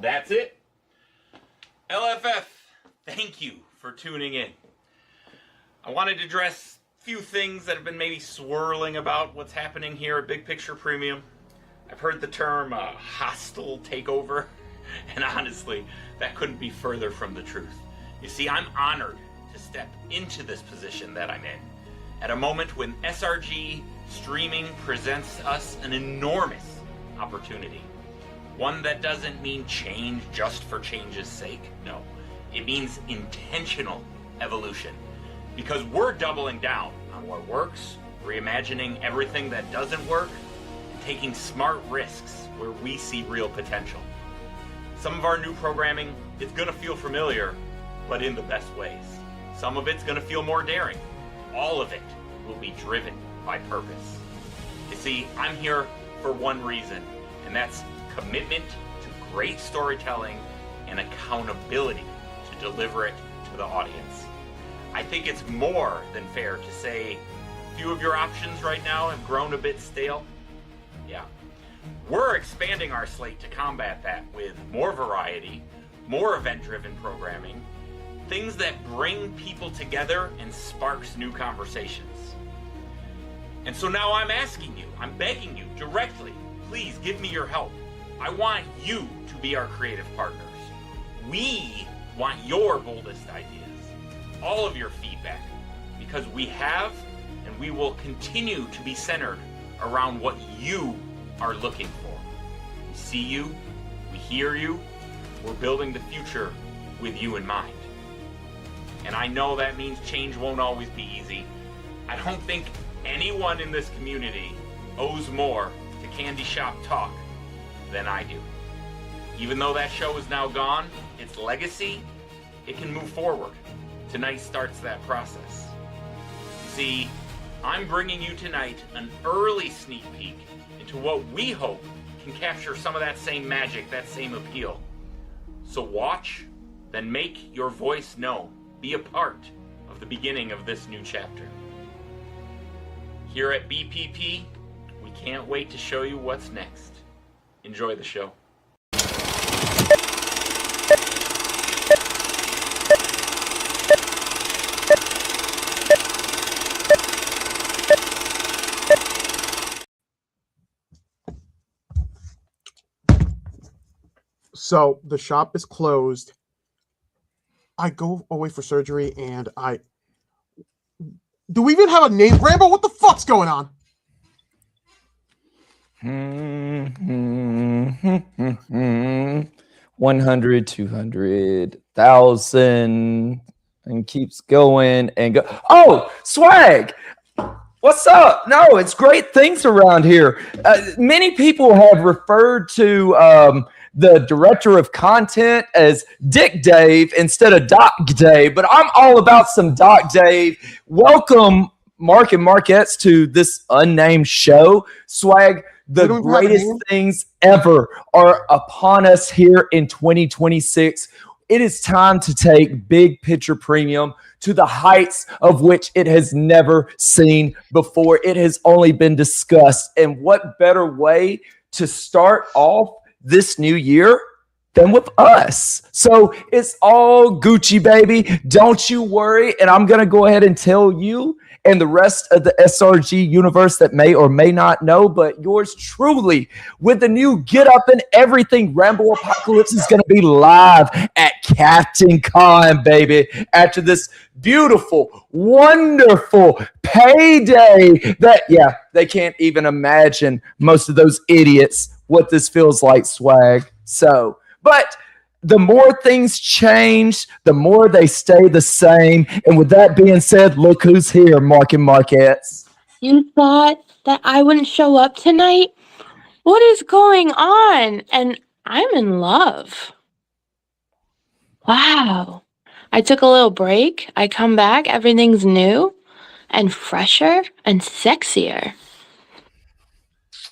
That's it. LFF, thank you for tuning in. I wanted to address a few things that have been maybe swirling about what's happening here at Big Picture Premium. I've heard the term hostile takeover, and honestly, that couldn't be further from the truth. You see, I'm honored to step into this position that I'm in at a moment when SRG streaming presents us an enormous opportunity. One that doesn't mean change just for change's sake. No, it means intentional evolution. Because we're doubling down on what works, reimagining everything that doesn't work, and taking smart risks where we see real potential. Some of our new programming is going to feel familiar, but in the best ways. Some of it's going to feel more daring. All of it will be driven by purpose. You see, I'm here for one reason, and that's commitment to great storytelling and accountability to deliver it to the audience. I think it's more than fair to say a few of your options right now have grown a bit stale. Yeah. We're expanding our slate to combat that with more variety, more event-driven programming, things that bring people together and sparks new conversations. And so now I'm asking you, I'm begging you directly, please give me your help. I want you to be our creative partners. We want your boldest ideas, all of your feedback, because we have and we will continue to be centered around what you are looking for. We see you, we hear you, we're building the future with you in mind. And I know that means change won't always be easy. I don't think anyone in this community owes more to Candy Shop Talk than I do. Even though that show is now gone, its legacy, it can move forward. Tonight starts that process. See, I'm bringing you tonight an early sneak peek into what we hope can capture some of that same magic, that same appeal. So watch, then make your voice known. Be a part of the beginning of this new chapter. Here at BPP, we can't wait to show you what's next. Enjoy the show. So the shop is closed. I go away for surgery and do we even have a name? Rambo, what the fuck's going on? 100, 200, 1,000, and keeps going and go. Oh, Swag! What's up? No, it's great things around here. Many people have referred to the director of content as Dick Dave instead of Doc Dave, but I'm all about some Doc Dave. Welcome, Mark and Marquettes, to this unnamed show. Swag, the greatest things ever are upon us here in 2026. It is time to take Big Picture Premium to the heights of which it has never seen before. It has only been discussed. And what better way to start off this new year than with us? So it's all Gucci, baby. Don't you worry. And I'm going to go ahead and tell you and the rest of the SRG universe that may or may not know, but yours truly with the new Get Up and Everything Rambo Apocalypse is going to be live at Captain Con, baby, after this beautiful, wonderful payday that, yeah, they can't even imagine, most of those idiots, what this feels like, Swag. So, but the more things change, the more they stay the same. And with that being said, look who's here, Mark and Marquettes. You thought that I wouldn't show up tonight? What is going on? And I'm in love. Wow. I took a little break. I come back. Everything's new and fresher and sexier.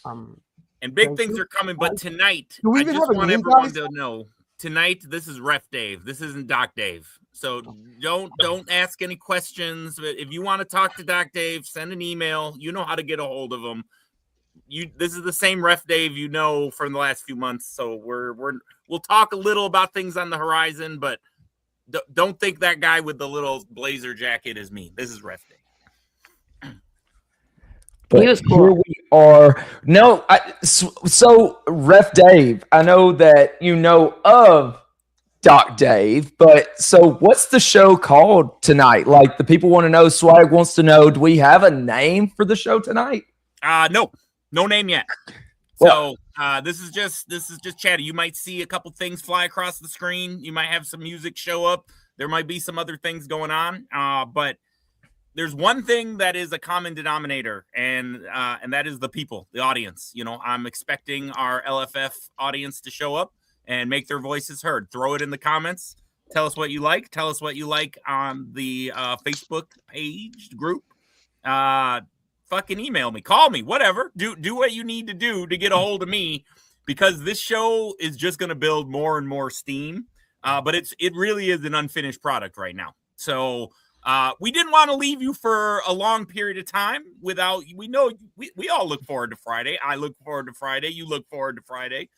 And big things are coming, but tonight, I just want everyone to know, tonight, this is Ref Dave. This isn't Doc Dave. So don't ask any questions. But if you want to talk to Doc Dave, send an email. You know how to get a hold of him. this is the same Ref Dave you know from the last few months. So we'll talk a little about things on the horizon, but don't think that guy with the little blazer jacket is me. This is Ref Dave. But He was cool. here we are. No, so Ref Dave, I know that you know of Doc Dave, but so what's the show called tonight? Like the people want to know, Swag wants to know, do we have a name for the show tonight? No name yet. Well, So this is just chatty. You might see a couple things fly across the screen. You might have some music show up. There might be some other things going on. But there's one thing that is a common denominator, and that is the people, the audience. You know, I'm expecting our LFF audience to show up and make their voices heard. Throw it in the comments. Tell us what you like. Tell us what you like on the Facebook page group. Fucking email me, call me, whatever. Do what you need to do to get a hold of me, because this show is just going to build more and more steam. But it really is an unfinished product right now. So we didn't want to leave you for a long period of time without. We know we all look forward to Friday. I look forward to Friday. You look forward to Friday.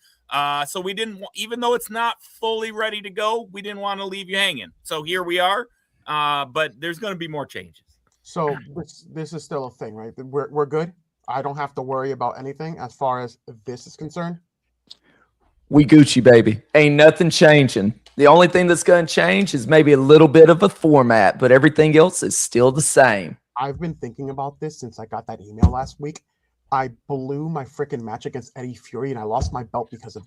So we didn't, even though it's not fully ready to go, we didn't want to leave you hanging. So here we are. But there's going to be more changes. So this is still a thing, right? We're good. I don't have to worry about anything as far as this is concerned. We Gucci, baby. Ain't nothing changing. The only thing that's going to change is maybe a little bit of a format, but everything else is still the same. I've been thinking about this since I got that email last week. I blew my freaking match against Eddie Fury, and I lost my belt because of.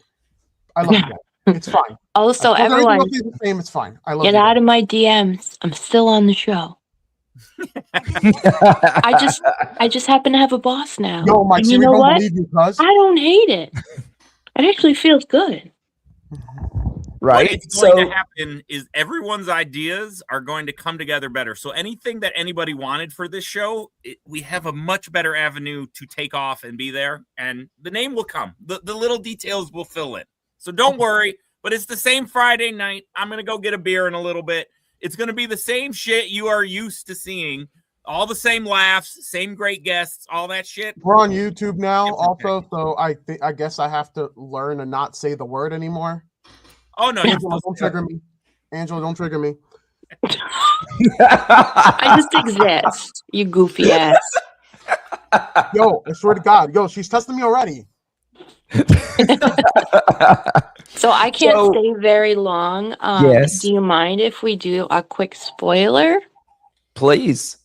I love that. It's fine. Also, everyone, the same. It's fine. I love get out of my DMs. I'm still on the show. I just happen to have a boss now. Yo, Mike, and you know what? I cuz. don't hate it. It actually feels good. Right. What's going to happen is everyone's ideas are going to come together better. So anything that anybody wanted for this show, we have a much better avenue to take off and be there. And the name will come. The little details will fill in. So don't worry. But it's the same Friday night. I'm going to go get a beer in a little bit. It's going to be the same shit you are used to seeing. All the same laughs, same great guests, all that shit. We're on YouTube now also, so I guess I have to learn to not say the word anymore. Oh, no. Angela, don't trigger me. Angela, don't trigger me. I just exist, you goofy ass. Yo, I swear to God. Yo, she's testing me already. So I can't stay very long. Yes. Do you mind if we do a quick spoiler? Please.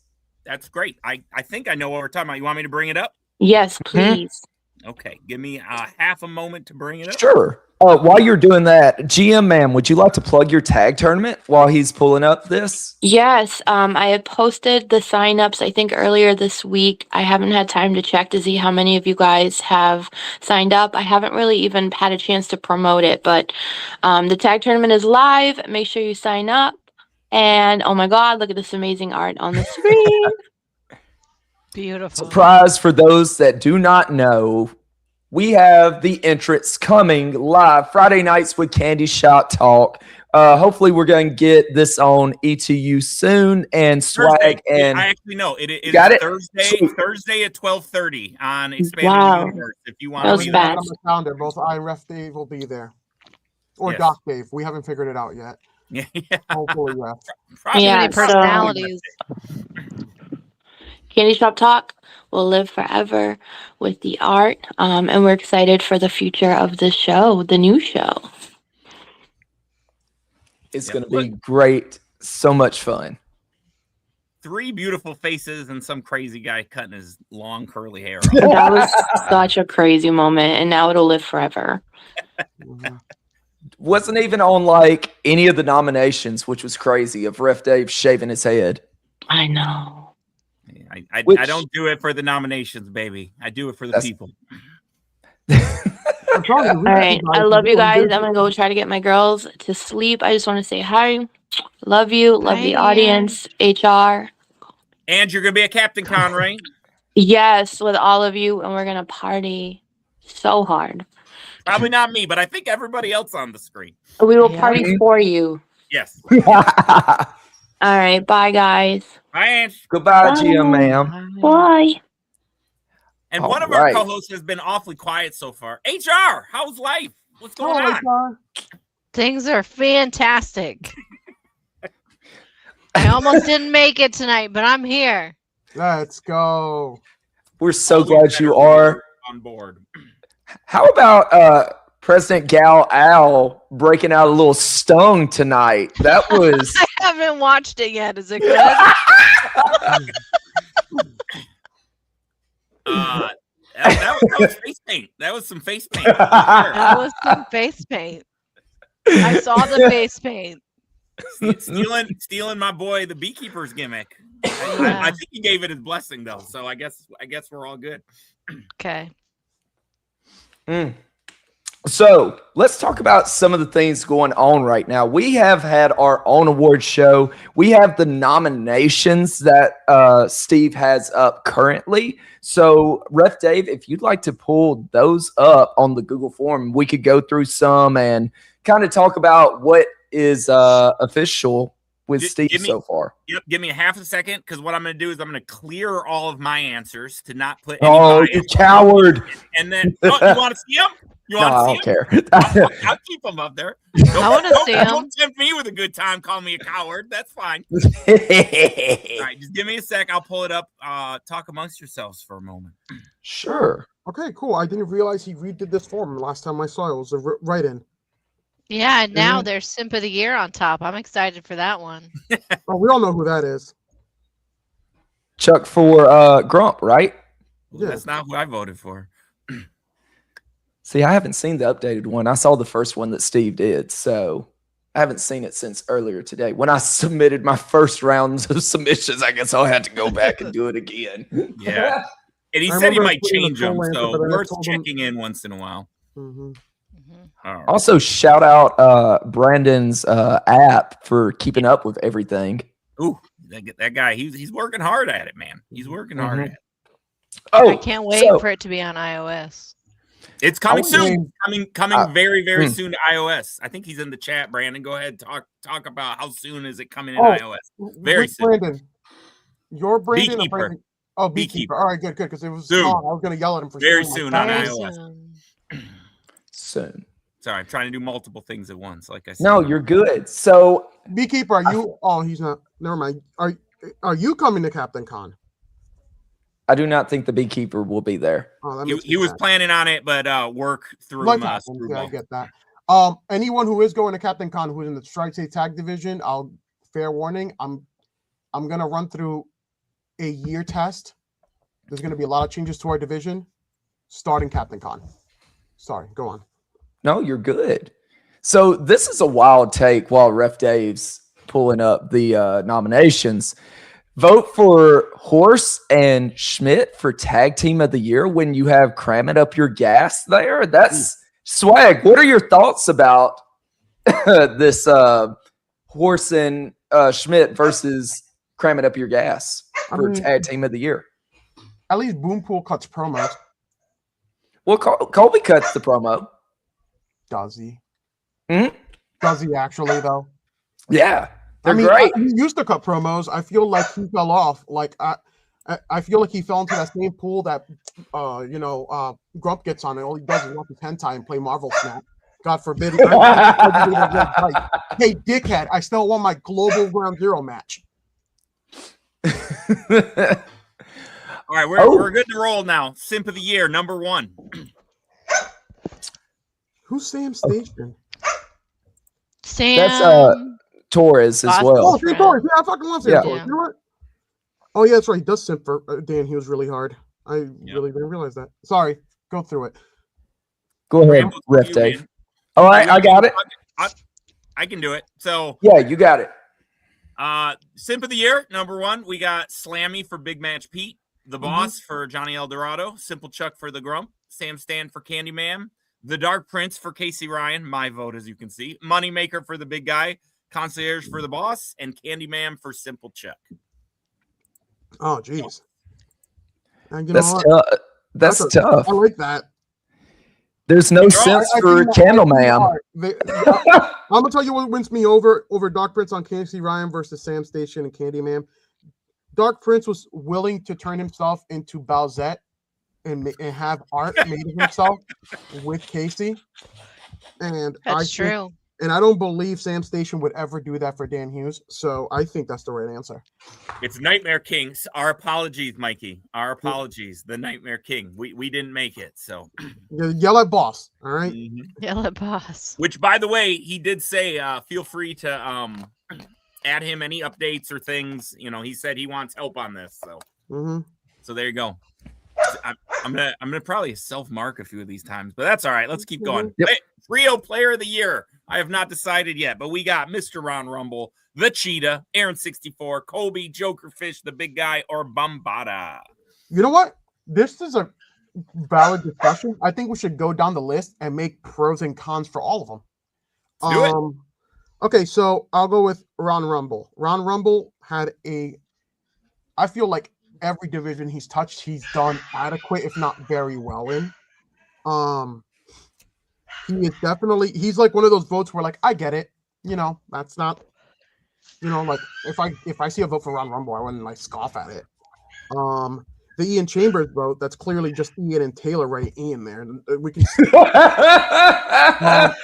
That's great. I think I know what we're talking about. You want me to bring it up? Yes, please. Okay. Give me half a moment to bring it up. Sure. While you're doing that, GM ma'am, would you like to plug your tag tournament while he's pulling up this? Yes, I had posted the signups, I think, earlier this week. I haven't had time to check to see how many of you guys have signed up. I haven't really even had a chance to promote it, but the tag tournament is live. Make sure you sign up. And oh my God, look at this amazing art on the screen. Beautiful. Surprise for those that do not know. We have the entrance coming live Friday nights with Candy Shop Talk. Hopefully, we're going to get this on ETU soon. And Swag Thursday. and I actually know it got is it? Thursday at 12:30 on Expanded Wow. Universe. If you want That to was be fast. On the calendar, both I and Ref Dave will be there. Or Yes. Doc Dave. We haven't figured it out yet. yeah, Hopefully, Ref. probably Yeah, Many so- personalities. Candy Shop Talk will live forever with the art. And we're excited for the future of the show, the new show. it's going to be great. So much fun. 3 beautiful faces and some crazy guy cutting his long curly hair off. That was such a crazy moment, and now it'll live forever. Wasn't even on like any of the nominations, which was crazy, of Ref Dave shaving his head. I know. I Which- don't do it for the nominations, baby. I do it for the That's- people. I'm trying to All right. I love you guys. I'm I'm going to go try to get my girls to sleep. I just want to say hi. Love you. Love the Hi. audience, HR. And you're gonna be a Captain Con, right? Yes, with all of you. And we're going to party so hard. Probably not me, but I think everybody else on the screen. We will Yeah. party for you. Yes. All right. Bye, guys. Bye, Ange. Goodbye, Bye. GM ma'am. Bye. And All one of our right. co-hosts has been awfully quiet so far. HR, how's life? What's going on? Things are fantastic. I almost didn't make it tonight, but I'm here. Let's go. We're so Always glad better you when are. you're on board. How about President Gal Al breaking out a little stung tonight? That was I haven't watched it yet. Is it good? That was face paint. That was some face paint. That was some face paint. I saw the face paint. Stealing my boy the beekeeper's gimmick. Yeah. I think he gave it his blessing though, so I guess we're all good. Okay. So let's talk about some of the things going on right now. We have had our own award show. We have the nominations that Steve has up currently. So, Ref Dave, if you'd like to pull those up on the Google form, we could go through some and kind of talk about what is official with Steve so far. Yep, give me a half a second, because what I'm going to do is I'm going to clear all of my answers to not put. Oh, you coward! And then you want to see them? You want No, I to don't see care. them? I'll keep them up there. I want to see them. Don't tempt me with a good time. Call me a coward. That's fine. All right, just give me a sec. I'll pull it up. Talk amongst yourselves for a moment. Sure. Okay, cool. I didn't realize he redid this form last time I saw it. It was a write-in. Yeah, and now there's Simp of the Year on top. I'm excited for that one. Oh, we all know who that is. Chuck for Grump, right? Well, that's not who I voted for. See, I haven't seen the updated one. I saw the first one that Steve did, so I haven't seen it since earlier today. When I submitted my first rounds of submissions, I guess I'll have to go back and do it again. Yeah. And he I said he remember might putting the change them, full answer, so but then I worth told him- checking in once in a while. Mm-hmm. All right. Also, shout out Brandon's app for keeping up with everything. Ooh, that guy, he's working hard at it, man. He's working hard at it. Oh, I can't wait for it to be on iOS. It's coming soon. man. Coming very soon to iOS. I think he's in the chat, Brandon. Go ahead, talk about how soon is it coming in iOS. Very Which soon. Brandon? Your Brandon or Beekeeper. Brandon? Oh, Beekeeper. All right, good, because it was Soon. long. I was going to yell at him for Very saying soon like on that. Very iOS. soon. soon. Sorry, I'm trying to do multiple things at once. Like I said. No, you're good. So Beekeeper, are you? Oh, he's not. Never mind. Are you coming to Captain Con? I do not think the beekeeper will be there. Oh, that He, makes me he was mad. planning on it, but work through Life him. happens. Through Yeah, I both. get that. Anyone who is going to Captain Con who's in the Strike Say Tag division, fair warning. I'm gonna run through a year test. There's gonna be a lot of changes to our division, starting Captain Con. Sorry, go on. No, you're good. So this is a wild take while Ref Dave's pulling up the nominations. Vote for Horse and Schmidt for Tag Team of the Year when you have Cram It Up Your Gas there. That's swag. What are your thoughts about this Horse and Schmidt versus Cram It Up Your Gas for Tag Team of the Year? At least Boompool cuts promos. Well, Colby cuts the promo. Does he? Mhm. Does he actually though? Yeah, they're I mean, great. he used to cut promos. I feel like he fell off. Like I feel like he fell into that same pool that Grump gets on, and all he does is watch his hentai and play Marvel Snap. God forbid. Hey, dickhead! I still want my global Ground Zero match. All right, we're good to roll now. Simp of the Year, number 1. Who's Sam Station? Sam. That's Torres as Boston. well. Oh, Sam Torres. Yeah, I fucking love Sam Yeah. Torres. You know what? Oh yeah, that's right. He does simp for Dan. He was really hard. I really didn't realize that. Sorry. Go through it. Go ahead, Rambo's Ref you, Dave. man. All right, I got it. I can do it. So, Yeah, you got it. Simp of the Year, number 1. We got Slammy for Big Match Pete. The Boss for Johnny Eldorado. Simple Chuck for The Grump. Sam Stan for Candyman. The Dark Prince for Casey Ryan. My vote, as you can see. Moneymaker for the Big Guy. Concierge for The Boss. And Candyman for Simple Chuck. Oh, jeez. And you That's know what? tough. That's tough. I like that. There's no sense for Candleman. I'm gonna tell you what wins me over Dark Prince on Casey Ryan versus Sam Station and Candyman. Dark Prince was willing to turn himself into Bowsette and have art made of himself with Casey. And That's true. And I don't believe Sam Station would ever do that for Dan Hughes. So I think that's the right answer. It's Nightmare Kings. Our apologies, Mikey. Our apologies. The Nightmare King. We didn't make it. So yell at boss. All right. Yell at boss. Which, by the way, he did say, feel free to add him any updates or things. You know, he said he wants help on this. So, so there you go. I'm gonna probably self-mark a few of these times, but that's all right. Let's keep going. Yep. Trio Player of the Year. I have not decided yet, but we got Mr. Ron Rumble, the Cheetah, Aaron64, Colby, Jokerfish, the Big Guy, or Bombada. You know what? This is a valid discussion. I think we should go down the list and make pros and cons for all of them. Let's do it. Okay, so I'll go with Ron Rumble. Ron Rumble had I feel like every division he's touched, he's done adequate, if not very well in. He is definitely, he's like one of those votes where like, I get it. You know, that's not, you know, like if I see a vote for Ron Rumble, I wouldn't like scoff at it. The Ian Chambers vote, that's clearly just Ian and Taylor right in there. We can see. I'm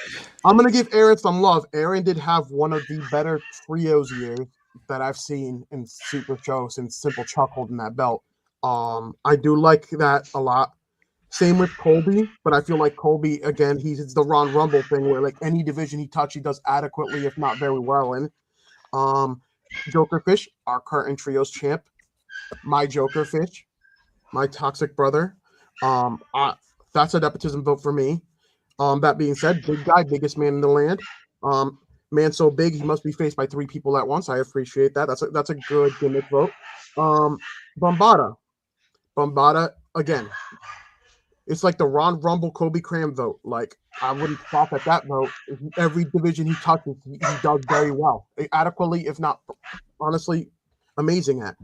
going to give Aaron some love. Aaron did have one of the better trios years that I've seen in Super Show since Simple Chuck holding that belt. I do like that a lot. Same with Colby, but I feel like Colby, again, it's the Ron Rumble thing where like any division he touches, he does adequately, if not very well in. Jokerfish, our current trios champ. My Jokerfish, my toxic brother. That's a nepotism vote for me. That being said, Big Guy, biggest man in the land. Man so big he must be faced by 3 people at once. I appreciate that. That's a good gimmick vote. Bombada again. It's like the Ron Rumble Kobe Cram vote. Like I wouldn't stop at that vote. Every division he touches, he does very well, adequately, if not honestly amazing at.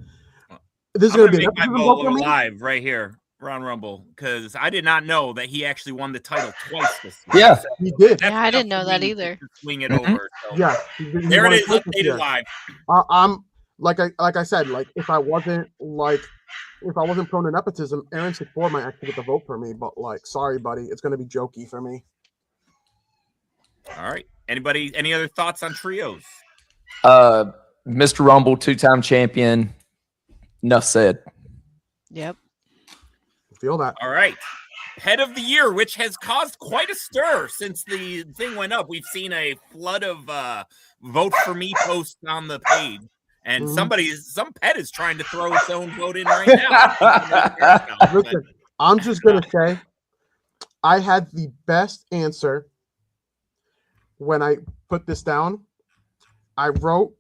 This is going to be my vote live right here. Ron Rumble, because I did not know that he actually won the title twice this year. Yeah, so he did. Yeah, I didn't know that either. Swing it over. So. Yeah, there it is, updated live. I'm like I said, like if I wasn't prone to nepotism, Aaron 64 might actually get the vote for me. But like, sorry, buddy, it's going to be jokey for me. All right. Anybody? Any other thoughts on trios? Mr. Rumble, 2-time champion. Enough said. Yep. Feel that. All right. Head of the year, which has caused quite a stir since the thing went up. We've seen a flood of vote for me posts on the page. And some pet is trying to throw its own vote in right now. Listen, I'm just going to say I had the best answer when I put this down. I wrote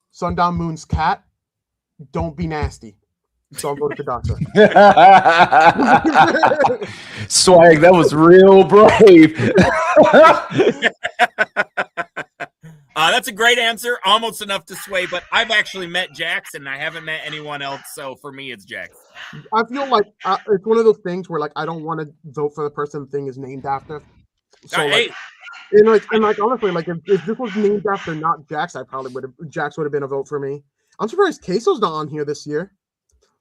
Sundown Moon's cat, don't be nasty. So I'm voting for Doctor. Swag, that was real brave. That's a great answer. Almost enough to sway, but I've actually met Jax and I haven't met anyone else. So for me, it's Jax. I feel like it's one of those things where like I don't want to vote for the person the thing is named after. So hey. and honestly, like if this was named after not Jax, Jax would have been a vote for me. I'm surprised Queso's not on here this year.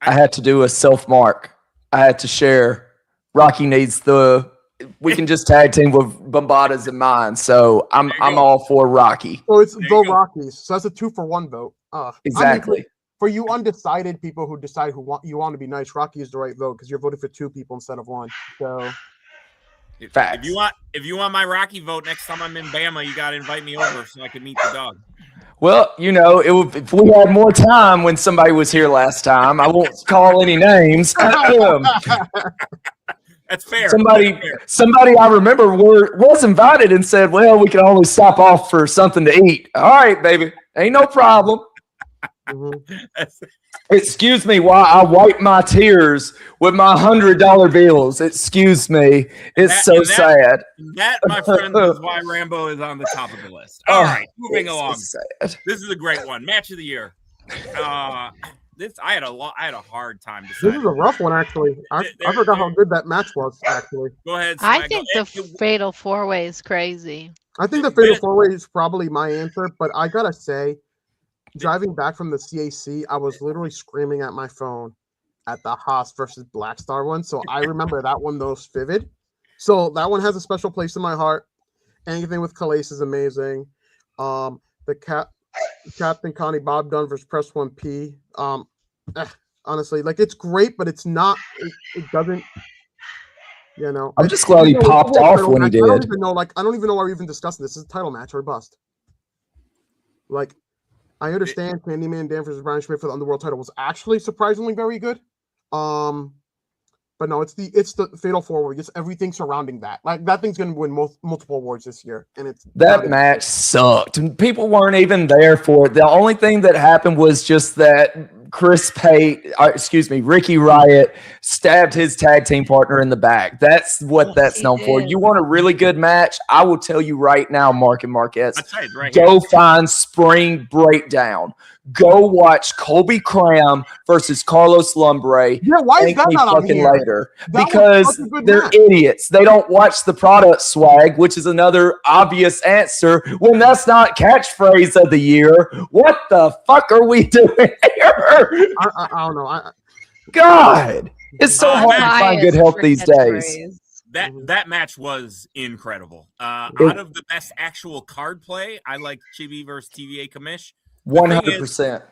I had to do a self-mark. I had to share. Rocky needs we can just tag team with Bombadas in mine. So I'm all for Rocky. So it's vote Rockies. So that's a 2-for-1 vote. Exactly. I mean, for you undecided people who decide you want to be nice, Rocky is the right vote because you're voting for 2 people instead of 1. So facts. If you want my Rocky vote next time I'm in Bama, you got to invite me over so I can meet the dog. Well, you know, if we had more time when somebody was here last time, I won't call any names. That's fair. Somebody I remember was invited and said, well, we can always stop off for something to eat. All right, baby. Ain't no problem. Excuse me while I wipe my tears with my $100 bills. Excuse me. It's sad. That, my friend, is why Rambo is on the top of the list. All right, moving along. So this is a great one. Match of the year. I had a hard time deciding. This is a rough one, actually. I forgot how good that match was, actually. Go ahead. I think the Fatal 4-Way is crazy. I think the Fatal 4-Way is probably my answer, but I gotta say, driving back from the CAC, I was literally screaming at my phone at the Haas versus Black Star one. So I remember that one most vivid. So that one has a special place in my heart. Anything with Calais is amazing. Captain Connie Bob Dunn versus Press 1P. Honestly, like it's great, but it's not. It doesn't. You know. I'm just glad he popped off when he did. I don't even know. Like I don't even know why we're even discussing this. This is a title match or bust. Like, I understand Candyman Dan versus Brian Schmidt for the Underworld title was actually surprisingly very good. But no, it's the Fatal 4-Way. It's everything surrounding that. Like that thing's gonna win multiple awards this year, and it's that match sucked. People weren't even there for it. The only thing that happened was just that Ricky Riot stabbed his tag team partner in the back. That's what that's known for. You want a really good match? I will tell you right now, Mark and Marquez, go find Spring Breakdown. Go watch Colby Cram versus Carlos Lumbre. Yeah, why is that not on here? Later? Because they're idiots. They don't watch the product swag, which is another obvious answer when that's not catchphrase of the year. What the fuck are we doing here? I don't know. God, it's so hard to find good help these days. That match was incredible. Out of the best actual card play, I like Chibi versus TVA Kamish. 100%.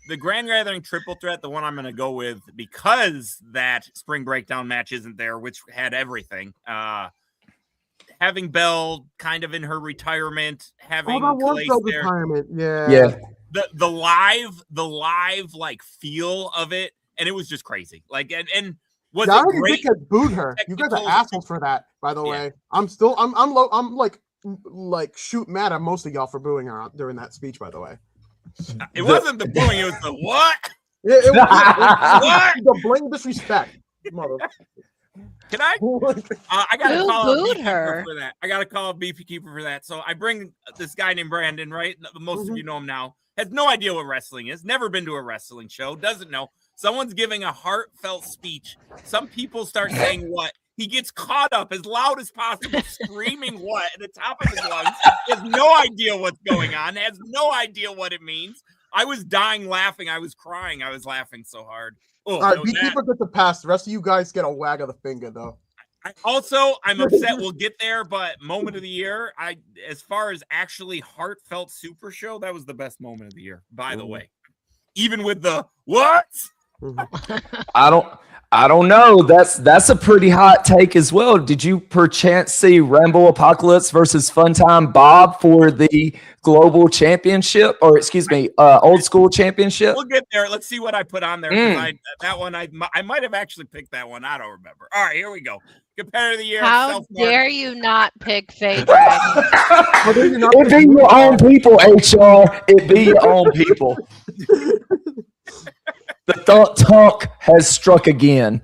The Grand Gathering triple threat, the one I'm going to go with, because that Spring Breakdown match isn't there, which had everything. Having Belle kind of in her retirement, having Calais there. Retirement. Yeah. The live like feel of it, and it was just crazy. Like and was it great? Dick booed her. You guys are assholes for that, by the way. I'm like shoot mad at most of y'all for booing her during that speech, by the way. It wasn't the booing, it was the what? Yeah, it was the blatant disrespect. Mother. Can I? I gotta call her for that. I gotta call BP Keeper for that. So I bring this guy named Brandon, right? Most of you know him now. Has no idea what wrestling is. Never been to a wrestling show. Doesn't know. Someone's giving a heartfelt speech. Some people start saying what. He gets caught up as loud as possible, screaming what at the top of his lungs. He has no idea what's going on. Has no idea what it means. I was dying laughing. I was crying. I was laughing so hard. All right, Beekeeper gets the pass. The rest of you guys get a wag of the finger, though. I'm upset we'll get there, but moment of the year, as far as actually heartfelt super show, that was the best moment of the year, by the way. Even with the what? I don't know. That's a pretty hot take as well. Did you perchance see Rambo Apocalypse versus Funtime Bob for the global championship, or excuse me, old school championship? We'll get there. Let's see what I put on there. I might have actually picked that one. I don't remember. All right, here we go. Competitor of the year. How dare you not pick Faye Dragon? It be your own people, HR. It be your own people. The thunk has struck again.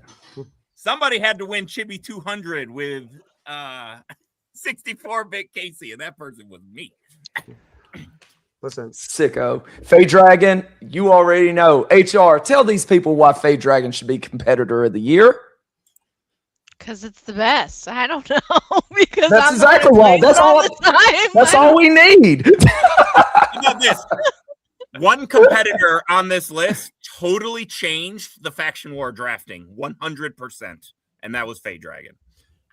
Somebody had to win Chibi 200 with 64-bit Casey, and that person was me. Listen, sicko. Faye Dragon, you already know. HR, tell these people why Faye Dragon should be competitor of the year. Because it's the best. I don't know. Because that's exactly why. That's all we need. You know this. One competitor on this list totally changed the faction war drafting 100%, and that was Faye Dragon.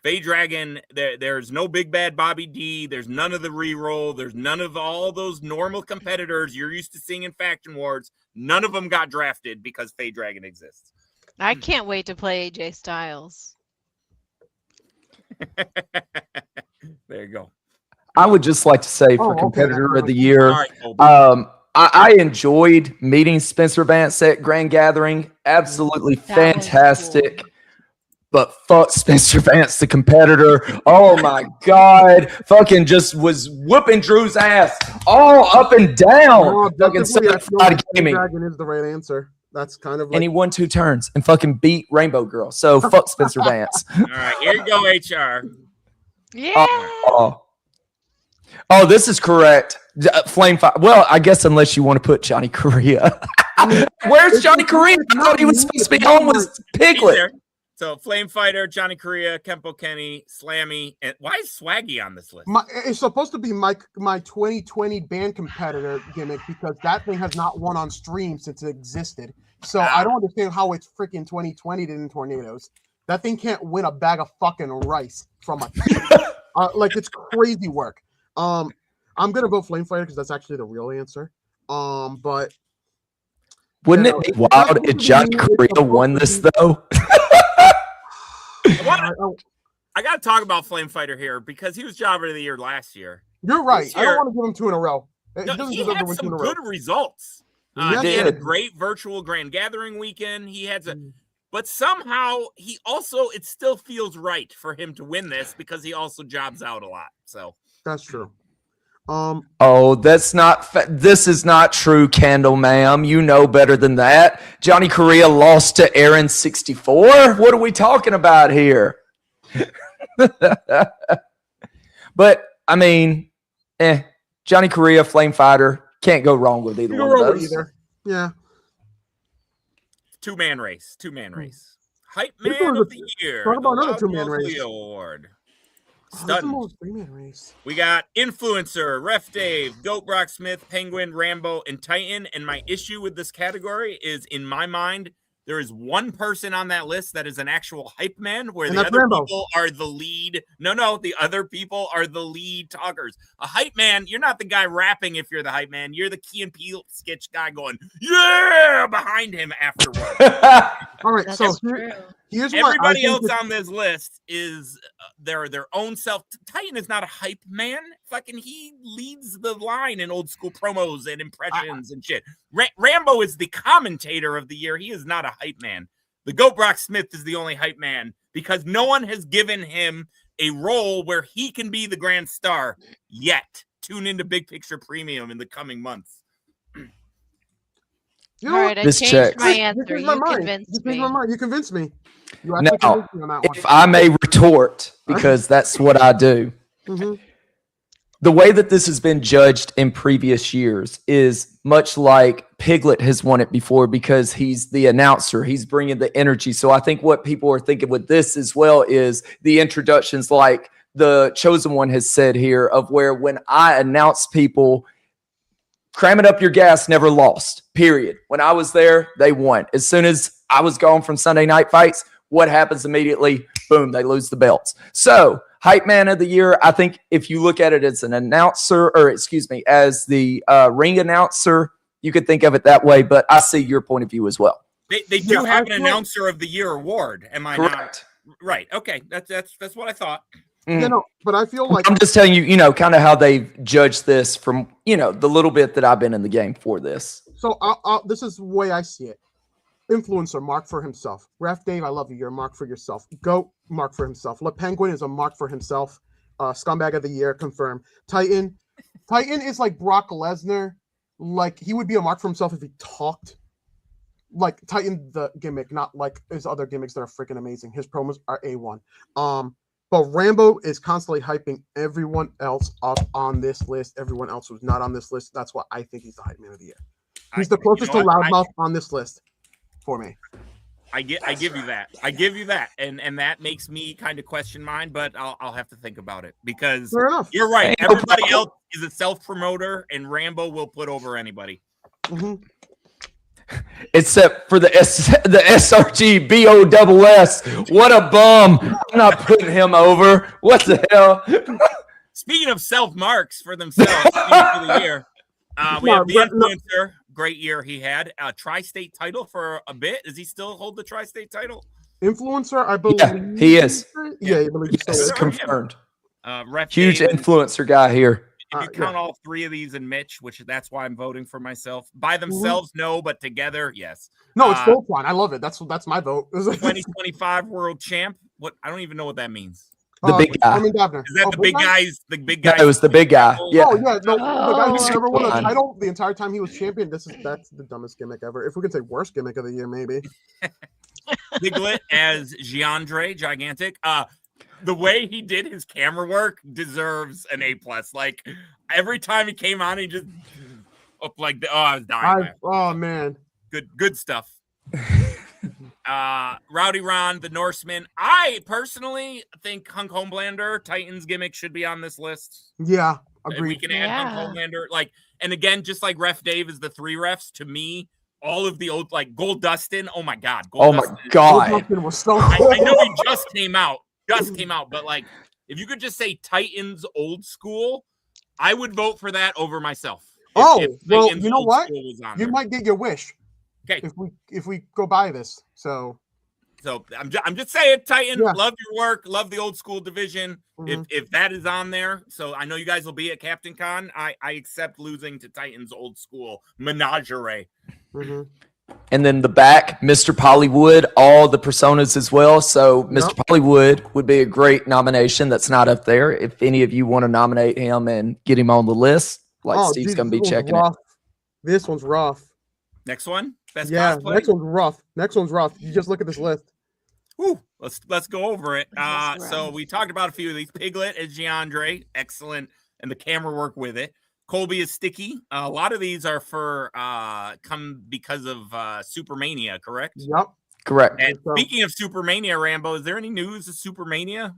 Faye Dragon, there's no big bad Bobby D. There's none of the reroll. There's none of all those normal competitors you're used to seeing in faction wars. None of them got drafted because Faye Dragon exists. I can't wait to play AJ Styles. There you go. I would just like to say for competitor of the year, right, I enjoyed meeting Spencer Vance at Grand Gathering. Absolutely fantastic. Cool. But fuck Spencer Vance, the competitor. Oh my God. Fucking just was whooping Drew's ass all up and down. Fucking gaming. Dragon is the right answer. That's kind of like... And he won 2 turns and fucking beat Rainbow Girl. So fuck Spencer Vance. All right, here you go, HR. Yeah. Oh, this is correct. Flame Fire. Well, I guess unless you want to put Johnny Correa. Where's Johnny Correa? I thought he was supposed to be on with Piglet. It's So Flame Fighter, Johnny Correa, Kempo Kenny, Slammy, and why is Swaggy on this list? It's supposed to be my 2020 band competitor gimmick because that thing has not won on stream since it existed. So I don't understand how it's freaking 2020 in tornadoes. That thing can't win a bag of fucking rice from a like it's crazy work. I'm gonna vote Flame Fighter because that's actually the real answer. But wouldn't it be wild if Johnny Correa won this though? I got to talk about Flame Fighter here because he was Jobber of the Year last year. You're right. I don't want to give him 2 in a row. He had some good results. He had a great virtual Grand Gathering weekend. He had but somehow it still feels right for him to win this because he also jobs out a lot. So that's true. That's not. This is not true, Candle Ma'am. You know better than that. Johnny Correa lost to Aaron 64. What are we talking about here? But I mean, Johnny Correa, Flame Fighter, can't go wrong with either one of those. Yeah. Two-man race. Hype Man of the Year. Talk about another 2-man race. Award. Race. We got Influencer, Ref Dave, Goat Brock Smith, Penguin, Rambo, and Titan. And my issue with this category is, in my mind, there is one person on that list that is an actual hype man, where the other people are the lead. No, the other people are the lead talkers. A hype man, you're not the guy rapping if you're the hype man. You're the Key and Peele sketch guy going, yeah, behind him afterwards. All right, so here's everybody else on this list is their own self. Titan is not a hype man. Fucking he leads the line in old school promos and impressions and shit. Rambo is the commentator of the year. He is not a hype man. The Goat Brock Smith is the only hype man because no one has given him a role where he can be the grand star yet. Tune into Big Picture Premium in the coming months. All right, I changed my answer. You convinced me. You convinced me. Now, if I may retort, because that's what I do. Mm-hmm. The way that this has been judged in previous years is much like Piglet has won it before because he's the announcer. He's bringing the energy. So I think what people are thinking with this as well is the introductions, like the Chosen One has said here, of where when I announce people, cram it up your gas, never lost, period. When I was there, they won. As soon as I was gone from Sunday Night Fights, what happens immediately? Boom, they lose the belts. So Hype Man of the Year, I think if you look at it as an announcer, as the ring announcer, you could think of it that way, but I see your point of view as well. They do have an Announcer of the Year award, am I correct? Not? Right, okay, that's what I thought. Mm. But I feel like I'm just telling you, kind of how they've judged this from, the little bit that I've been in the game for this. So this is the way I see it. Influencer, mark for himself. Ref Dave, I love you. You're a mark for yourself. Goat, mark for himself. Le Penguin is a mark for himself. Scumbag of the Year, confirmed. Titan is like Brock Lesnar. Like, he would be a mark for himself if he talked. Like, Titan, the gimmick, not like his other gimmicks that are freaking amazing. His promos are A1. But Rambo is constantly hyping everyone else up on this list. Everyone else who's not on this list. That's why I think he's the hype man of the year. He's the closest to Loudmouth on this list for me. I give you that. I give you that. And that makes me kind of question mine, but I'll have to think about it because you're right. Everybody else is a self-promoter and Rambo will put over anybody. Mm-hmm. Except for the SRG BOSS. What a bum. I'm not putting him over. What the hell? Speaking of self-marks for themselves, for the year, we have the Influencer. Great year he had. A tri-state title for a bit. Does he still hold the tri-state title? Influencer, I believe. Yeah, he is. Yeah, I believe yes, confirmed. Huge Dave, influencer guy here. If you count all three of these and Mitch, which that's why I'm voting for myself. By themselves, no, but together, yes. No, it's both one. I love it. That's my vote. 2025 world champ. What? I don't even know what that means. The big guy. Is that the big guys? The big guy. It was the big guy. Yeah. Oh yeah. No, the guy who's never won a title the entire time he was champion. That's the dumbest gimmick ever. If we can say worst gimmick of the year, maybe. Diglett as Giandre, gigantic. The way he did his camera work deserves an A+. Like every time he came on, he just I was dying. Oh man, good stuff. Rowdy Ron, the Norseman. I personally think Hunk Homelander, Titans gimmick, should be on this list. Yeah, If we agreed. can add Hunk Homelander, and again, just like Ref Dave is the 3 refs, to me, all of the old, like Gold Dustin. Oh my God. Gold Dustin was so cool. I know he just came out, but like, if you could just say Titans old school, I would vote for that over myself. Well, you know what? You might get your wish. Okay. If we go by this, so I'm just saying, Titan, love your work, love the old school division. Mhm. If that is on there, so I know you guys will be at Captain Con. I accept losing to Titans old school menagerie. Mhm. And then the back, Mr. Pollywood, all the personas as well. So Mr. Pollywood would be a great nomination that's not up there. If any of you want to nominate him and get him on the list, Steve's going to be checking it. This one's rough. Next one? Best yeah, cosplay? Next one's rough. You just look at this list. Whew, let's go over it. So we talked about a few of these. Piglet as Giandre, excellent, and the camera work with it. Colby is Sticky. A lot of these are for come because of Supermania, correct? Yep. Correct. And speaking of Supermania, Rambo, is there any news of Supermania?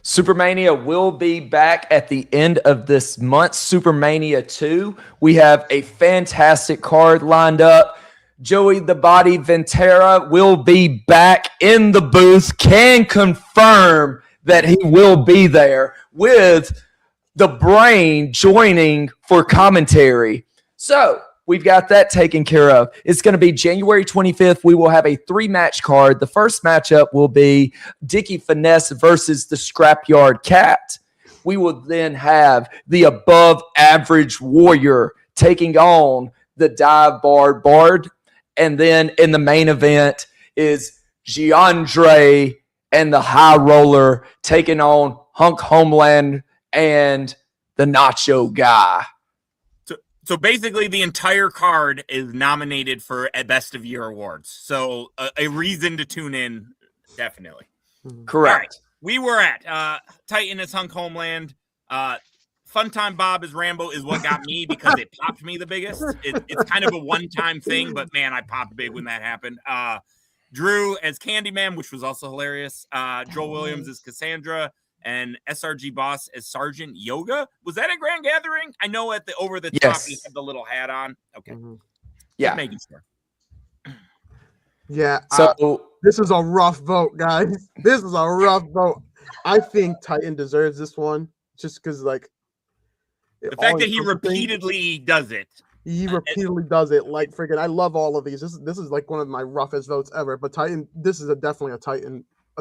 Supermania will be back at the end of this month. Supermania 2. We have a fantastic card lined up. Joey the Body Ventura will be back in the booth. Can confirm that he will be there with the Brain joining for commentary. So we've got that taken care of. It's going to be January 25th. We will have a 3-match card. The first matchup will be Dickie Finesse versus the Scrapyard Cat. We will then have the Above Average Warrior taking on the Dive Bar Bard. And then in the main event is Giandre and the High Roller taking on Hunk Homeland and the Nacho Guy. So basically, the entire card is nominated for a Best of Year awards. So a reason to tune in, definitely. Correct. Right. We were at Titan as Hunk Homeland. Funtime Bob as Rambo is what got me because it popped me the biggest. It's kind of a one-time thing, but man, I popped big when that happened. Drew as Candyman, which was also hilarious. Joel Williams as Cassandra. And SRG Boss as Sergeant Yoga. Was that a Grand Gathering? I know at the over the top he had the little hat on. Okay. Yeah. Making sure. Yeah. So this is a rough vote, guys. This is a rough vote. I think Titan deserves this one just because, like, the fact that he repeatedly does it. He repeatedly does it. Like, freaking, I love all of these. This is like one of my roughest votes ever. But Titan, this is definitely a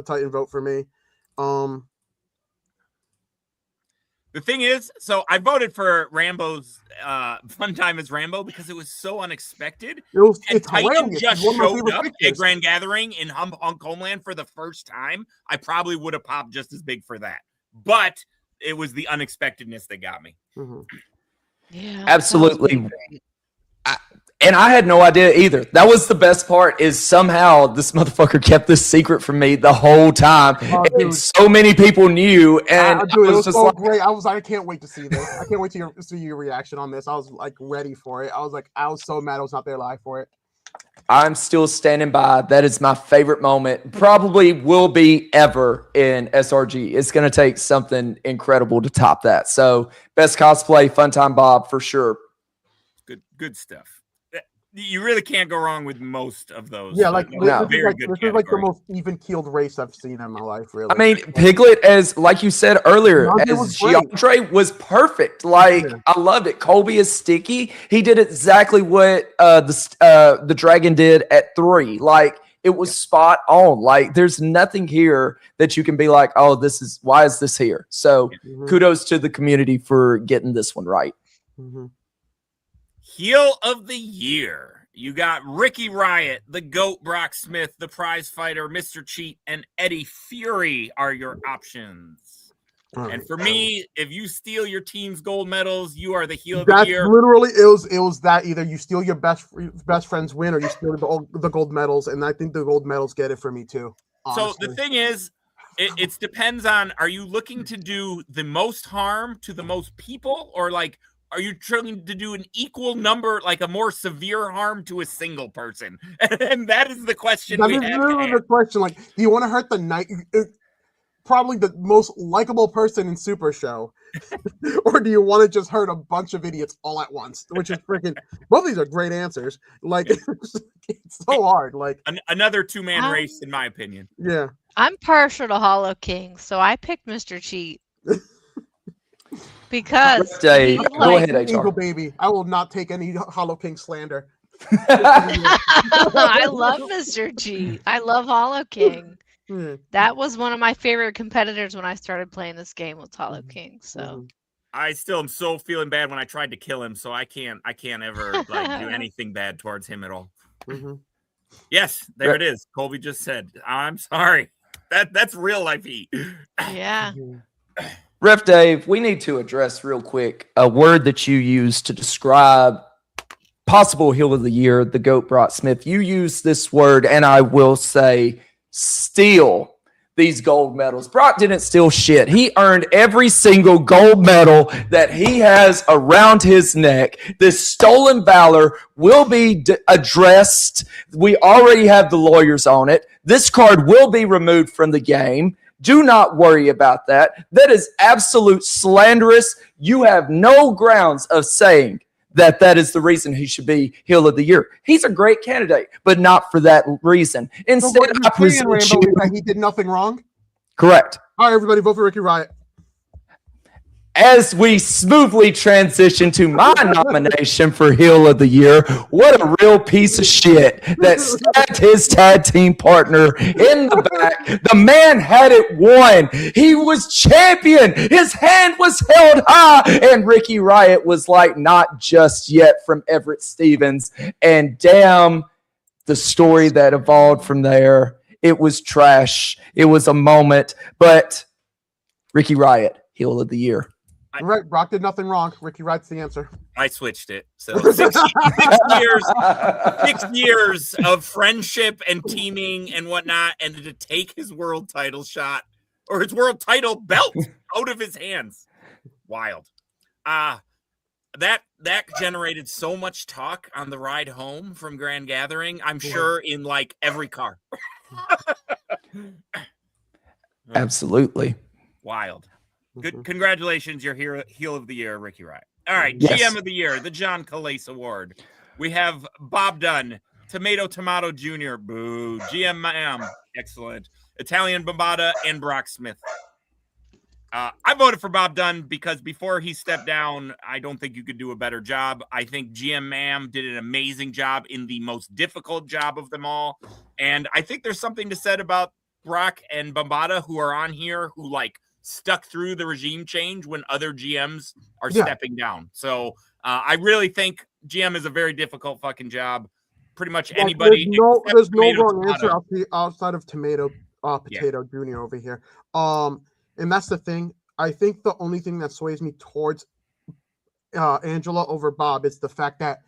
Titan vote for me. The thing is, so I voted for Rambo's Funtime as Rambo because it was so unexpected. It's Titan just showed up at Grand Gathering in Hunk Homeland for the first time. I probably would have popped just as big for that. But it was the unexpectedness that got me. Yeah, absolutely. And I had no idea either. That was the best part, is somehow this motherfucker kept this secret from me the whole time. And so many people knew. And dude, it was just so great. I was like, I can't wait to see this. I can't wait to see your reaction on this. I was like ready for it. I was so mad I was not there live for it. I'm still standing by. That is my favorite moment. Probably will be ever in SRG. It's going to take something incredible to top that. So best cosplay, Funtime Bob for sure. Good stuff. You really can't go wrong with most of those. Yeah, like this is like the most even-keeled race I've seen in my life, really. I mean, Piglet, as like you said earlier, as Giandre was perfect. Like, I loved it. Colby is Sticky. He did exactly what the Dragon did at 3. Like, it was spot on. Like, there's nothing here that you can be like, oh, why is this here? So kudos to the community for getting this one right. Heel of the Year. You got Ricky Riot, the GOAT Brock Smith, the Prize Fighter, Mr. Cheat, and Eddie Fury are your options. And for me, if you steal your team's gold medals, you are the heel of the year. Literally, it was that either you steal your best friend's win or you steal the gold medals, and I think the gold medals get it for me too. Honestly. So the thing is, it depends on, are you looking to do the most harm to the most people, or like are you trying to do an equal number, like a more severe harm to a single person? And that is the question we That is have. literally the question. Like, do you want to hurt the night? Probably the most likable person in Super Show, or do you want to just hurt a bunch of idiots all at once? Which is freaking. Both of these are great answers. Like, it's so hard. Like Another two-man race, in my opinion. Yeah. I'm partial to Hollow King, so I picked Mr. Cheat. Because Dave, he's go like, ahead, Eagle HR. baby. I will not take any Hollow King slander. I love Mr. Cheat. I love Hollow King. That was one of my favorite competitors when I started playing this game with Hollow King. So I still am so feeling bad when I tried to kill him, so I can't ever like do anything bad towards him at all. Yes, there it is. Colby just said, "I'm sorry." That's real life heat. yeah. Ref Dave, we need to address real quick a word that you used to describe possible heel of the year, the GOAT Brock Smith. You used this word, and I will say, steal these gold medals. Brock didn't steal shit. He earned every single gold medal that he has around his neck. This stolen valor will be addressed. We already have the lawyers on it. This card will be removed from the game. Do not worry about that. That is absolute slanderous. You have no grounds of saying that is the reason he should be heel of the year. He's a great candidate, but not for that reason. Instead, I present you. That he did nothing wrong. Correct. All right, everybody, vote for Ricky Riot. As we smoothly transition to my nomination for heel of the year, what a real piece of shit that stabbed his tag team partner in the back. The man had it won. He was champion. His hand was held high. And Ricky Riot was like, not just yet, from Everett Stevens. And damn, the story that evolved from there. It was trash. It was a moment. But Ricky Riot, heel of the year. Right, Brock did nothing wrong. Ricky Riot's the answer. I switched it. So 6 years of friendship and teaming and whatnot, and to take his world title shot or his world title belt out of his hands. Wild. That generated so much talk on the ride home from Grand Gathering. I'm sure in like every car. Absolutely. Wild. Good. Congratulations. You're heel of the year, Ricky Riot. All right. Yes. GM of the year, the John Calais Award. We have Bob Dunn, Tomato Jr. Boo. GM Ma'am. Excellent. Italian Bombada and Brock Smith. I voted for Bob Dunn because before he stepped down, I don't think you could do a better job. I think GM Ma'am did an amazing job in the most difficult job of them all. And I think there's something to said about Brock and Bombada who are on here who like stuck through the regime change when other GMs are stepping down. So I really think GM is a very difficult fucking job. Pretty much anybody. There's no wrong answer outside of Potato Jr. over here. And that's the thing. I think the only thing that sways me towards Angela over Bob is the fact that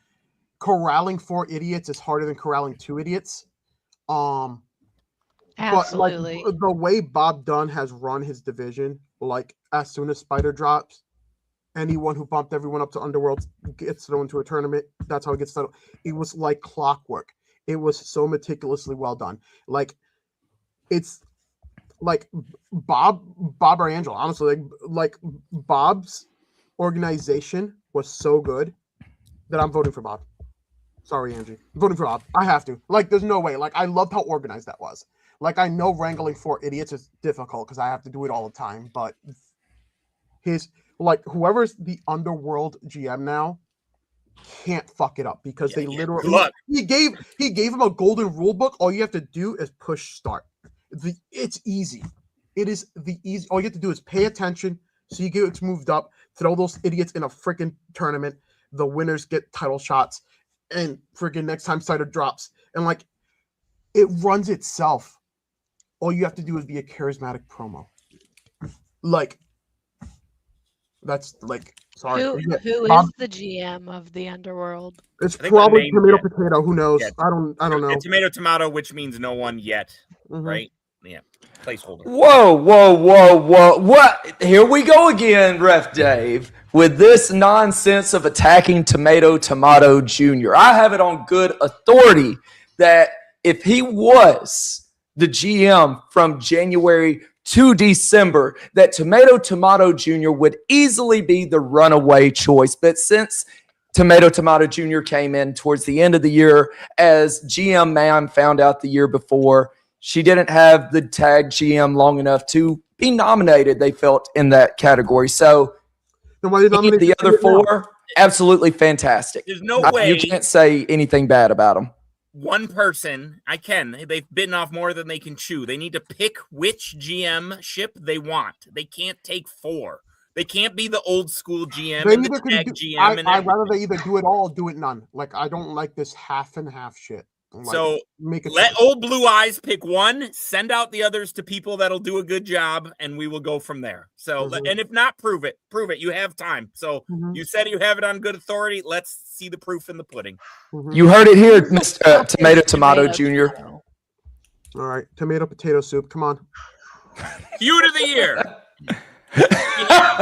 corralling 4 idiots is harder than corralling 2 idiots. Absolutely. But like the way Bob Dunn has run his division, like as soon as Spider drops, anyone who bumped everyone up to Underworld gets thrown into a tournament. That's how it gets settled. It was like clockwork. It was so meticulously well done. Like it's like Bob or Angela, honestly, like Bob's organization was so good that I'm voting for Bob. Sorry, Angie. I'm voting for Bob. I have to. Like, there's no way. Like, I loved how organized that was. Like, I know wrangling 4 idiots is difficult because I have to do it all the time, but whoever's the Underworld GM now can't fuck it up because they literally he gave him a golden rule book. All you have to do is push start. It's easy. It is the easy. All you have to do is pay attention, see it's moved up, throw those idiots in a freaking tournament. The winners get title shots, and freaking next time Cider drops, and like it runs itself. All you have to do is be a charismatic promo. Like that's like sorry. Who is the GM of the Underworld? It's probably Tomato Potato. Who knows? Yeah. I don't know. Tomato, which means no one yet, right? Yeah, placeholder. Whoa, whoa, whoa, whoa. What? Here we go again, Ref Dave, with this nonsense of attacking Tomato Jr. I have it on good authority that if he was the GM from January to December, that Tomato Jr. would easily be the runaway choice. But since Tomato Jr. came in towards the end of the year, as GM Ma'am found out the year before, she didn't have the tag GM long enough to be nominated, they felt, in that category. So the other four, absolutely fantastic. There's no way. You can't say anything bad about them. One person, they've bitten off more than they can chew. They need to pick which GM ship they want. They can't take 4. They can't be the old school GM and the tag GM. I'd rather they either do it all or do it none. Like, I don't like this half and half shit. Like, so let Old Blue Eyes pick one, send out the others to people that'll do a good job, and we will go from there. So, and if not, prove it. You have time. So you said you have it on good authority. Let's see the proof in the pudding. You heard it here, Mr. Tomato Jr. All right, tomato potato soup. Come on. Feud of the year. Yeah.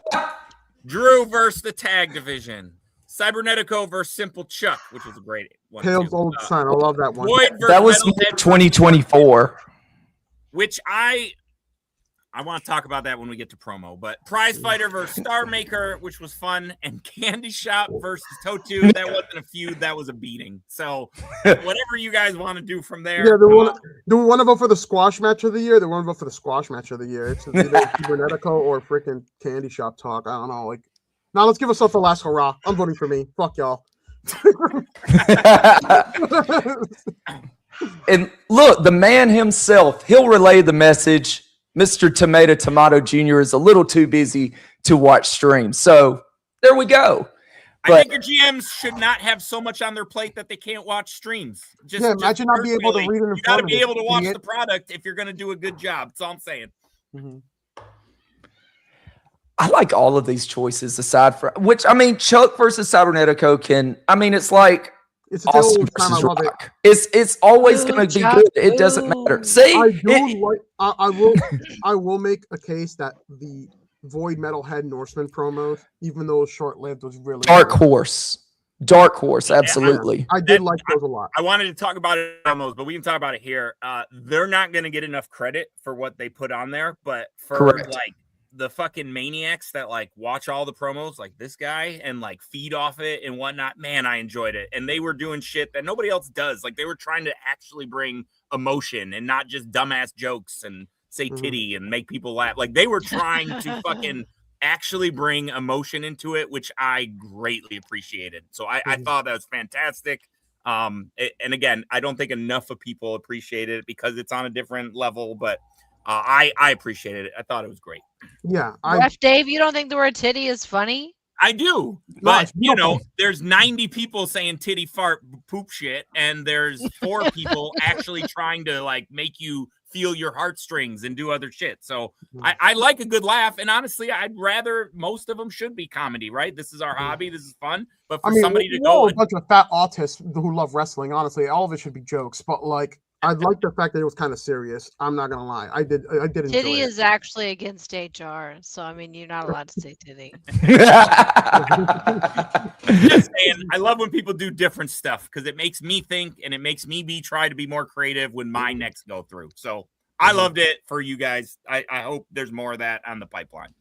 Drew versus the tag division. Cybernetico versus Simple Chuck, which was a great one. Tails old son. I love that one. That was 2024. Which I want to talk about that when we get to promo. But Prize Fighter versus Star Maker, which was fun, and Candy Shop versus Totu. That wasn't a feud. That was a beating. So whatever you guys want to do from there. Yeah, do we want to vote for the squash match of the year? They want to vote for the squash match of the year. It's either Cybernetico or freaking Candy Shop talk. I don't know. Like, now let's give ourselves the last hurrah. I'm voting for me. Fuck y'all. And look, the man himself, he'll relay the message. Mr. Tomato Jr. is a little too busy to watch streams. So there we go. I think your GMs should not have so much on their plate that they can't watch streams. Imagine not being able to read it. You got to be able to watch the product if you're going to do a good job. That's all I'm saying. Mm-hmm. I like all of these choices aside from which, I mean, Chuck versus Cybernetico it's like it's awesome versus Rock. It's always going to be good. It doesn't matter. See, I will make a case that the Void Metalhead Norseman promos, even though it was short-lived, was really Dark Horse, absolutely. I did like those a lot. I wanted to talk about it on those, but we can talk about it here. They're not going to get enough credit for what they put on there, but for like the fucking maniacs that like watch all the promos like this guy and like feed off it and whatnot, man, I enjoyed it. And they were doing shit that nobody else does. Like they were trying to actually bring emotion and not just dumbass jokes and say titty and make people laugh. Like they were trying to fucking actually bring emotion into it, which I greatly appreciated. So I thought that was fantastic. And again, I don't think enough of people appreciated it because it's on a different level, but I appreciated it. I thought it was great. Yeah. Ref Dave, you don't think the word titty is funny? I do, but there's 90 people saying titty fart poop shit, and there's 4 people actually trying to like make you feel your heartstrings and do other shit. So I like a good laugh, and honestly, I'd rather most of them should be comedy, right? This is our hobby, this is fun. But for somebody to go, a bunch of fat autists who love wrestling. Honestly, all of it should be jokes, but like. I like the fact that it was kind of serious. I'm not gonna lie. I did enjoy it. Titty is actually against HR, so I mean, you're not allowed to say titty. Just saying, I love when people do different stuff because it makes me think and it makes me try to be more creative when my next go through. So I loved it for you guys. I hope there's more of that on the pipeline.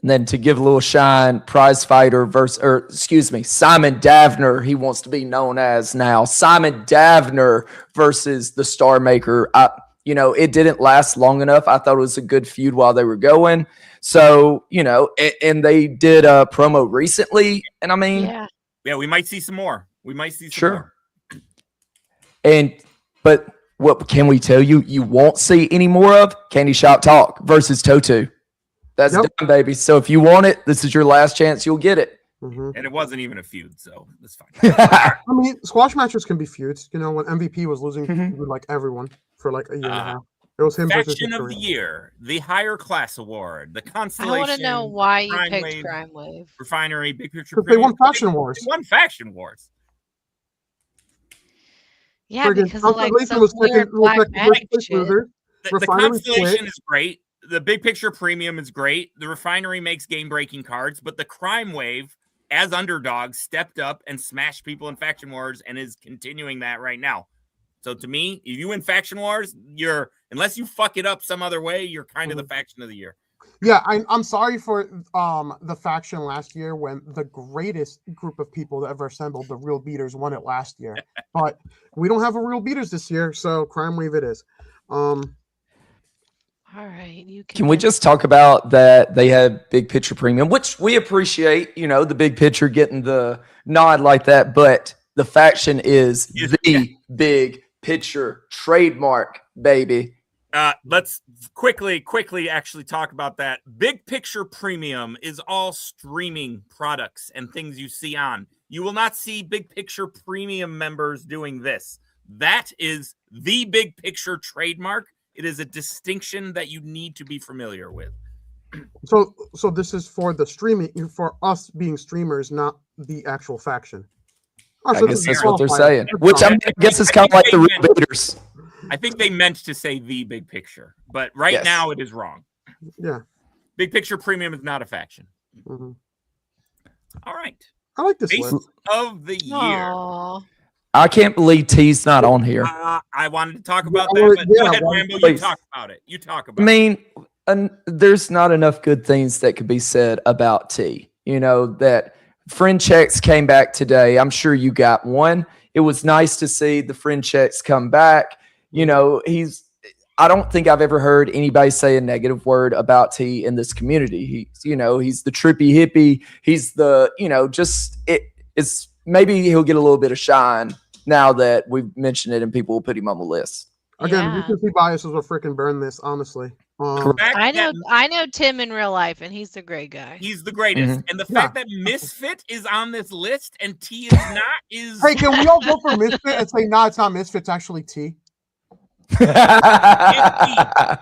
And then to give a little shine, Prize Fighter Simon Davner, he wants to be known as now. Simon Davner versus the Star Maker. It didn't last long enough. I thought it was a good feud while they were going. So, and they did a promo recently. And I mean, yeah, we might see some more. More. But what can we tell you? You won't see any more of Candy Shop Talk versus Totu. That's done, baby. So if you want it, this is your last chance. You'll get it. And it wasn't even a feud, so that's fine. I mean, squash matches can be feuds. When MVP was losing to like everyone for like a year and a half. It was him versus Faction of the Year, the Higher Class Award, the Constellation. I want to know why you picked Crime Wave. Refinery, Big Picture. Because they won Faction Wars. They won Faction Wars. Yeah, because of like some weird black magic shit. the Constellation is great. The Big Picture Premium is great. The Refinery makes game-breaking cards, but the Crime Wave, as underdogs, stepped up and smashed people in Faction Wars and is continuing that right now. So to me, if you win Faction Wars, unless you fuck it up some other way, you're kind of the faction of the year. Yeah, I'm sorry for the faction last year when the greatest group of people that ever assembled, the Real Beaters, won it last year. But we don't have a Real Beaters this year, so Crime Wave it is. All right, you can we just talk about that they had Big Picture Premium, which we appreciate, the big picture getting the nod like that, but the faction is the Big Picture trademark, baby. Let's quickly actually talk about that. Big Picture Premium is all streaming products and things you see on. You will not see Big Picture Premium members doing this. That is the Big Picture trademark. It is a distinction that you need to be familiar with. So this is for the streaming, for us being streamers, not the actual faction. I guess that's what they're saying. Which I guess is kind of like the Real Beaters. I think they meant to say the Big Picture, but right now it is wrong. Yeah. Big Picture Premium is not a faction. Mm-hmm. All right. I like this Face list. of the year. Aww. I can't believe T's not on here. I wanted to talk about that, but go ahead, Rambo. You talk about it. You talk about it. There's not enough good things that could be said about T. That friend checks came back today. I'm sure you got one. It was nice to see the friend checks come back. I don't think I've ever heard anybody say a negative word about T in this community. He's the trippy hippie. He's the, it's maybe he'll get a little bit of shine now that we've mentioned it and people will put him on the list. Again, recency biases will freaking burn this, honestly. I know Tim in real life, and he's the great guy. He's the greatest. And the fact that Misfit is on this list and T is not is. Hey, can we all vote for Misfit and say, no, it's not Misfit, it's actually T? The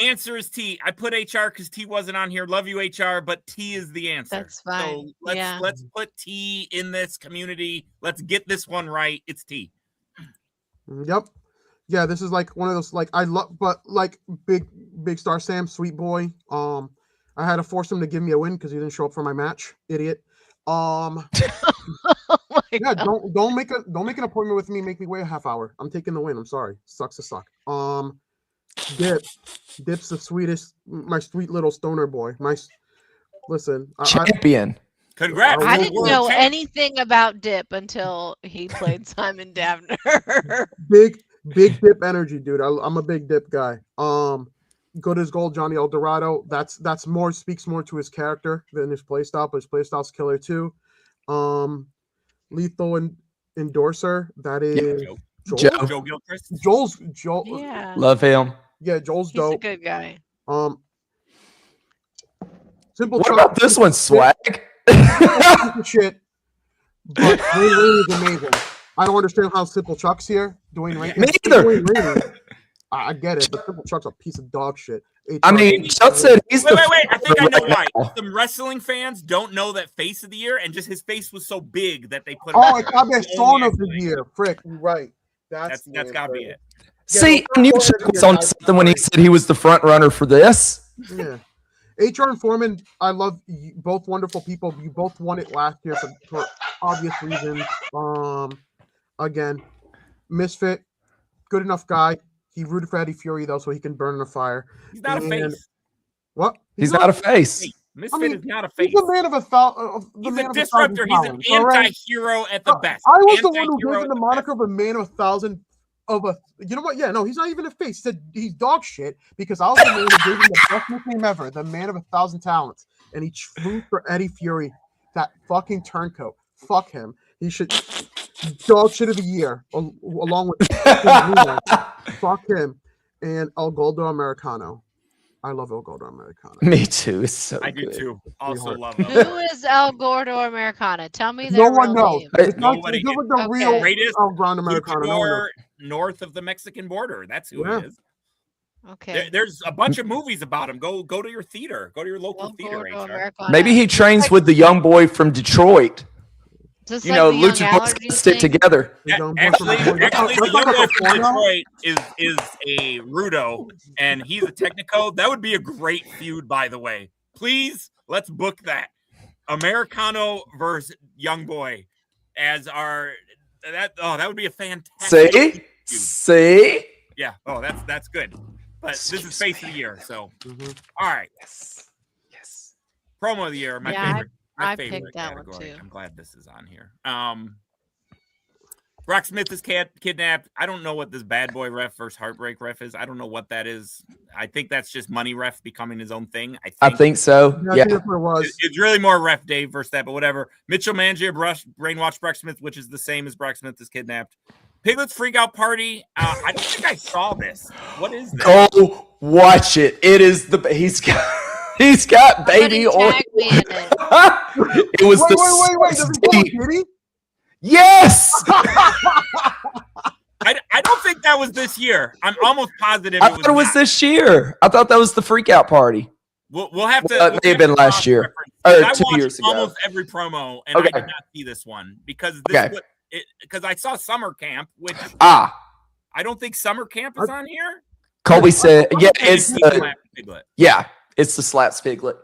answer is T. I put HR because T wasn't on here. Love you, HR, but T is the answer. That's fine. So let's put T in this community. Let's get this one right. It's T. Yep. Yeah, this is like one of those I love, but big Star Sam, sweet boy. I had to force him to give me a win because he didn't show up for my match. Idiot. Yeah, don't make an appointment with me. Make me wait a half hour. I'm taking the win. I'm sorry. Sucks to suck. Dip's the sweetest. My sweet little stoner boy. Champion. Congrats. I didn't know anything about Dip until he played Simon Davner. Big Dip energy, dude. I'm a big Dip guy. Good as gold, Johnny Eldorado. That's more speaks more to his character than his playstyle, but his playstyle's killer too. Lethal endorser. That is Joe Gilchrist. Joel. Yeah. Love him. Yeah, Joel's He's dope. a good guy. Simple. What about this one, Swag? Shit. But Dwayne Rainey is amazing. I don't understand how Simple Chuck's here. Dwayne Rainey. Me either. I get it, but Simple Chuck's a piece of dog shit. I mean, Chuck said he's wait. I think I know why. Some wrestling fans don't know that face of the year, and just his face was so big that they put. Oh, it's got that song of the year. Frick, you're right. That's gotta be it. See, I knew Chuck was on something when he said he was the front runner for this. Yeah. HR and Foreman, I love you, both wonderful people. You both won it last year for obvious reasons. Again, Misfit, good enough guy. He rooted for Eddie Fury though, so he can burn in a fire. He's not a face. What? He's not a face. Misfit is not a face. He's a man of a thousand. He's a disruptor. He's an anti-hero at the best. I was the one who gave him the moniker of a man of a thousand. You know what? Yeah, no, he's not even a face. He said he's dog shit because I was the man who gave him the best nickname ever, the man of 1,000 talents, and he flew for Eddie Fury, that fucking turncoat. Fuck him. He should dog shit of the year along with fuck him and El Gordo Americano. I love El Gordo Americano. Me too. It's so I good. do too. Also love him. Who is El Gordo Americana? Tell me their No one real knows. name. It's Nobody not the real greatest El Gordo Americano. No one knows. north of the Mexican border. That's who it is. Okay. There's a bunch of movies about him. Go to your theater. Go to your local theater. Gordo HR. Americana. Maybe he trains with the young boy from Detroit. Is this You like know, the Young Lucha Boys Allergy gotta stick thing? together. Actually, the young boy from Detroit is a Rudo, and he's a Technico. That would be a great feud, by the way. Please, let's book that. Americano versus Young Boy as our that would be a fantastic See? Yeah. Oh, that's good. But this is face of the year, so all right. Yes. Promo of the year, my Yeah, favorite. My I favorite picked that one category. too. I'm glad this is on here. Brock Smith is kidnapped. I don't know what this bad boy ref versus heartbreak ref is. I don't know what that is. I think that's just money ref becoming his own thing. I think so. Yeah, Yeah. It's really more ref Dave versus that, but whatever. Mitchell Mangier brainwashed Brock Smith, which is the same as Brock Smith is kidnapped. Piglet's freak out party. I don't think I saw this. What is this? Go watch it. It is he's got baby oil. Tag me in it. It was wait. Does he go with Diddy? Yes. I don't think that was this year. I'm almost positive. I thought it was this year. I thought that was the freak out party. We'll have to. It may have been last year or I 2 watched years ago. almost every promo, and I did not see this one because because I saw Summer Camp, which I don't think Summer Camp is on here. Colby said, "Yeah, it's Piglet. Yeah, it's the Slaps Piglet."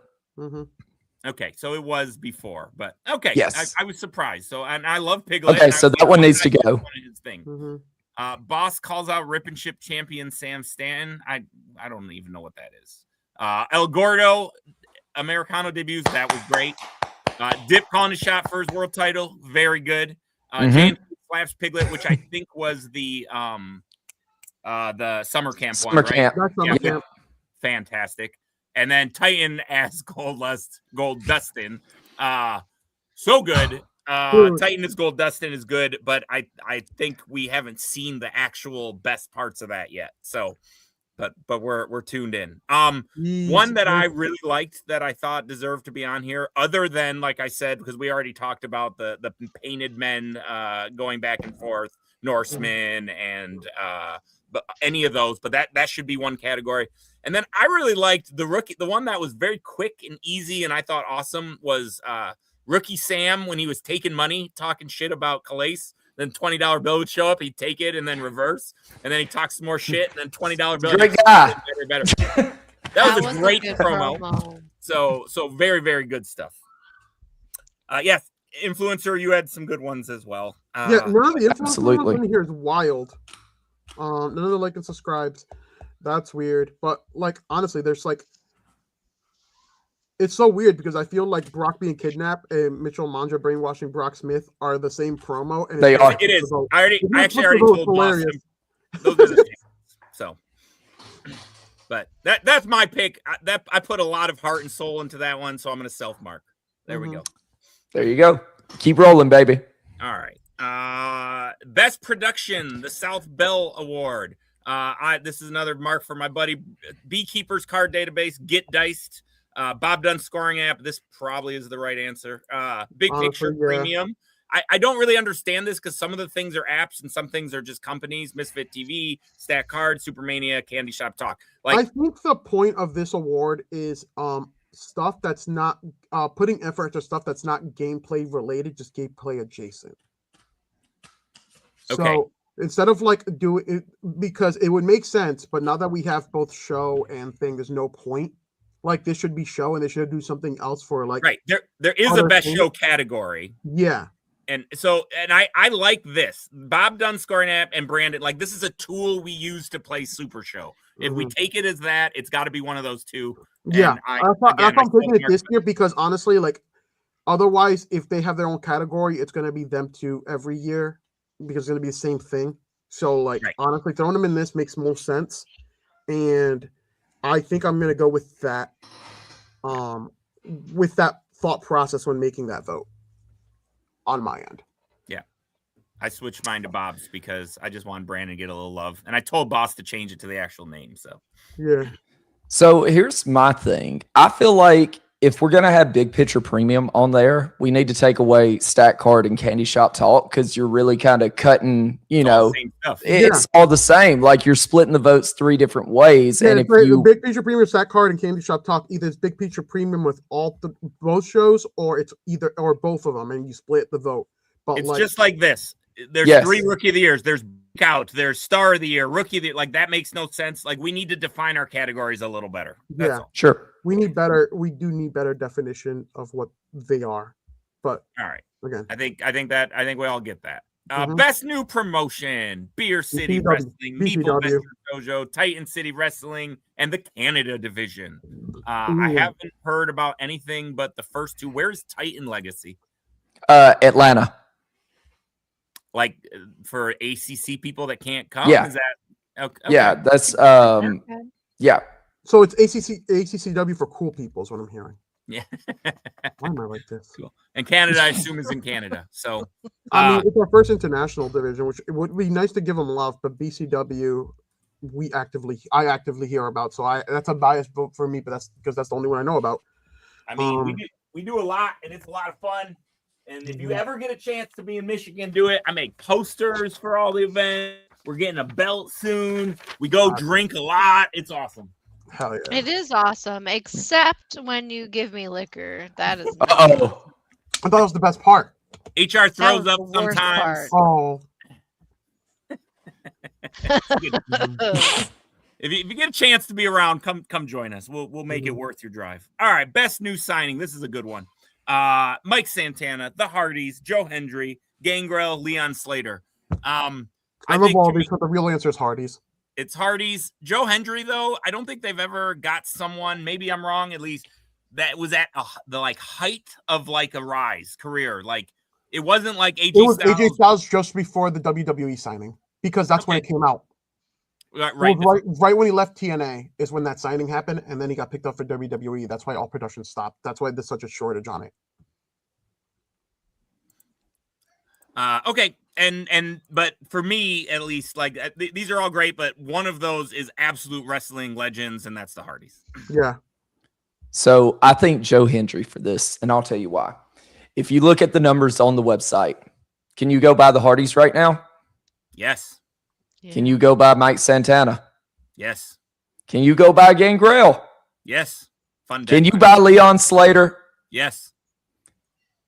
Okay, so it was before, but okay. Yes. I was surprised. So, and I love Piglet. Okay, so that one needs to go. His thing. Boss calls out Rip and Chip champion Sam Stanton. I don't even know what that is. El Gordo Americano debuts. That was great. Dip calling a shot for his world title. Very good. James slaps Piglet, which I think was the summer camp one, right? Camp. Fantastic. And then Titan as Gold Dustin. So good. Titan as Gold Dustin is good, but I think we haven't seen the actual best parts of that yet. So, but we're tuned in. One that I really liked that I thought deserved to be on here, other than, like I said, because we already talked about the painted men going back and forth, Norsemen and but any of those, but that should be one category. And then I really liked the rookie, the one that was very quick and easy, and I thought awesome was Rookie Sam when he was taking money, talking shit about Calais. Then $20 bill would show up, he'd take it and then reverse, and then he talks some more shit, and then $20 bill. Great guy. Better. That was a great promo. So very, very good stuff. Yes, influencer, you had some good ones as well. Yeah, none of the influencer absolutely. in here is wild. None of the like and subscribes. That's weird. But like honestly, there's like it's so weird because I feel like Brock being kidnapped and Mitchell Manja brainwashing Brock Smith are the same promo. And They are. It is. I actually already told Boston. Those are the same. So, but that's my pick. I put a lot of heart and soul into that one, so I'm going to self-mark. There we go. There you go. Keep rolling, baby. All right. Best production, the South Bell Award. This is another mark for my buddy Beekeeper's Card Database. Get Diced. Bob Dunn scoring app. This probably is the right answer. Big Picture Premium. I don't really understand this because some of the things are apps and some things are just companies. Misfit TV, Stack Card, Supermania, Candy Shop Talk. Like, I think the point of this award is stuff that's not putting effort into stuff that's not gameplay related, just gameplay adjacent. Okay. So instead of like do it because it would make sense, but now that we have both show and thing, there's no point. Like this should be show and they should do something else for like right. There is a best show category. Yeah. And so I like this. Bob Dunn scoring app and Brandon, like this is a tool we use to play Super Show. If we take it as that, it's got to be one of those two. Yeah. I'm taking it this year because honestly, like otherwise, if they have their own category, it's going to be them two every year because it's going to be the same thing. So like honestly, throwing them in this makes more sense. And I think I'm going to go with that thought process when making that vote on my end. Yeah. I switched mine to Bob's because I just wanted Brandon to get a little love. And I told Boss to change it to the actual name. So, yeah. So here's my thing. I feel like if we're going to have Big Picture Premium on there, we need to take away Stack Card and Candy Shop Talk because you're really kind of cutting, it's all the same. Like you're splitting the votes 3 different ways. Yeah, and if the Big Picture Premium, Stack Card, and Candy Shop Talk, either it's Big Picture Premium with both shows or it's either or both of them and you split the vote. But it's like, just like this. There's Yes. 3 rookie of the years. There's out. There's star of the year, rookie of the year. Like that makes no sense. Like we need to define our categories a little better. That's yeah, all. Sure. we do need better definition of what they are. But All right. again, I think we all get that. Mhm. Best new promotion: Beer City BPW. Wrestling, Meeple BPW. Venture Dojo, Titan City Wrestling, and the Canada division. I Ooh. haven't heard about anything but the first 2. Where's Titan Legacy? Atlanta. Like for ACC people that can't come? Yeah. Is that okay? Yeah, that's Okay. yeah. So it's ACCW for cool people is what I'm hearing. Yeah. Why am I like this? Cool. And Canada, I assume, is in Canada. So I mean, it's our first international division, which it would be nice to give them love, but BCW, I actively hear about. So that's a biased vote for me, but that's because that's the only one I know about. I mean, we do a lot, and it's a lot of fun. And if you ever get a chance to be in Michigan, do it. I make posters for all the events. We're getting a belt soon. We go drink a lot. It's awesome. Hell yeah! It is awesome, except when you give me liquor. That is. Uh-oh. I thought it was the best part. HR throws was up the worst sometimes. part. Oh, If you get a chance to be around, come join us. We'll make it worth your drive. All right, best new signing. This is a good one. Mike Santana, the Hardys, Joe Hendry, Gangrel, Leon Slater. I love all these, but the real answer is Hardys. It's Hardys. Joe Hendry, though, I don't think they've ever got someone, maybe I'm wrong, at least, that was at the like height of like a Rise career. Like it wasn't like AJ It was Styles. AJ Styles just before the WWE signing because that's when it came out. Right. Right when he left TNA is when that signing happened, and then he got picked up for WWE. That's why all production stopped. That's why there's such a shortage on it. Okay. But for me, at least, like these are all great, but one of those is absolute wrestling legends, and that's the Hardys. Yeah. So I think Joe Hendry for this, and I'll tell you why. If you look at the numbers on the website, can you go by the Hardys right now? Yes. Yeah. Can you go by Mike Santana? Yes. Can you go by Gangrel? Yes. Fun. Can you buy Leon Slater? Yes.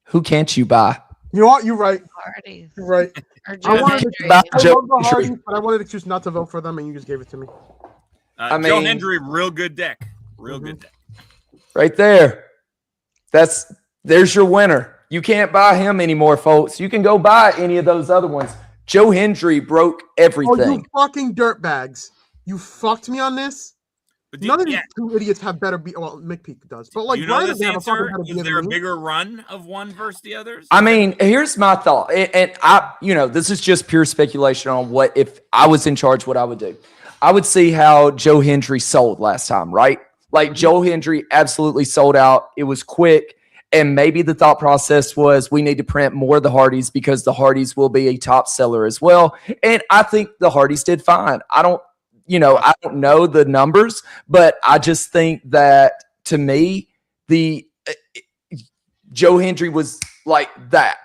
Who can't you buy? You know what? You're right. Hardys. You're right. Or I Joe wanted Hendry. to, I Joe love the Hendry. Hardys, but I wanted to choose not to vote for them, and you just gave it to me. I Joe mean- Hendry, real good deck. Real good deck. Right there. There's your winner. You can't buy him anymore, folks. You can go buy any of those other ones. Joe Hendry broke Oh, everything. you fucking dirtbags! You fucked me on this. But None of these two idiots have better beat. Well, McPeak does, but like you know Brian this doesn't have a fucking answer? better Is beat there a than me. bigger run of one versus the others? I mean, here's my thought. And I, this is just pure speculation on what if I was in charge, what I would do. I would see how Joe Hendry sold last time, right? Like Joe Hendry absolutely sold out. It was quick. And maybe the thought process was we need to print more of the Hardys because the Hardys will be a top seller as well. And I think the Hardys did fine. I don't know the numbers, but I just think that to me, the Joe Hendry was like that.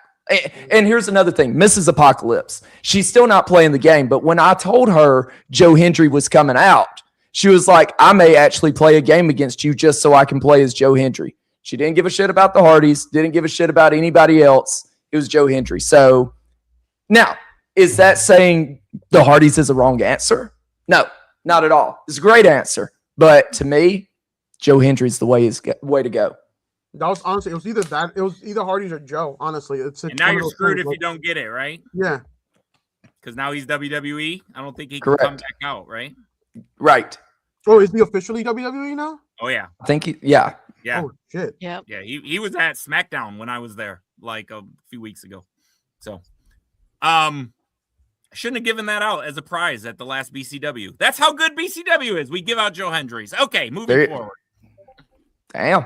And here's another thing, Mrs. Apocalypse. She's still not playing the game, but when I told her Joe Hendry was coming out, she was like, I may actually play a game against you just so I can play as Joe Hendry. She didn't give a shit about the Hardys, didn't give a shit about anybody else. It was Joe Hendry. So now, is that saying the Hardys is a wrong answer? No, not at all. It's a great answer. But to me, Joe Hendry's the way to go. That was honestly, it was either Hardys or Joe. Honestly, it's and now one of you're those screwed things, if like- you don't get it, right? Yeah, Because now he's WWE. I don't think he can Correct. come back out, right? Right. Oh, is he officially WWE now? Oh yeah, I think, yeah. yeah, Oh shit. Yep. yeah. He was at SmackDown when I was there, like a few weeks ago. So, I shouldn't have given that out as a prize at the last BCW. That's how good BCW is. We give out Joe Hendry's. Okay, moving forward. Damn.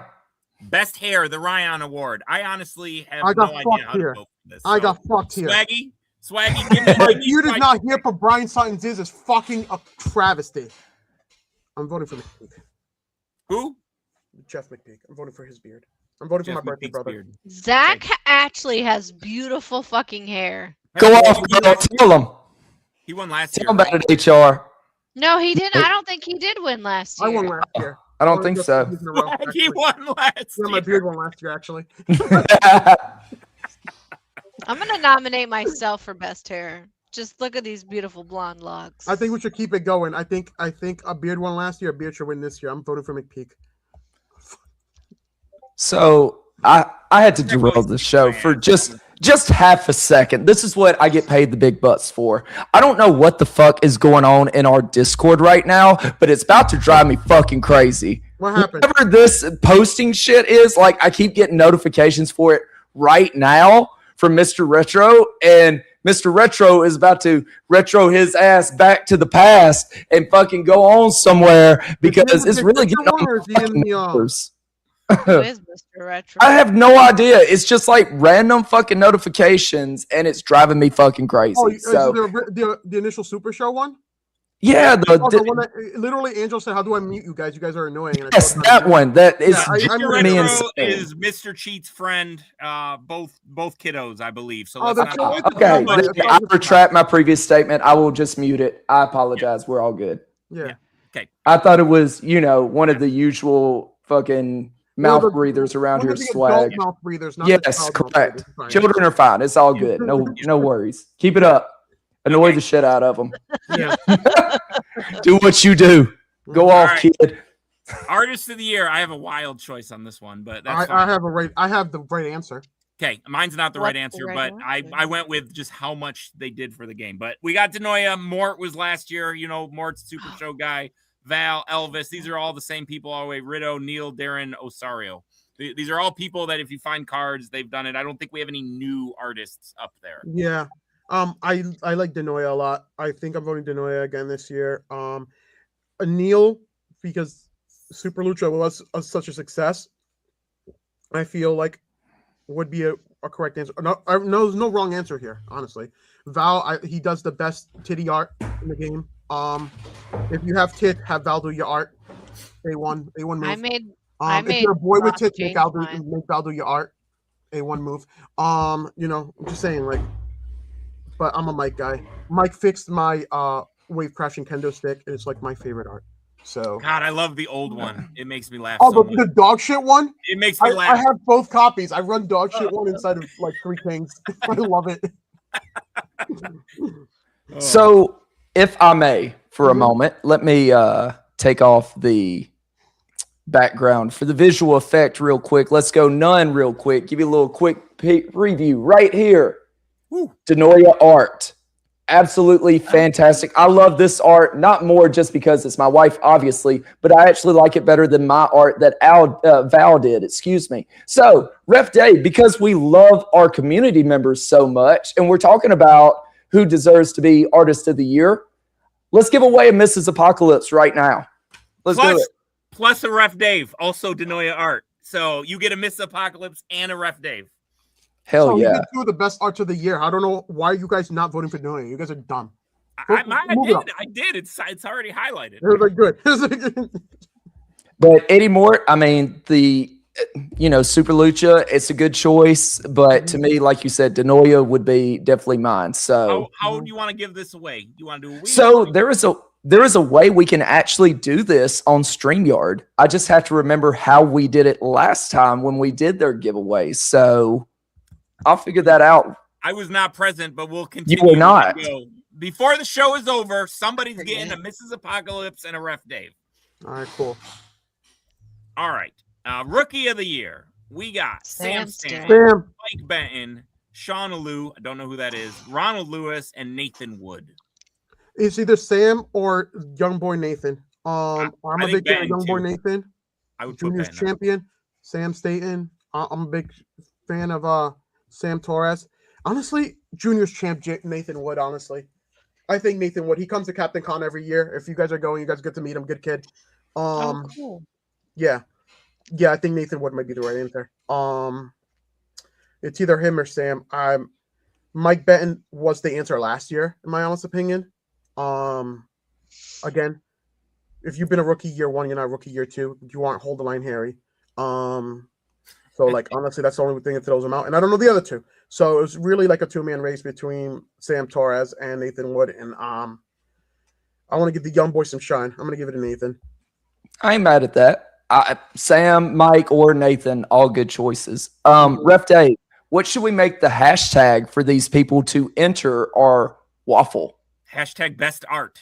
Best hair, the Ryan Award. I honestly have I got no fucked idea how to here. vote for this. I So, got fucked here. Swaggy, give me, My give me beard is Swaggy. not here for Brian Sutton's is fucking a travesty. I'm voting for McPeak. Who? Jeff McPeak. I'm voting for his beard. I'm voting Jeff for my birthday McPeak's brother. beard. Zach actually has beautiful fucking hair. Go off, girl. Tell them. He won last Tell year. them about it, HR. No, he didn't. I don't think he did win last year. I won last year. I don't think so. He won last Yeah, my year. beard won last year, actually. I'm gonna nominate myself for best hair. Just look at these beautiful blonde locks. I think we should keep it going. I think a Beard won last year. A Beard should win this year. I'm voting for McPeak. So I had to derail the show for just half a second. This is what I get paid the big bucks for. I don't know what the fuck is going on in our Discord right now, but it's about to drive me fucking crazy. What happened? Whatever this posting shit is, like I keep getting notifications for it right now from Mr. Retro, and Mr. Retro is about to retro his ass back to the past and fucking go on somewhere because it's really getting on my fucking nerves. Who is Mr. Retro? I have no idea. It's just like random fucking notifications, and it's driving me fucking crazy. Oh, so the initial Super Show one? yeah, The one that literally Angel said, "How do I mute you guys? You guys are annoying." And yes, that one. That is Mr. me Retro insane. is Mr. Cheat's friend. Both kiddos, I believe. So Oh, let's that's not. Okay, That's I retract my previous statement. I will just mute it. I apologize. We're all good. Yeah. Okay. I thought it was, one of the usual fucking mouth the- breathers around One here. of the Swag. adult mouth breathers, not the Yes, child mouth correct. breathers. Fine. Children are fine. It's all good. No worries. Keep it up. Annoy the shit out of them. Yeah. Do what you do. Go All off, right. kid. Artist of the year. I have a wild choice on this one, but that's I fine. have the right answer. Okay, mine's not the What's right the answer, right but one? I went with just how much they did for the game. But we got Denoya. Mort was last year. Mort's Super Show guy. Val, Elvis. These are all the same people all the way. Rito, Neil, Darren, Osario. These are all people that if you find cards, they've done it. I don't think we have any new artists up there. Yeah. I like Denoya a lot. I think I'm voting Denoya again this year. Neil, because Super Lucha was such a success, I feel like would be a correct answer. No, there's no wrong answer here, honestly. Val, he does the best titty art in the game. If you have tit, have Val do your art. A1 move. I If made you're a boy with Ross tits, change make Val do your art. A1 move. I'm just saying, like, but I'm a Mike guy. Mike fixed my wave crashing kendo stick, and it's like my favorite art. So God, I love the old one. It makes me laugh. oh, so the much. dog shit one. It makes me I laugh. have both copies. I run dog shit one inside of like Three Kings. I love it. Oh. So, if I may, for a Mhm. moment, let me take off the background for the visual effect real quick. Let's go none real quick. Give you a little quick preview right here. Woo. Denoya art. Absolutely fantastic. I love this art, not more just because it's my wife, obviously, but I actually like it better than my art that Val did. Excuse me. So, Ref Day, because we love our community members so much, and we're talking about who deserves to be Artist of the Year, let's give away a Mrs. Apocalypse right now. Let's do it. Plus a Ref Dave, also Denoya art. So you get a Miss Apocalypse and a Ref Dave. Hell So yeah. we did two of the best arts of the year. I don't know why you guys not voting for Denoya. You guys are dumb. I did. It's already highlighted. They're like good. But Eddie Mort, I mean, the Super Lucha, it's a good choice. But to me, like you said, Denoya would be definitely mine. So How do you want to give this away? You want to do a week? So there is a way we can actually do this on StreamYard. I just have to remember how we did it last time when we did their giveaway. So I'll figure that out. I was not present, but we'll continue. You were not. Before the show is over, somebody's getting a Mrs. Apocalypse and a Ref Dave. All right, cool. All right. Rookie of the Year. We got Sam Stanton, Sam. Mike Benton, Sean Alou, I don't know who that is, Ronald Lewis, and Nathan Wood. It's either Sam or Young Boy Nathan. I'm I a think big fan of Benton, Young Boy too. Nathan. I would put Junior's Benton. champion, Sam Staten. I'm a big fan of Sam Torres. Honestly, Junior's champ Nathan Wood. Honestly, I think Nathan Wood. He comes to Captain Con every year. If you guys are going, you guys get to meet him. Good kid. Cool. Yeah. I think Nathan Wood might be the right answer. It's either him or Sam. Mike Benton was the answer last year, in my honest opinion. Again, if you've been a rookie year one, you're not rookie year two. You aren't hold the line Harry. So like honestly, that's the only thing that throws him out. And I don't know the other two. So it was really like a two-man race between Sam Torres and Nathan Wood. And I want to give the young boy some shine. I'm gonna give it to Nathan. I ain't mad at that. Sam, Mike, or Nathan, all good choices. Ref Day, what should we make the hashtag for these people to enter our waffle? Hashtag best art.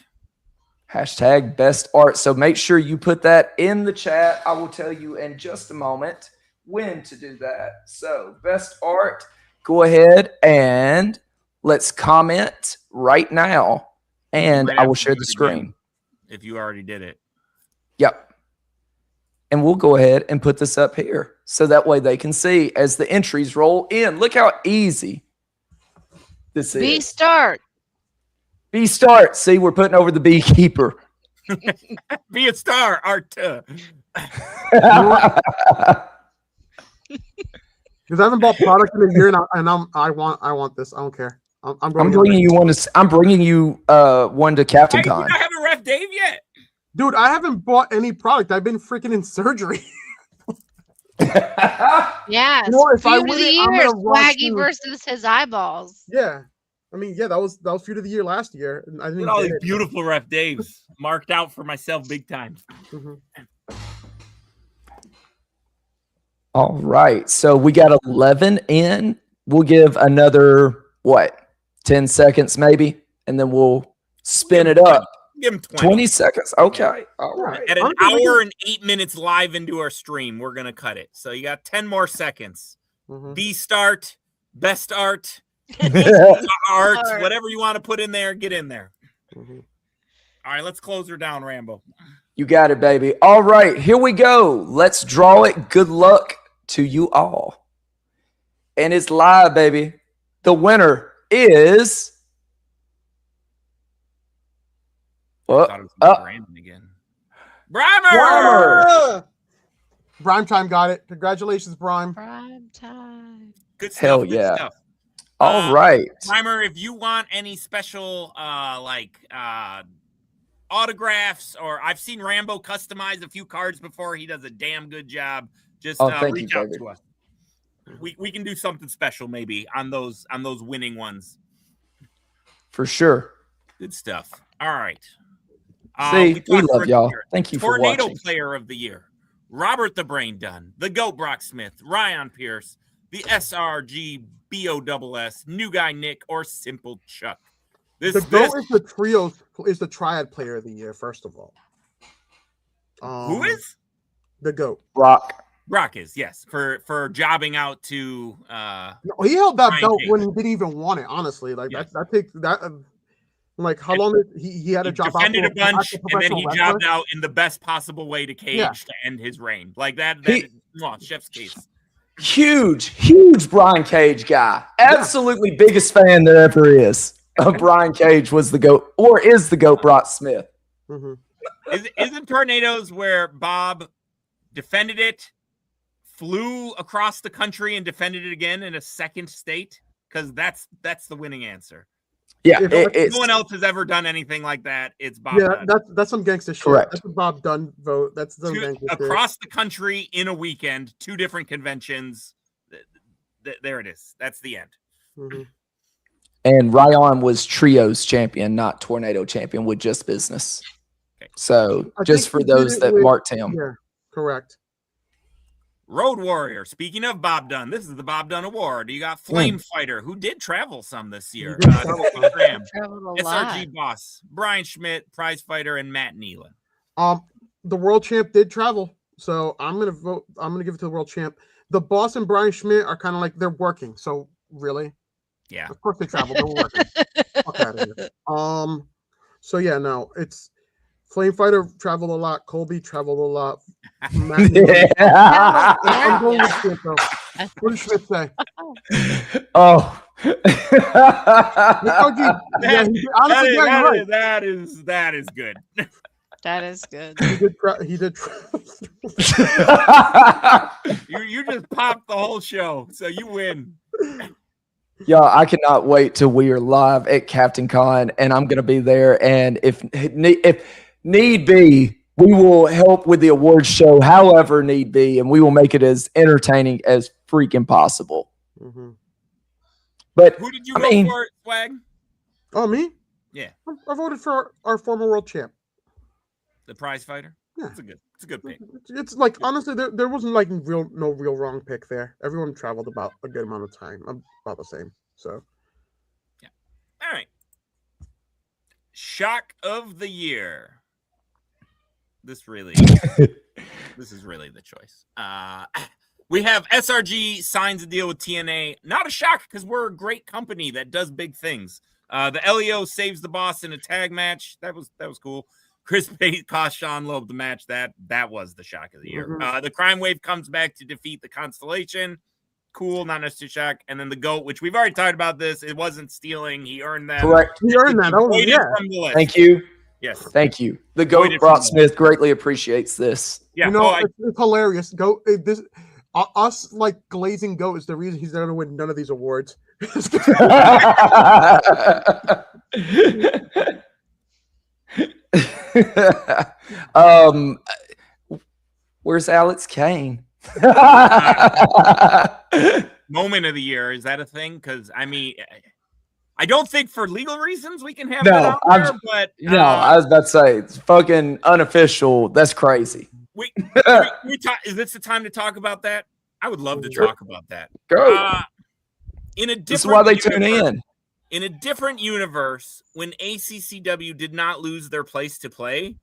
Hashtag best art. So make sure you put that in the chat. I will tell you in just a moment when to do that. So best art, go ahead and let's comment right now. And I will share the screen. If you already did it. Yep. And we'll go ahead and put this up here. So that way they can see as the entries roll in. Look how easy this is. B-Start. B-Start. See, we're putting over the beekeeper. Be a star, art. Because I haven't bought product in a year, and I want this. I don't care. I'm bringing you one to. I'm bringing you one to Captain Con. You don't have a Ref Dave yet, dude. I haven't bought any product. I've been freaking in surgery. Yes. If I feud of win the it, year, Swaggy versus his eyeballs. Yeah. I mean, yeah, that was feud of the year last year. And I didn't all these beautiful Ref Daves marked out for myself big time. All right. So we got 11 in. We'll give another, 10 seconds maybe, and then we'll spin it up. Give him 20 seconds. Okay. All right. At an hour and 8 minutes live into our stream, we're going to cut it. So you got 10 more seconds. B-Start, best art, art, whatever you want to put in there, get in there. All right, let's close her down, Rambo. You got it, baby. All right, here we go. Let's draw it. Good luck to you all. And it's live, baby. The winner is... Brandon again. Brimer! Brime Time got it. Congratulations, Brime. Prime time. Good stuff. Hell good yeah. Stuff. All right. Brimer, if you want any special autographs, or I've seen Rambo customize a few cards before. He does a damn good job. Just reach out to us. We can do something special maybe on those winning ones. For sure. Good stuff. All right. See, we love y'all. Thank you for watching. Tornado Player of the Year. Robert the Brain Dunn, the GOAT Brock Smith, Ryan Pierce, the SRG BOSS, New Guy Nick, or Simple Chuck. The GOAT is the trio, is the Triad Player of the Year, first of all. Who is? The GOAT. Brock is, yes, for jobbing out to no, he held that Ryan belt Cage. when he didn't even want it, honestly. Like Yes. that takes that like how long did he had a job out defended a bunch, and then he jobbed out in the best possible way to Cage to end his reign. Like that chef's kiss. Huge Brian Cage guy. Absolutely biggest fan there ever is. Brian Cage was the GOAT, or is the GOAT Brock Smith. Isn't Tornadoes where Bob defended it, flew across the country, and defended it again in a second state? Because that's the winning answer. Yeah, if no one else has ever done anything like that, it's Bob. Yeah, Dunn. that's some gangster shit. Correct. That's a Bob Dunn vote. That's some gangster shit. Across the country in a weekend, 2 different conventions. There it is. That's the end. And Ryan was Trios champion, not Tornado champion, with Just Business. Okay. So I just think for he did those it that with- marked him. Yeah, correct. Road Warrior. Speaking of Bob Dunn, this is the Bob Dunn Award. You got Flame Fighter, who did travel some this year. Traveled a lot. SRG Boss, Brian Schmidt, Prize Fighter, and Matt Nealon. The world champ did travel, so I'm gonna vote. I'm gonna give it to the world champ. The Boss and Brian Schmidt are kind of like they're working. So really, yeah, of course they travel. They're working. Fuck out of here. So yeah, no, it's Flame Fighter traveled a lot. Colby traveled a lot. Matt Nealon, I'm going with Schmidt, though. What did Schmidt say? Oh. That is good. That is good. He did. You just popped the whole show, so you win. Yeah, I cannot wait till we are live at Captain Con, and I'm going to be there. And if need be, we will help with the awards show, however need be, and we will make it as entertaining as freaking possible. But who did you vote for, Swag? Oh, me? Yeah, I voted for our former world champ. the Prize Fighter. Yeah. It's a good pick. It's like honestly, there wasn't like no real wrong pick there. Everyone traveled about a good amount of time, about the same. So, yeah. All right. Shock of the year. This is really the choice. We have SRG signs a deal with TNA. Not a shock because we're a great company that does big things. The LEO saves the boss in a tag match. That was cool. Chris Bate cost Sean Loeb the match. That was the shock of the year. The Crime Wave comes back to defeat the Constellation. Cool, not necessarily shock. And then the GOAT, which we've already talked about this. It wasn't stealing. He earned that. Correct. He earned that. From the list. Thank you. Yes. Thank you. The GOAT Brock Smith greatly appreciates this. Yeah. It's hilarious. GOAT. Us like glazing GOAT is the reason he's going to win none of these awards. Where's Alex Kane? Moment of the year, is that a thing? Because I mean, I don't think for legal reasons we can have No, that out there, but no, I was about to say it's fucking unofficial. That's crazy. we talk. Is this the time to talk about that? I would love to talk about that. Go. In a different This is why they tune in. In a different universe, when ACCW did not lose their place to play,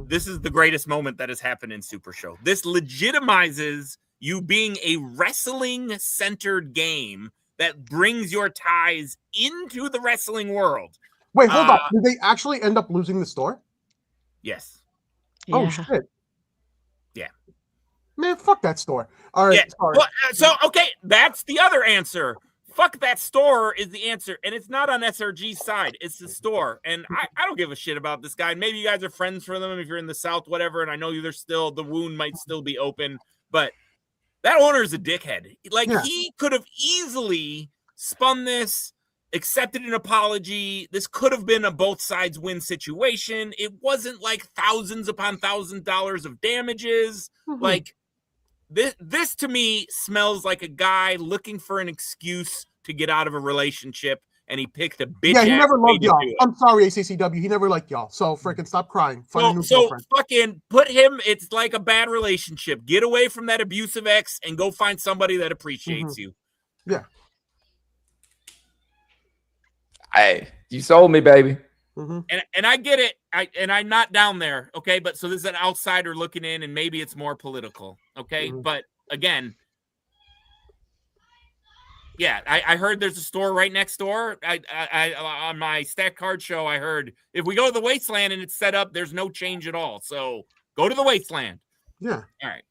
this is the greatest moment that has happened in Super Show. This legitimizes you being a wrestling-centered game that brings your ties into the wrestling world. Wait, hold on. Did they actually end up losing the store? Yes. Yeah. Oh, shit. Yeah. Man, fuck that store. All right. Yeah. Sorry. Well, so, okay, that's the other answer. Fuck that store is the answer. And it's not on SRG's side. It's the store. And I don't give a shit about this guy. Maybe you guys are friends for them if you're in the South, whatever. And I know there's still, the wound might still be open. But that owner is a dickhead. Like, he could have easily spun this, accepted an apology. This could have been a both sides win situation. It wasn't like thousands upon $1,000s of damages. Like, This to me smells like a guy looking for an excuse to get out of a relationship, and he picked a bitch. Yeah, he never loved y'all. I'm sorry, ACCW. He never liked y'all. So freaking stop crying. Find a new girlfriend. Fucking put him. It's like a bad relationship. Get away from that abusive ex and go find somebody that appreciates you. Yeah. Hey, you sold me, baby. And I get it. I'm not down there, okay? But so this is an outsider looking in, and maybe it's more political, okay? But again, yeah, I heard there's a store right next door. I on my Stack Card show, I heard if we go to the Wasteland and it's set up, there's no change at all. So go to the Wasteland. Yeah. All right.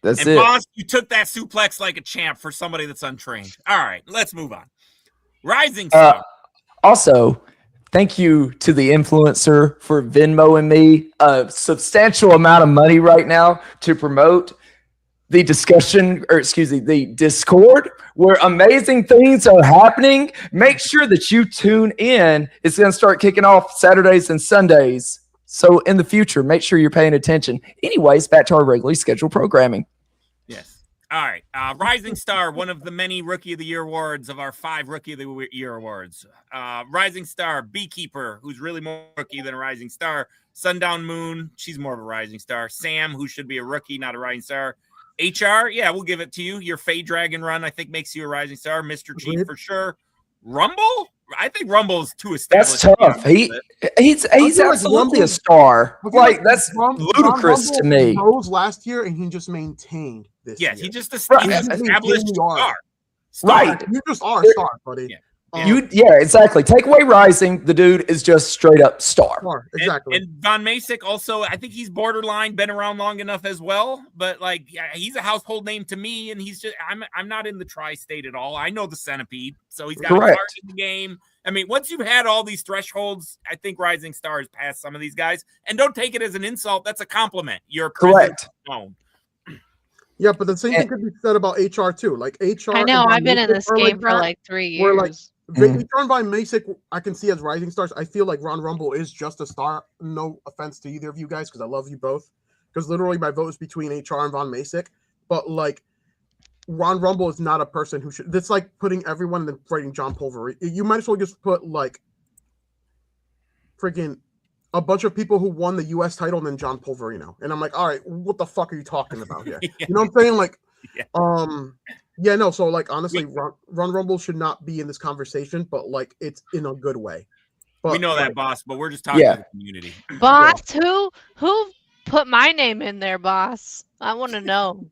That's and it. Boss, you took that suplex like a champ for somebody that's untrained. All right, let's move on. Rising Star. Also, thank you to the influencer for Venmoing me a substantial amount of money right now to promote the the Discord where amazing things are happening. Make sure that you tune in. It's going to start kicking off Saturdays and Sundays. So in the future, make sure you're paying attention. Anyways, back to our regularly scheduled programming. Yes. All right. Rising Star, one of the many Rookie of the Year awards of our 5 Rookie of the Year awards. Rising Star, Beekeeper, who's really more rookie than a Rising Star. Sundown Moon, she's more of a Rising Star. Sam, who should be a rookie, not a Rising Star. HR, yeah, we'll give it to you. Your Fade Dragon run, I think, makes you a Rising Star. Mr. Chief, for sure. Rumble? I think Rumble is too established. That's tough. He's absolutely a star. Like that's ludicrous to me. Rose last year, and he just maintained this. Yes, year. he just established star. Right, you just are a star, buddy. Yeah. Yeah, exactly. Take away Rising, the dude is just straight up star. Exactly. And Von Masick also, I think he's borderline, been around long enough as well. But like, he's a household name to me, and he's just I'm not in the tri-state at all. I know the Centipede, so he's got a part in the game. I mean, once you've had all these thresholds, I think Rising Star has passed some of these guys. And don't take it as an insult. That's a compliment. You're correct. Yeah, but the same thing could be said about HR too. Like HR. I know. I've been in this game for like 3 years. Where like HR and Von Masick, I can see as Rising Stars. I feel like Ron Rumble is just a star. No offense to either of you guys, because I love you both. Because literally my vote is between HR and Von Masick. But like, Ron Rumble is not a person who should. That's like putting everyone in the fighting John Pulver. You might as well just put like freaking a bunch of people who won the U.S. title and then John Pulverino, and I'm like, all right, what the fuck are you talking about here? Yeah. You know what I'm saying? Like, Yeah. yeah, no. So like, honestly, Run Rumble should not be in this conversation, but like, it's in a good way. But, we know like, that, boss, but we're just talking to the community. Boss, who put my name in there, boss? I want to know.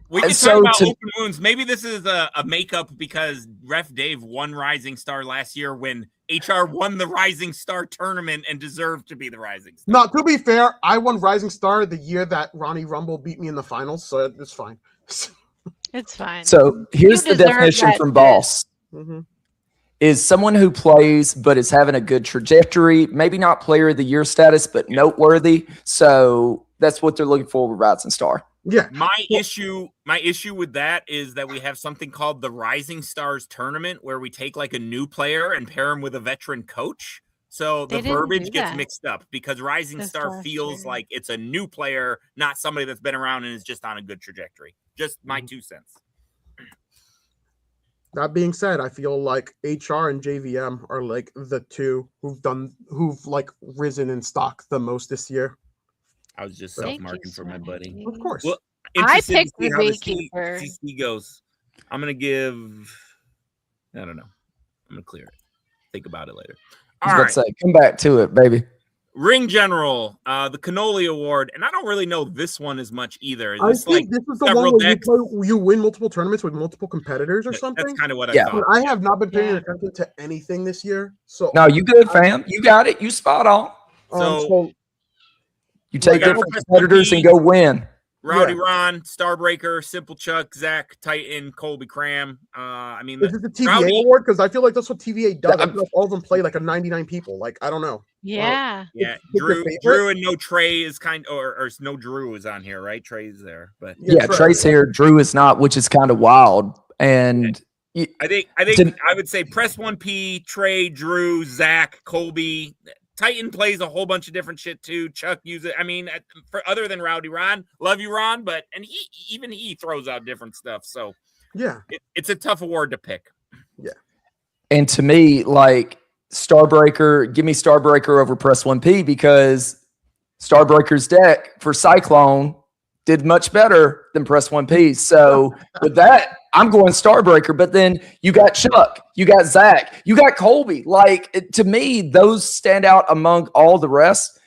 We can So talk about to- open wounds. Maybe this is a makeup because Ref Dave won Rising Star last year when HR won the Rising Star tournament and deserved to be the Rising Star. No, to be fair, I won Rising Star the year that Ronnie Rumble beat me in the finals, so it's fine. It's fine. So here's You the deserve definition that from shit. Boss. Mm-hmm. Is someone who plays but is having a good trajectory, maybe not player of the year status, but noteworthy. So that's what they're looking for with Rising Star. Yeah. My issue with that is that we have something called the Rising Stars tournament where we take like a new player and pair him with a veteran coach. So the They didn't verbiage do gets that mixed up because Rising this Star last feels year. like it's a new player, not somebody that's been around and is just on a good trajectory. Just my 2 cents. That being said, I feel like HR and JVM are like the two who've like risen in stock the most this year. I was just Thank you, self-marking for my buddy. Swaggy. Of course. Well, I interested to picked see the how Beekeeper. CC goes. I'm gonna give. I don't know. I'm gonna clear it. Think about it later. I All was right. about to say, come back to it, baby. Ring General, the Cannoli Award, and I don't really know this one as much either. Is I this think like this is the several one where decks? you win multiple tournaments with multiple competitors or something. That's kind of what Yeah. I thought. But I have not been paying Yeah. attention to anything this year. So No, you good, fam. You got it. You spot on. So- You take got different Press competitors and go win. Rowdy Yeah. Ron, Starbreaker, Simple Chuck, Zach, Titan, Colby Cram. I mean, is it the TVA Rowdy- award? Because I feel like that's what TVA does. I I'm- feel like all of them play like a 99 people. Like, I don't know. Yeah. yeah, Pick your Drew, favorite. and no Trey is or no Drew is on here, right? Trey's there, but Yeah, Trace here. Drew is not, which is kind of wild. And I think Didn't- I would say Press 1P, Trey, Drew, Zach, Colby. Titan plays a whole bunch of different shit too. Chuck uses it. I mean, for other than Rowdy Ron, love you, Ron, but he throws out different stuff. So Yeah. it's a tough award to pick. And to me, like Starbreaker, give me Starbreaker over Press 1P because Starbreaker's deck for Cyclone did much better than Press 1P. So with that, I'm going Starbreaker. But then you got Chuck, you got Zach, you got Colby. Like to me, those stand out among all the rest.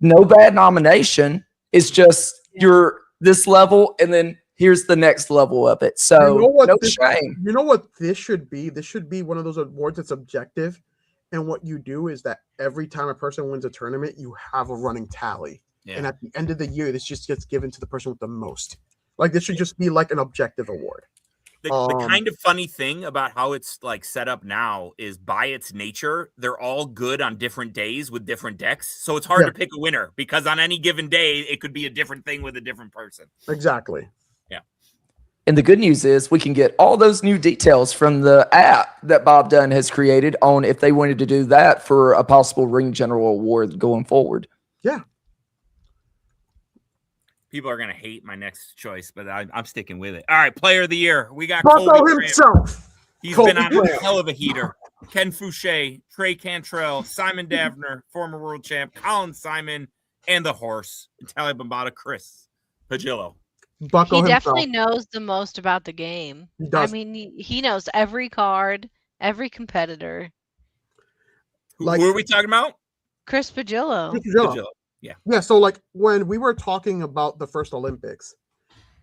No bad nomination. It's just you're this level, and then here's the next level of it. So You know what no this- shame. You know what this should be? This should be one of those awards that's objective. And what you do is that every time a person wins a tournament, you have a running tally. Yeah. And at the end of the year, this just gets given to the person with the most. Like this should just be like an objective award. The kind of funny thing about how it's like set up now is by its nature, they're all good on different days with different decks. So it's hard Yeah. to pick a winner because on any given day, it could be a different thing with a different person. Exactly. And the good news is we can get all those new details from the app that Bob Dunn has created on if they wanted to do that for a possible Ring General Award going forward. Yeah. People are going to hate my next choice, but I'm sticking with it. All right, player of the year. We got Bucko Colby Graham. himself. He's Colby been on Graham. a hell of a heater. Ken Fouché, Trey Cantrell, Simon Davner, former world champ, Colin Simon, and the horse, Natalia Bombata, Chris Pagillo. Bucko He himself. definitely knows the most about the game. He does. I mean, he knows every card, every competitor. Like- Who are we talking about? Chris Pagillo. Pagillo. Yeah, so like when we were talking about the first Olympics,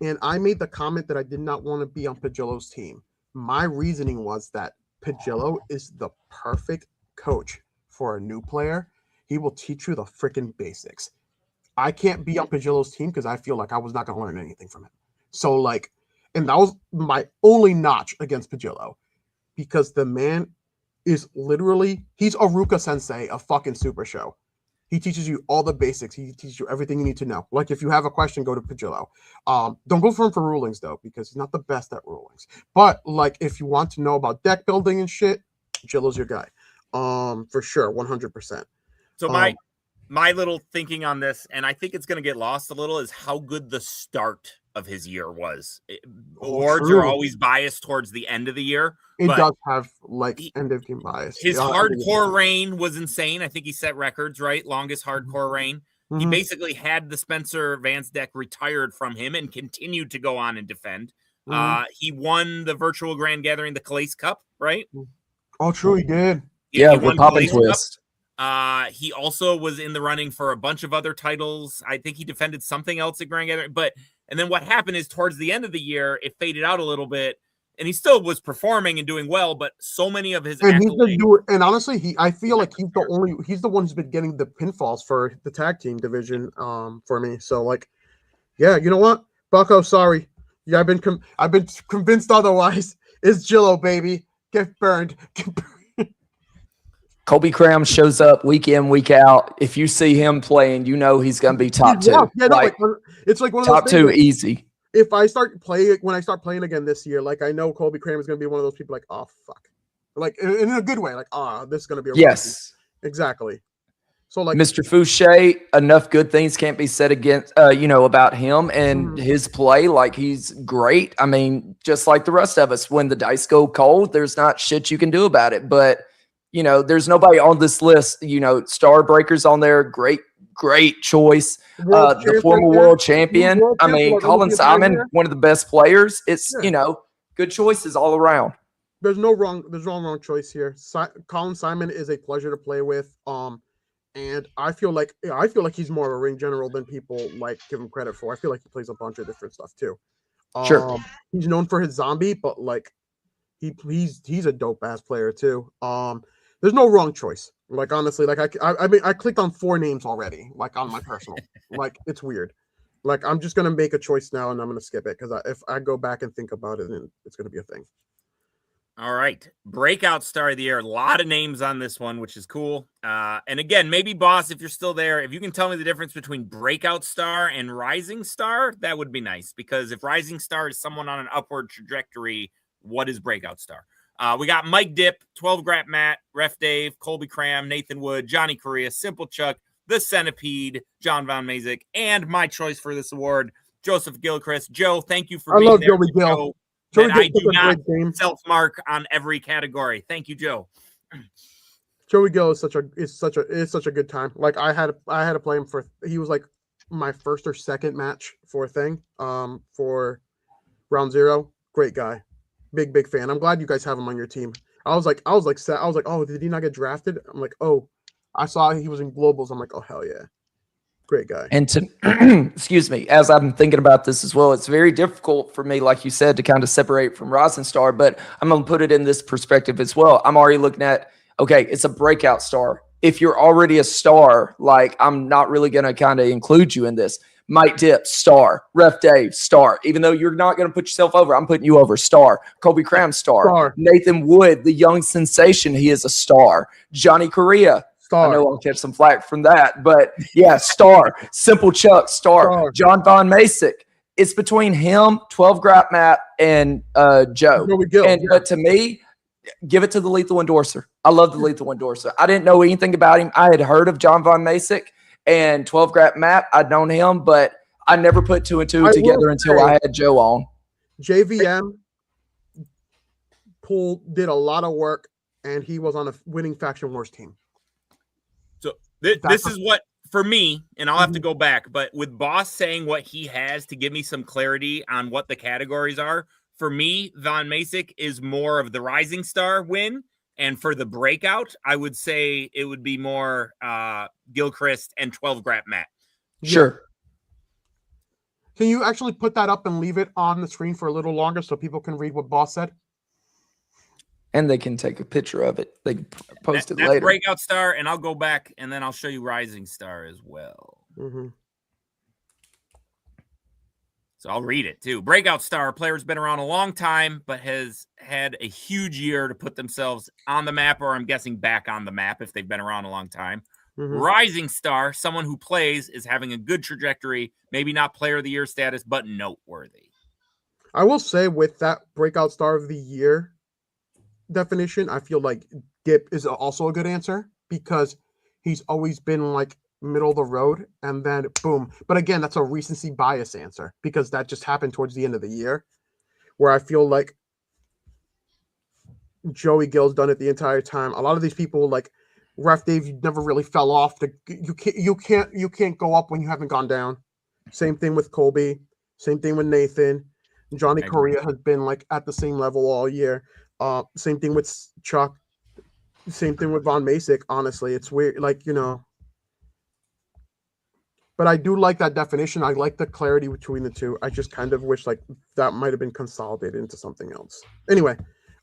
and I made the comment that I did not want to be on Pagillo's team, my reasoning was that Pagillo is the perfect coach for a new player. He will teach you the freaking basics. I can't be on Pagillo's team because I feel like I was not going to learn anything from him. So like, and that was my only notch against Pagillo, because the man is literally, he's Aruka Sensei, a fucking super show. He teaches you all the basics. He teaches you everything you need to know. Like if you have a question, go to Pagillo. Don't go for him for rulings though, because he's not the best at rulings. But like if you want to know about deck building and shit, Pagillo's your guy. For sure, 100%. So my little thinking on this, and I think it's going to get lost a little, is how good the start of his year was. Awards are always biased towards the end of the year. It but does have like end of game bias. His hardcore reign was insane. I think he set records, right? Longest hardcore reign. Mm-hmm. He basically had the Spencer Vance deck retired from him and continued to go on and defend. Mm-hmm. He won the virtual Grand Gathering, the Calais Cup, right? Oh, true, he did. Yeah, with Pop and Twist. He also was in the running for a bunch of other titles. I think he defended something else at Grand Gathering. And then what happened is towards the end of the year, it faded out a little bit. And he still was performing and doing well, but so many of his and honestly, I feel like he's the one who's been getting the pinfalls for the tag team division for me. So like, yeah, you know what, Bucko, sorry, yeah, I've been convinced otherwise. It's Jillo, baby, get burned. Colby Cram shows up week in, week out. If you see him playing, you know he's going to be top two. Yeah, like, it's like one of top those two, things, easy. If I start playing, when I start playing again this year, like I know Colby Cram is going to be one of those people like, oh, fuck. Like in a good way, like, this is going to be a yes. Exactly. So like Mr. Fouché, enough good things can't be said against, about him and his play. Like he's great. I mean, just like the rest of us, when the dice go cold, there's not shit you can do about it. But, there's nobody on this list, Star Breakers on there. Great choice. The former world champion. Colin Simon, one of the best players. It's, good choices all around. There's no wrong choice here. Colin Simon is a pleasure to play with. And I feel like he's more of a ring general than people like give him credit for. I feel like he plays a bunch of different stuff too. Sure. He's known for his zombie, but like he's a dope ass player too. There's no wrong choice. Like honestly, like I clicked on 4 names already, like on my personal. Like it's weird. Like I'm just gonna make a choice now and I'm gonna skip it because if I go back and think about it, then it's gonna be a thing. All right. Breakout star of the year. A lot of names on this one, which is cool. And again, maybe boss, if you're still there, if you can tell me the difference between breakout star and rising star, that would be nice. Because if rising star is someone on an upward trajectory, what is breakout star? We got Mike Dip, 12 Grap Matt, Ref Dave, Colby Cram, Nathan Wood, Johnny Correa, Simple Chuck, The Centipede, John Von Mazik, and my choice for this award, Joseph Gilchrist. Joe, thank you for being there. Joey Gill. I do not self-mark on every category. Thank you, Joe. Joey Gill is such a good time. Like I had to play him he was like my first or second match for a thing for round 0. Great guy. Big fan. I'm glad you guys have him on your team. I was like, oh, did he not get drafted? I'm like, oh, I saw he was in globals. I'm like, oh hell yeah. Great guy. And to excuse me, as I'm thinking about this as well, it's very difficult for me, like you said, to kind of separate from Rising Star, but I'm going to put it in this perspective as well. I'm already looking at, okay, it's a breakout star. If you're already a star, like I'm not really going to kind of include you in this. Mike Dip, star. Ref Dave, star. Even though you're not going to put yourself over, I'm putting you over, star. Colby Cram, star. Nathan Wood, the young sensation, he is a star. Johnny Correa, star. I know I'll catch some flack from that, but yeah, star. Simple Chuck, star. John Von Mazik. It's between him, 12 Grap Matt, and Joe. But to me, give it to the Lethal Endorser. I love the Lethal Endorser. I didn't know anything about him. I had heard of John Von Mazik and 12 Grap Matt. I'd known him, but I never put 2 and 2 together until I had Joe on. JVM did a lot of work, and he was on a winning Faction Wars team. So this is what, for me, and I'll have to go back, but with Boss saying what he has to give me some clarity on what the categories are, for me, Von Mazik is more of the Rising Star win. And for the breakout, I would say it would be more Gilchrist and 12 Grap Matt. Sure. Can you actually put that up and leave it on the screen for a little longer so people can read what Boss said? And they can take a picture of it. They can post it that's later. Breakout Star, and I'll go back, and then I'll show you Rising Star as well. Mm-hmm. So I'll read it, too. Breakout Star, a player who's been around a long time, but has had a huge year to put themselves on the map, or I'm guessing back on the map if they've been around a long time. Mm-hmm. Rising Star, someone who plays, is having a good trajectory, maybe not player of the year status, but noteworthy. I will say with that Breakout Star of the Year definition, I feel like Dip is also a good answer because he's always been like middle of the road, and then boom. But again, that's a recency bias answer because that just happened towards the end of the year, where I feel like Joey Gill's done it the entire time. A lot of these people like Ref Dave, you never really fell off. You can't go up when you haven't gone down. Same thing with Colby. Same thing with Nathan. Johnny Correa has been like at the same level all year. Same thing with Chuck. Same thing with Von Masick. Honestly, it's weird. Like, you know. But I do like that definition. I like the clarity between the two. I just kind of wish like that might have been consolidated into something else. Anyway.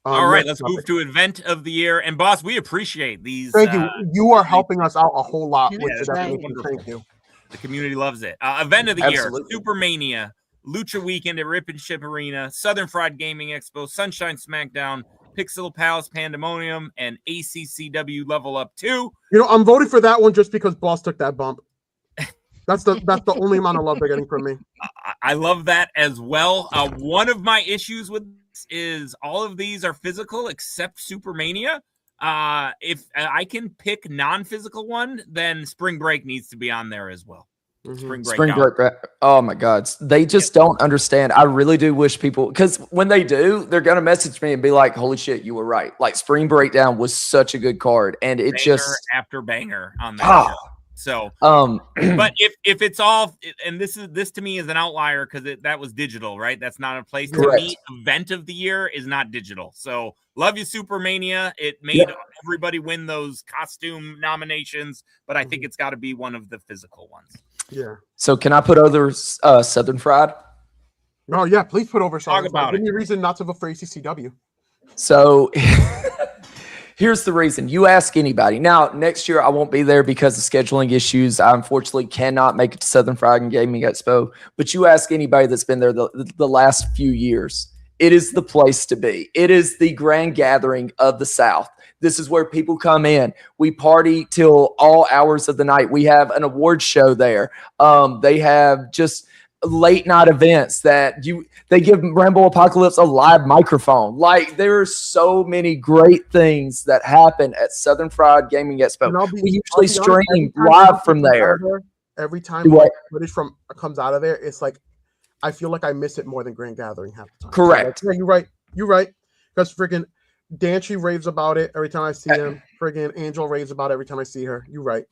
All right, let's move to event of the year. And boss, we appreciate these. Thank you. You are helping us out a whole lot with the right. definition. Thank you. The community loves it. Event of the Absolutely. year, Supermania, Lucha Weekend at Rip and Ship Arena, Southern Fried Gaming Expo, Sunshine SmackDown, Pixel Palace Pandemonium, and ACCW Level Up 2. You know, I'm voting for that one just because Boss took that bump. That's the only amount of love they're getting from me. I love that as well. One of my issues with this is all of these are physical except Supermania. If I can pick non-physical one, then Spring Break needs to be on there as well. Mm-hmm. Spring Break. Oh my God. They just don't understand. I really do wish people, because when they do, they're going to message me and be like, holy shit, you were right. Like Spring Breakdown was such a good card. And it Banger just after banger on that show. So, but if it's all, and this to me is an outlier because that was digital, right? That's not a place. To me, event of the year is not digital. So love you, Supermania. It made everybody win those costume nominations, but I think it's got to be one of the physical ones. Yeah. So can I put over Southern Fried? Oh yeah, please put over Southern Talk about Fried. Give it. me a reason not to vote for ACCW. So here's the reason. You ask anybody. Now, next year I won't be there because of scheduling issues. I unfortunately cannot make it to Southern Fried Gaming Expo. But you ask anybody that's been there the last few years, it is the place to be. It is the grand gathering of the South. This is where people come in. We party till all hours of the night. We have an award show there. They have just late night events that they give Rambo Apocalypse a live microphone. Like there are so many great things that happen at Southern Fried Gaming Expo. We usually stream live from there. Every time footage comes out of there, it's like I feel like I miss it more than Grand Gathering half the time. Correct. So, yeah, you're right. Because freaking Danchi raves about it every time I see him. Friggin' Angel raves about it every time I see her. You're right.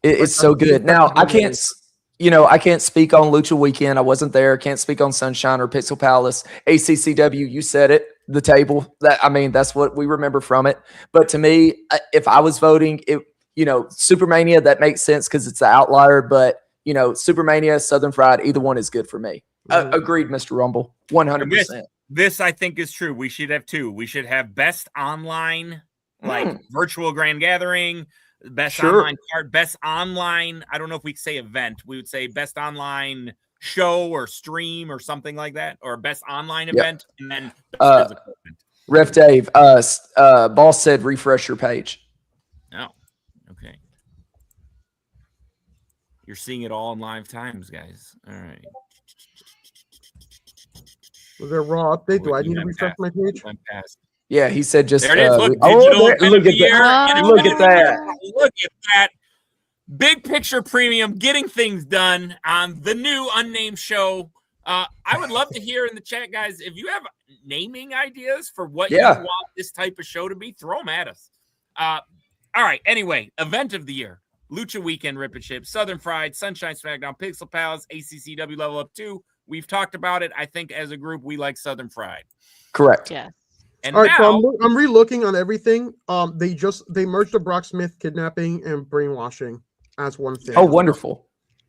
It's so good. Now I can't speak on Lucha Weekend. I wasn't there. Can't speak on Sunshine or Pixel Palace. ACCW, you said it. The table. That's what we remember from it. But to me, if I was voting, Supermania, that makes sense because it's the outlier. But Supermania, Southern Fried, either one is good for me. Agreed, Mr. Rumble. 100%. This I think is true. We should have two. We should have best online, like virtual grand gathering, best online card, best online. I don't know if we say event. We would say best online show or stream or something like that, or best online event, and then best physical event. Ref Dave, boss said refresh your page. Oh, okay. You're seeing it all in live times, guys. All right. Was there a raw update? Do I need to refresh my page? Yeah, he said just. There it is. Look, look at that. Look at that. Look at that. Big Picture Premium getting things done on the new Unnamed show. I would love to hear in the chat, guys, if you have naming ideas for what you want this type of show to be, throw them at us. All right. Anyway, event of the year. Lucha Weekend, Rip and Ship, Southern Fried, Sunshine SmackDown, Pixel Palace, ACCW Level Up 2. We've talked about it. I think as a group, we like Southern Fried. Correct. Yeah. And all right, now, so I'm re-looking on everything. They merged the Brock Smith kidnapping and brainwashing as one thing. Oh, wonderful.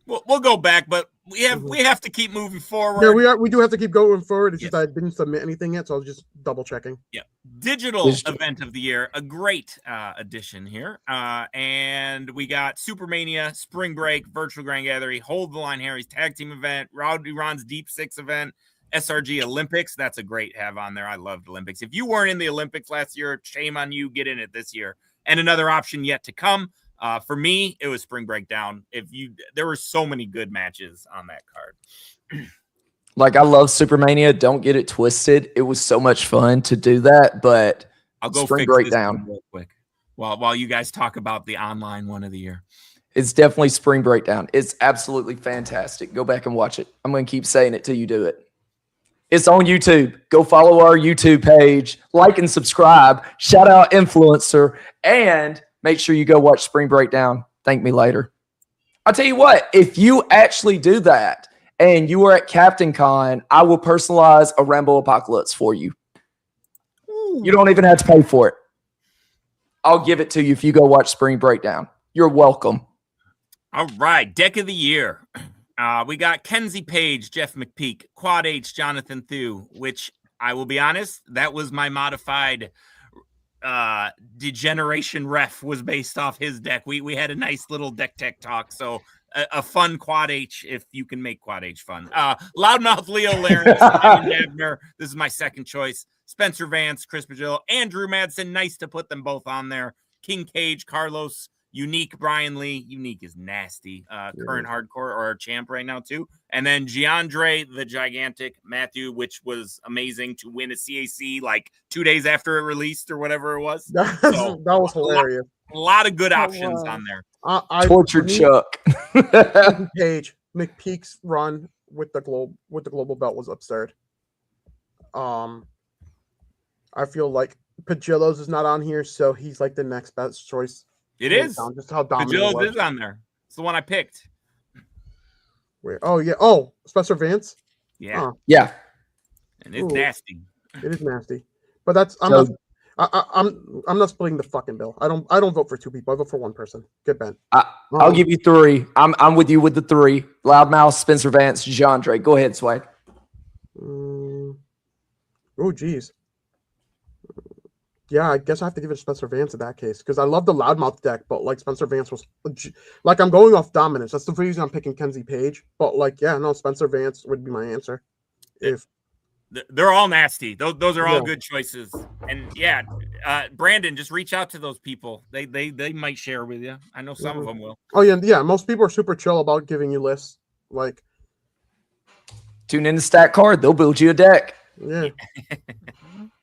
We'll go back, but we have to keep moving forward. Yeah, we do have to keep going forward. It's just I didn't submit anything yet, so I was just double checking. Yeah, digital event of the year, a great addition here. And we got Supermania, Spring Break, Virtual Grand Gathering, Hold the Line Harry's tag team event, Rowdy Ron's Deep Six event, SRG Olympics. That's a great have on there. I loved Olympics. If you weren't in the Olympics last year, shame on you. Get in it this year. And another option yet to come. For me, it was Spring Breakdown. There were so many good matches on that card. Like I love Supermania. Don't get it twisted. It was so much fun to do that, but I'll go Spring fix Breakdown this real quick while you guys talk about the online one of the year. It's definitely Spring Breakdown. It's absolutely fantastic. Go back and watch it. I'm going to keep saying it till you do it. It's on YouTube. Go follow our YouTube page, like and subscribe, shout out Influencer, and make sure you go watch Spring Breakdown. Thank me later. I'll tell you what, if you actually do that and you are at Captain Con, I will personalize a Rambo Apocalypse for you. You don't even have to pay for it. I'll give it to you if you go watch Spring Breakdown. You're welcome. All right, deck of the year. We got Kenzie Page, Jeff McPeak, Quad H, Jonathan Thew, which I will be honest, that was my modified degeneration ref was based off his deck. We had a nice little deck tech talk, so a fun Quad H if you can make Quad H fun. Loudmouth Leo Larence, Simon Dabner. This is my second choice. Spencer Vance, Chris Pagillo, Andrew Madsen. Nice to put them both on there. King Cage, Carlos, Unique, Brian Lee. Unique is nasty. Current hardcore or champ right now too. And then Giandre, the gigantic Matthew, which was amazing to win a CAC like 2 days after it released or whatever it was. That was hilarious. A lot of good options on there. Tortured Chuck. Page McPeak's run with the global belt was absurd. I feel like Pagillo's is not on here, so he's like the next best choice. It is. Just how dominant Pagillo's is on there. It's the one I picked. Wait, oh yeah. Oh, Spencer Vance. Yeah. Yeah. And it's nasty. It is nasty. But that's I'm not splitting the fucking bill. I don't vote for two people. I vote for one person. Get bent. I'll give you three. I'm with you with the three. Loudmouth, Spencer Vance, Giandre. Go ahead, Swag. Oh geez. Yeah, I guess I have to give it to Spencer Vance in that case because I love the Loudmouth deck, but like Spencer Vance was like I'm going off dominance. That's the reason I'm picking Kenzie Page. But like, yeah, no, Spencer Vance would be my answer. If they're all nasty, those are all good choices. And yeah, Brandon, just reach out to those people. They might share with you. I know some of them will. Oh yeah. Most people are super chill about giving you lists. Like, tune in to Stack Card. They'll build you a deck. Yeah.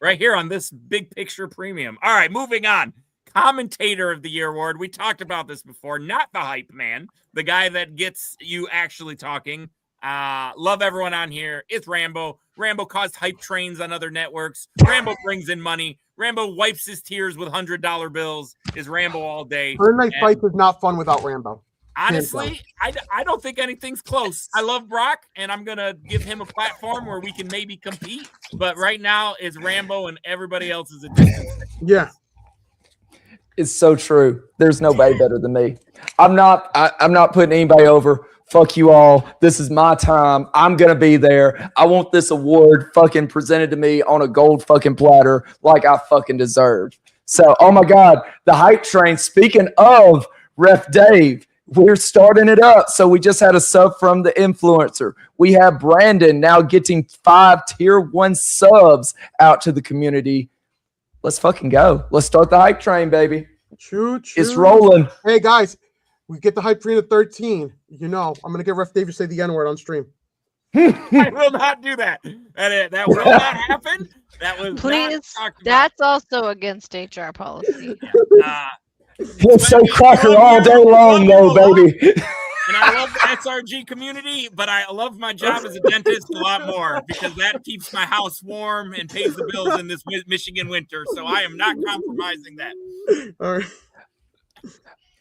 Right here on this Big Picture Premium. All right, moving on. Commentator of the Year award. We talked about this before. Not the hype man, the guy that gets you actually talking. Love everyone on here. It's Rambo. Rambo caused hype trains on other networks. Rambo brings in money. Rambo wipes his tears with $100 bills. Is Rambo all day. Third Night Fights is not fun without Rambo. Honestly, I don't think anything's close. I love Brock, and I'm going to give him a platform where we can maybe compete. But right now, it's Rambo and everybody else is a distance. Yeah. It's so true. There's nobody better than me. I'm not putting anybody over. Fuck you all. This is my time. I'm going to be there. I want this award fucking presented to me on a gold fucking platter like I fucking deserve. So, oh my God, the hype train. Speaking of Ref Dave, we're starting it up. So we just had a sub from the influencer. We have Brandon now getting 5 tier 1 subs out to the community. Let's fucking go. Let's start the hype train, baby. Choo. It's rolling. Hey guys, we get the hype train at 13. You know, I'm gonna get Ref Dave to say the N-word on stream. I will not do that. That will not happen. That was please. That's also against HR policy. He'll say cracker all day long, though, baby. And I love the SRG community, but I love my job as a dentist a lot more because that keeps my house warm and pays the bills in this Michigan winter. So I am not compromising that. All right.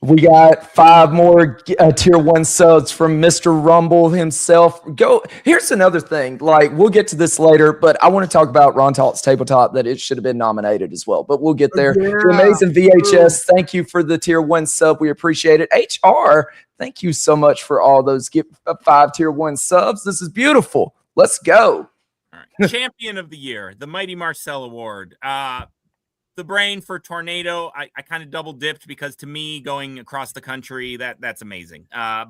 We got 5 more tier 1 subs from Mr. Rumble himself. Go. Here's another thing. Like, we'll get to this later, but I want to talk about Ron Talk's Tabletop that it should have been nominated as well. But we'll get there. Yeah. The amazing VHS. Thank you for the tier 1 sub. We appreciate it. HR. Thank you so much for all those 5 tier 1 subs. This is beautiful. Let's go. All right. Champion of the Year, the Mighty Marcel Award. The brain for Tornado. I kind of double dipped because to me, going across the country, that's amazing.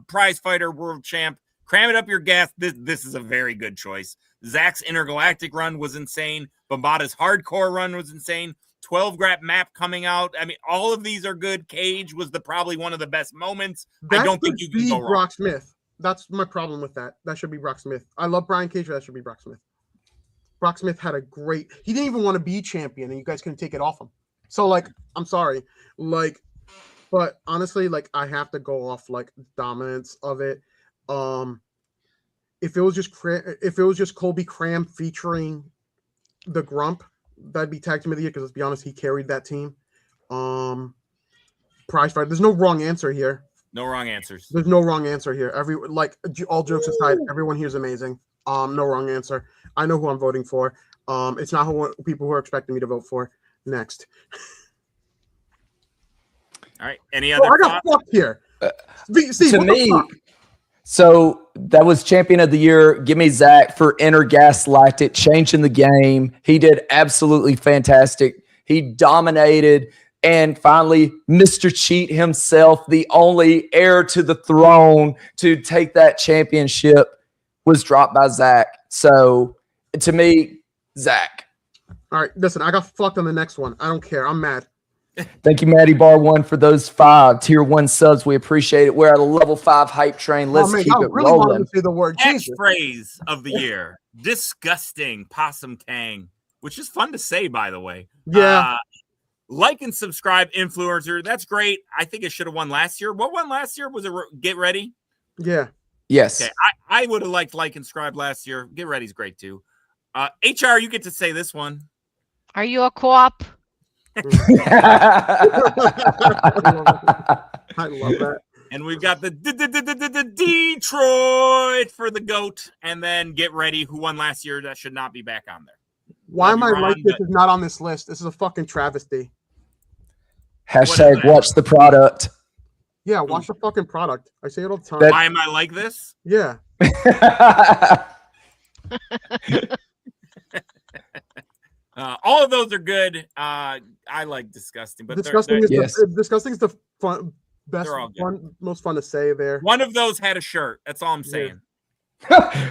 Prize Fighter, World Champ. Cram it up your gas. This is a very good choice. Zach's Intergalactic run was insane. Bombada's Hardcore run was insane. 12 grab map coming out. I mean, all of these are good. Cage was probably one of the best moments. I don't think you can go wrong. Brock Smith. That's my problem with that. That should be Brock Smith. I love Brian Cage, but that should be Brock Smith. Brock Smith had a great. He didn't even want to be champion, and you guys couldn't take it off him. So, like, I'm sorry. Like, But honestly, like I have to go off like dominance of it. If it was just Colby Cram featuring the Grump, that'd be tag team of the year because let's be honest, he carried that team. Prize fight. There's no wrong answer here. No wrong answers. There's no wrong answer here. All jokes aside, everyone here is amazing. No wrong answer. I know who I'm voting for. It's not people who are expecting me to vote for. Next. All right. Any other? I got fucked here. Steve, To me, so that was champion of the year. Give me Zach for Inner Gaslighted, changing the game. He did absolutely fantastic. He dominated. And finally, Mr. Cheat himself, the only heir to the throne to take that championship, was dropped by Zach. So to me, Zach. All right, listen, I got fucked on the next one. I don't care. I'm mad. Thank you, Matty Bar 1, for those 5 tier 1 subs. We appreciate it. We're at a level 5 hype train. Let's keep it really rolling. wanted to say the word Catchphrase of the year: disgusting possum tang, which is fun to say, by the way. Yeah. Like and subscribe, influencer. That's great. I think it should have won last year. What won last year? Was it Get Ready? Yeah. Yes. Okay. I would have liked like and subscribe last year. Get Ready's great too. HR, you get to say this one. Are you a co-op? I love that. And we've got the Detroit for the GOAT. And then Get Ready, who won last year. That should not be back on there. Why am I Ron, like this is not on this list? This is a fucking travesty. Hashtag watch the product. Yeah, watch the fucking product. I say it all the time. Why am I like this? Yeah. All of those are good. I like disgusting, but disgusting is the fun, best, They're all good. most fun to say there. One of those had a shirt. That's all I'm saying.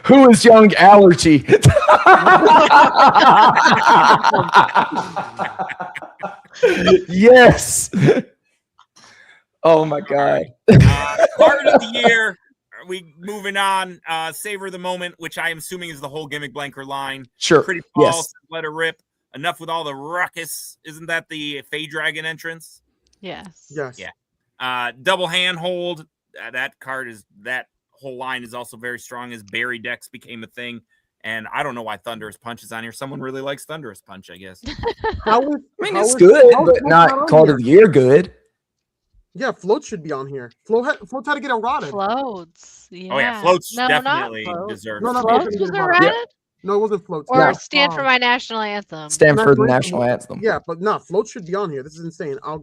Who is Young Allergy? Yes. Oh my God. Part of the year. Are we moving on? Savor the moment, which I am assuming is the whole gimmick blanker line. Sure. Pretty false. Yes. Let her rip. Enough with all the ruckus. Isn't that the Fey Dragon entrance? Yes. Yes. Yeah. Double handhold. That whole line is also very strong as Barry Dex became a thing. And I don't know why Thunderous Punch is on here. Someone really likes Thunderous Punch, I guess. It's good, but not called of the year good. Yeah, Float should be on here. Float had to get eroded. Floats. Yeah. Oh, yeah. Floats No, definitely not Float. deserve No, Floats was eroded? No, it wasn't Float. Or Stand for My National Anthem. Stand for the national anthem. Yeah, but no, Float should be on here. This is insane. I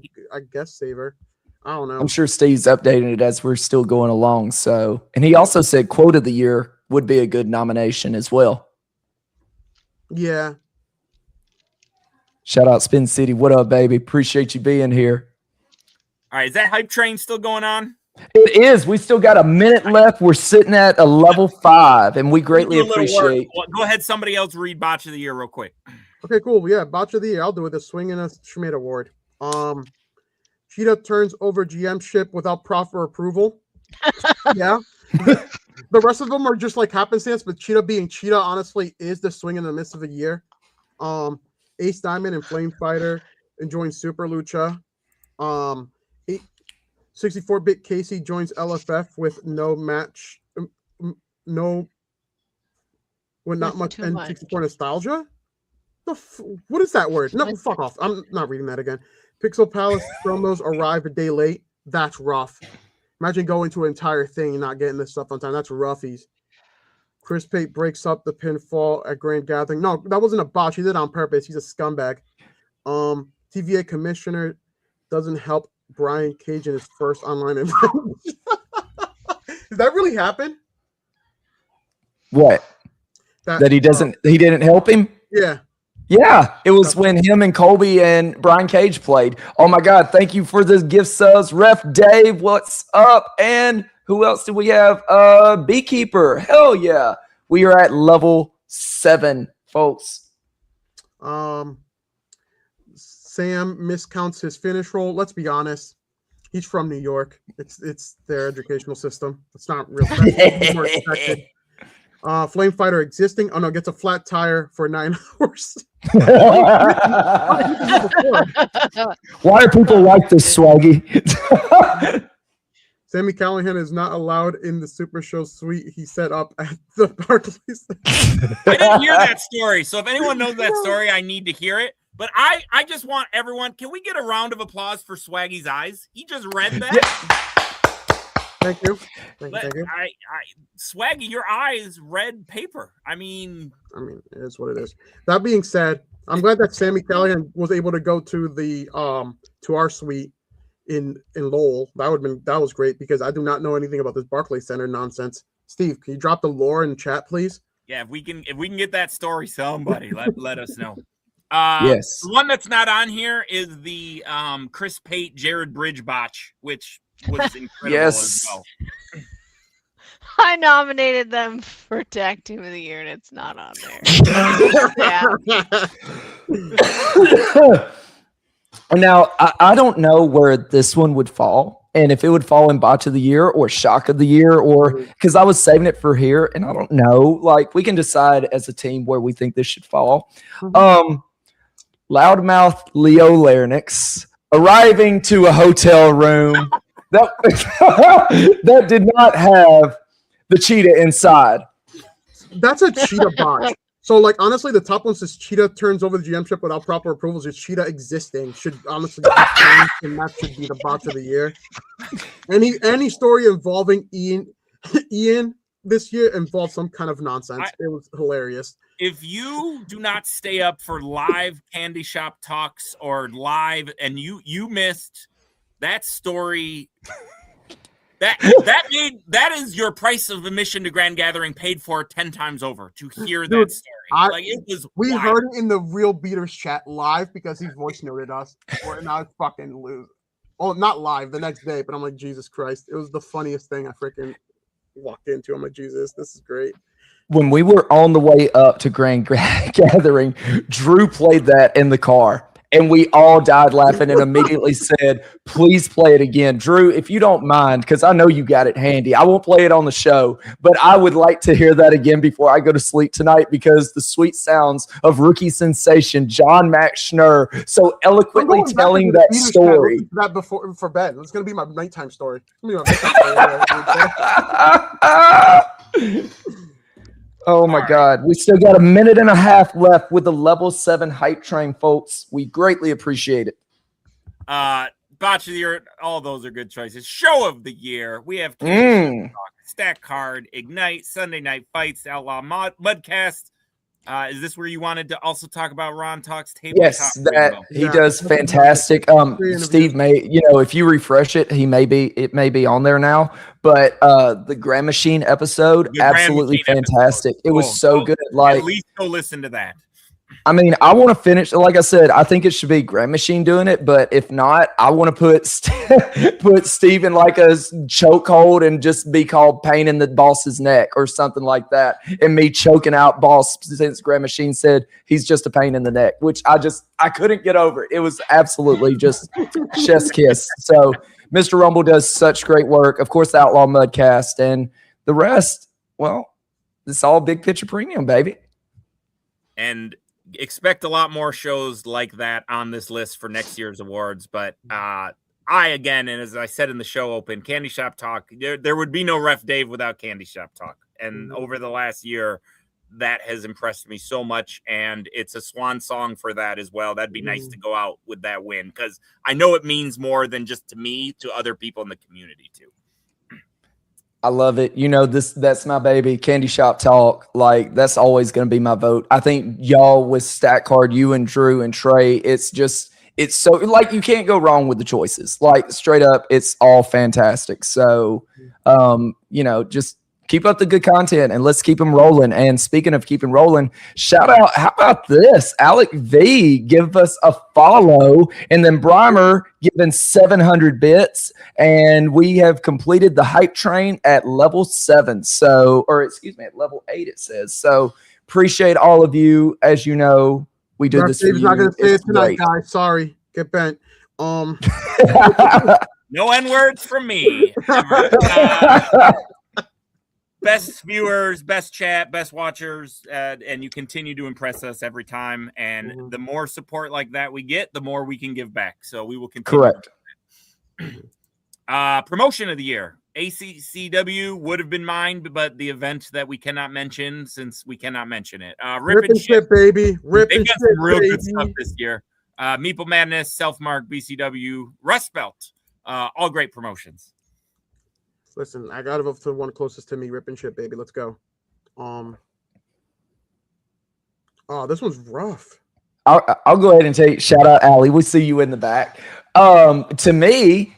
guess Saver. I don't know. I'm sure Steve's updating it as we're still going along. So, and he also said quote of the year would be a good nomination as well. Yeah. Shout out Spin City. What up, baby? Appreciate you being here. All right. Is that hype train still going on? It is. We still got a minute left. We're sitting at a level 5, and we greatly appreciate. Well, go ahead. Somebody else read Botch of the Year real quick. Okay, cool. Yeah, Botch of the Year. I'll do it. The Swing and a Schmidt Award. Cheetah turns over GM ship without proper approval. Yeah. The rest of them are just like happenstance, but Cheetah being Cheetah, honestly, is the Swing in the midst of a year. Ace Diamond and Flame Fighter enjoying Super Lucha. 64-bit Casey joins LFF with no match, with not much N64 nostalgia. What is that word? No, fuck off. I'm not reading that again. Pixel Palace promos arrive a day late. That's rough. Imagine going to an entire thing and not getting this stuff on time. That's roughies. Chris Pate breaks up the pinfall at Grand Gathering. No, that wasn't a botch. He did it on purpose. He's a scumbag. TVA commissioner doesn't help Brian Cage in his first online event. Did that really happen? What? That he didn't help him? Yeah. Yeah, it was when him and Colby and Brian Cage played. Oh my God, thank you for the gift subs. Ref Dave, what's up? And who else do we have? Beekeeper. Hell yeah. We are at level 7, folks. Sam miscounts his finish roll. Let's be honest. He's from New York. It's their educational system. It's not real. More expected. Flame Fighter existing. Oh no, gets a flat tire for 9 hours. Why are people like this, Swaggy? Sammy Callahan is not allowed in the Super Show suite he set up at the Barclays. I didn't hear that story, so if anyone knows that story, I need to hear it. But I just want everyone, can we get a round of applause for Swaggy's eyes? He just read that. Yeah. Thank you. Thank you. Swaggy, your eyes read paper. I mean, it is what it is. That being said, I'm glad that Sammy Callahan was able to go to the to our suite in Lowell. That was great because I do not know anything about this Barclays Center nonsense. Steve, can you drop the lore in chat, please? Yeah, if we can get that story, somebody let us know. Yes. The one that's not on here is the Chris Pate, Jared Bridge botch, which was incredible as well. I nominated them for Tag Team of the Year, and it's not on there. Now, I don't know where this one would fall, and if it would fall in Botch of the Year or Shock of the Year, or because I was saving it for here, and I don't know. Like, we can decide as a team where we think this should fall. Loudmouth Leo Larynx arriving to a hotel room that did not have the cheetah inside. That's a cheetah botch. So, like, honestly, the top one says Cheetah turns over the GM ship without proper approvals. It's Cheetah existing. Should honestly be changed, and that should be the botch of the year. Any story involving Ian this year involved some kind of nonsense. It was hilarious. If you do not stay up for live Candy Shop talks or live, and you missed that story. That is your price of admission to Grand Gathering paid for 10 times over to hear that story. We heard it in the Real Beaters chat live because he voice noted us. And I fucking lose. Oh, not live the next day, but I'm like, Jesus Christ. It was the funniest thing I freaking walked into. I'm like, Jesus, this is great. When we were on the way up to Grand Gathering, Drew played that in the car. And we all died laughing and immediately said, please play it again. Drew, if you don't mind, because I know you got it handy. I won't play it on the show, but I would like to hear that again before I go to sleep tonight because the sweet sounds of rookie sensation John Max Schnurr so eloquently telling that story. That before for bed. It's going to be my nighttime story. Oh my God. We still got a minute and a half left with the level 7 hype train, folks. We greatly appreciate it. Botch of the Year, all those are good choices. Show of the Year. We have Stack Card, Ignite, Sunday Night Fights, Outlaw Mudcast. Is this where you wanted to also talk about Ron Talks Table? Yes, he does fantastic. Steve may, if you refresh it, it may be on there now. But the Grand Machine episode, absolutely fantastic. It was so good. Like, at least go listen to that. I mean, I want to finish. Like I said, I think it should be Grand Machine doing it. But if not, I want to put Steve in like a chokehold and just be called Pain in the Boss's Neck or something like that. And me choking out Boss since Grand Machine said he's just a pain in the neck, which I couldn't get over. It was absolutely just chef's kiss. So Mr. Rumble does such great work. Of course, the Outlaw Mudcast and the rest. Well, it's all Big Picture Premium, baby. And expect a lot more shows like that on this list for next year's awards. But again, and as I said in the show open, Candy Shop Talk, there would be no Ref Dave without Candy Shop Talk. And over the last year, that has impressed me so much. And it's a swan song for that as well. That'd be nice to go out with that win because I know it means more than just to me, to other people in the community too. I love it. That's my baby. Candy Shop Talk. Like, that's always going to be my vote. I think y'all with Stack Card, you and Drew and Trey, it's so, like, you can't go wrong with the choices. Like, straight up, it's all fantastic. So, just keep up the good content and let's keep them rolling. And speaking of keeping rolling, shout out, how about this? Alec V give us a follow, and then Brimer giving 700 bits. And we have completed the hype train at level 7. At level 8 it says. So appreciate all of you. As you know, we do this for you. Not going to say it tonight, guys. Sorry. Get bent. No N-words from me. best viewers, best chat, best watchers, and you continue to impress us every time. And the more support like that we get, the more we can give back. So we will continue. Correct. Promotion of the year. ACCW would have been mine, but the event that we cannot mention since we cannot mention it. Rip and Shit, baby. Rip and got Shit, some real baby. good stuff this year. Meeple Madness, Self-Mark, BCW, Rust Belt. All great promotions. Listen, I gotta vote for the one closest to me. Rip and Shit, baby. Let's go. Oh, this one's rough. I'll go ahead and take shout out Allie. We see you in the back. To me,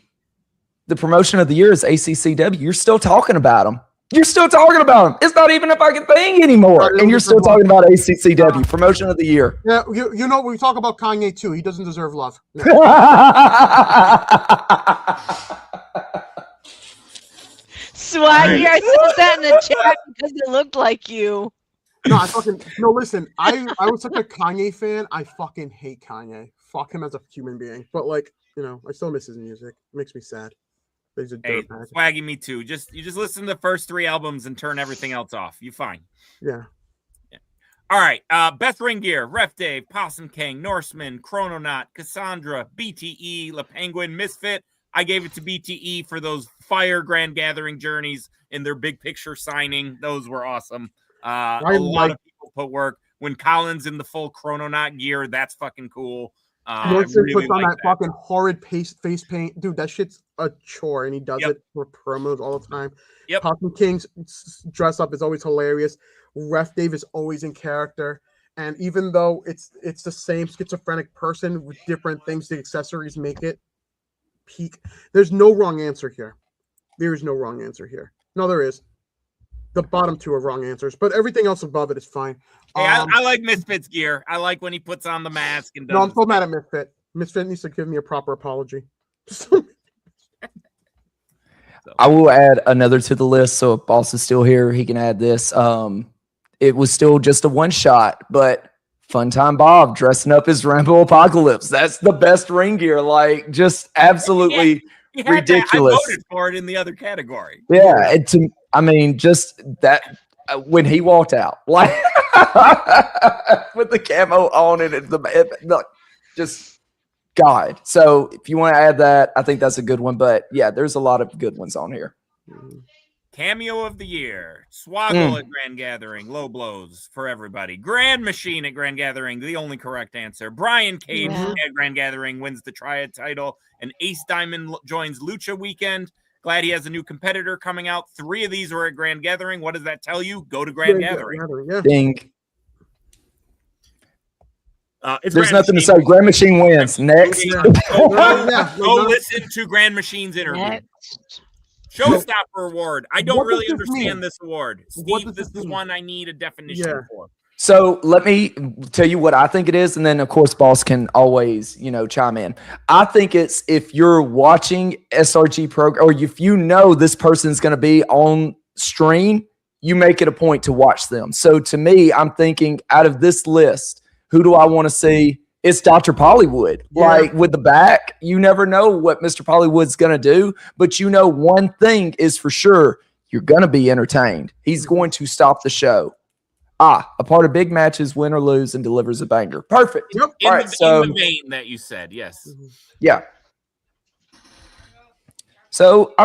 the promotion of the year is ACCW. You're still talking about them. You're still talking about them. It's not even a fucking thing anymore, and you're still talking about ACCW promotion of the year. Yeah, you know we talk about Kanye too. He doesn't deserve love. Yeah. Swaggy, I said that in the chat because it looked like you. No, listen, I was such a Kanye fan. I fucking hate Kanye. Fuck him as a human being. But like, I still miss his music. It makes me sad. He's a Hey, dirtbag. Swaggy, me too. You just listen to the first 3 albums and turn everything else off. You fine. Yeah. All right. Best ring gear: Ref Dave, Possum King, Norseman, Chrononaut, Cassandra, BTE, La Penguin, Misfit. I gave it to BTE for those fire Grand Gathering journeys in their big picture signing. Those were awesome. A lot of people put work. When Colin's in the full Chrononaut gear, that's fucking cool. Norseman really puts on like that fucking horrid face paint. Dude, that shit's a chore, and he does it for promos all the time. Yep. Possum King's dress up is always hilarious. Ref Dave is always in character. And even though it's the same schizophrenic person with different things, the accessories make it peak. There's no wrong answer here. There is no wrong answer here. No, there is. The bottom 2 are wrong answers, but everything else above it is fine. Hey, I like Misfit's gear. I like when he puts on the mask and does. No, I'm so mad at Misfit. Misfit needs to give me a proper apology. I will add another to the list. So if Boss is still here, he can add this. It was still just a one shot, but Fun Time Bob dressing up as Rambo Apocalypse. That's the best ring gear. Like, just absolutely ridiculous. I voted for it in the other category. Yeah. Just that when he walked out, like with the camo on it, just God. So if you want to add that, I think that's a good one. But yeah, there's a lot of good ones on here. Cameo of the year: Swoggle at Grand Gathering, Low Blows for everybody. Grand Machine at Grand Gathering, the only correct answer. Brian Cage at Grand Gathering wins the Triad title, and Ace Diamond joins Lucha Weekend. Glad he has a new competitor coming out. 3 of these were at Grand Gathering. What does that tell you? Go to Grand Gathering. Yeah. Ding. It's There's Grand nothing Machine. to say. Grand Machine wins. Next. Go listen to Grand Machine's interview. Next. Showstopper award. I don't What does really this understand mean? this award. What Steve, does this this is mean? one I need a definition for. So let me tell you what I think it is, and then of course Boss can always, chime in. I think it's if you're watching SRG program, or if you know this person's going to be on stream, you make it a point to watch them. So to me, I'm thinking out of this list, who do I want to see? It's Dr. Pollywood. Yeah. Like with the back, you never know what Mr. Pollywood's going to do, but one thing is for sure, you're going to be entertained. He's going to stop the show. A part of big matches, win or lose, and delivers a banger. Perfect. Yep. All right, In the vein that you said, yes. Yeah. So,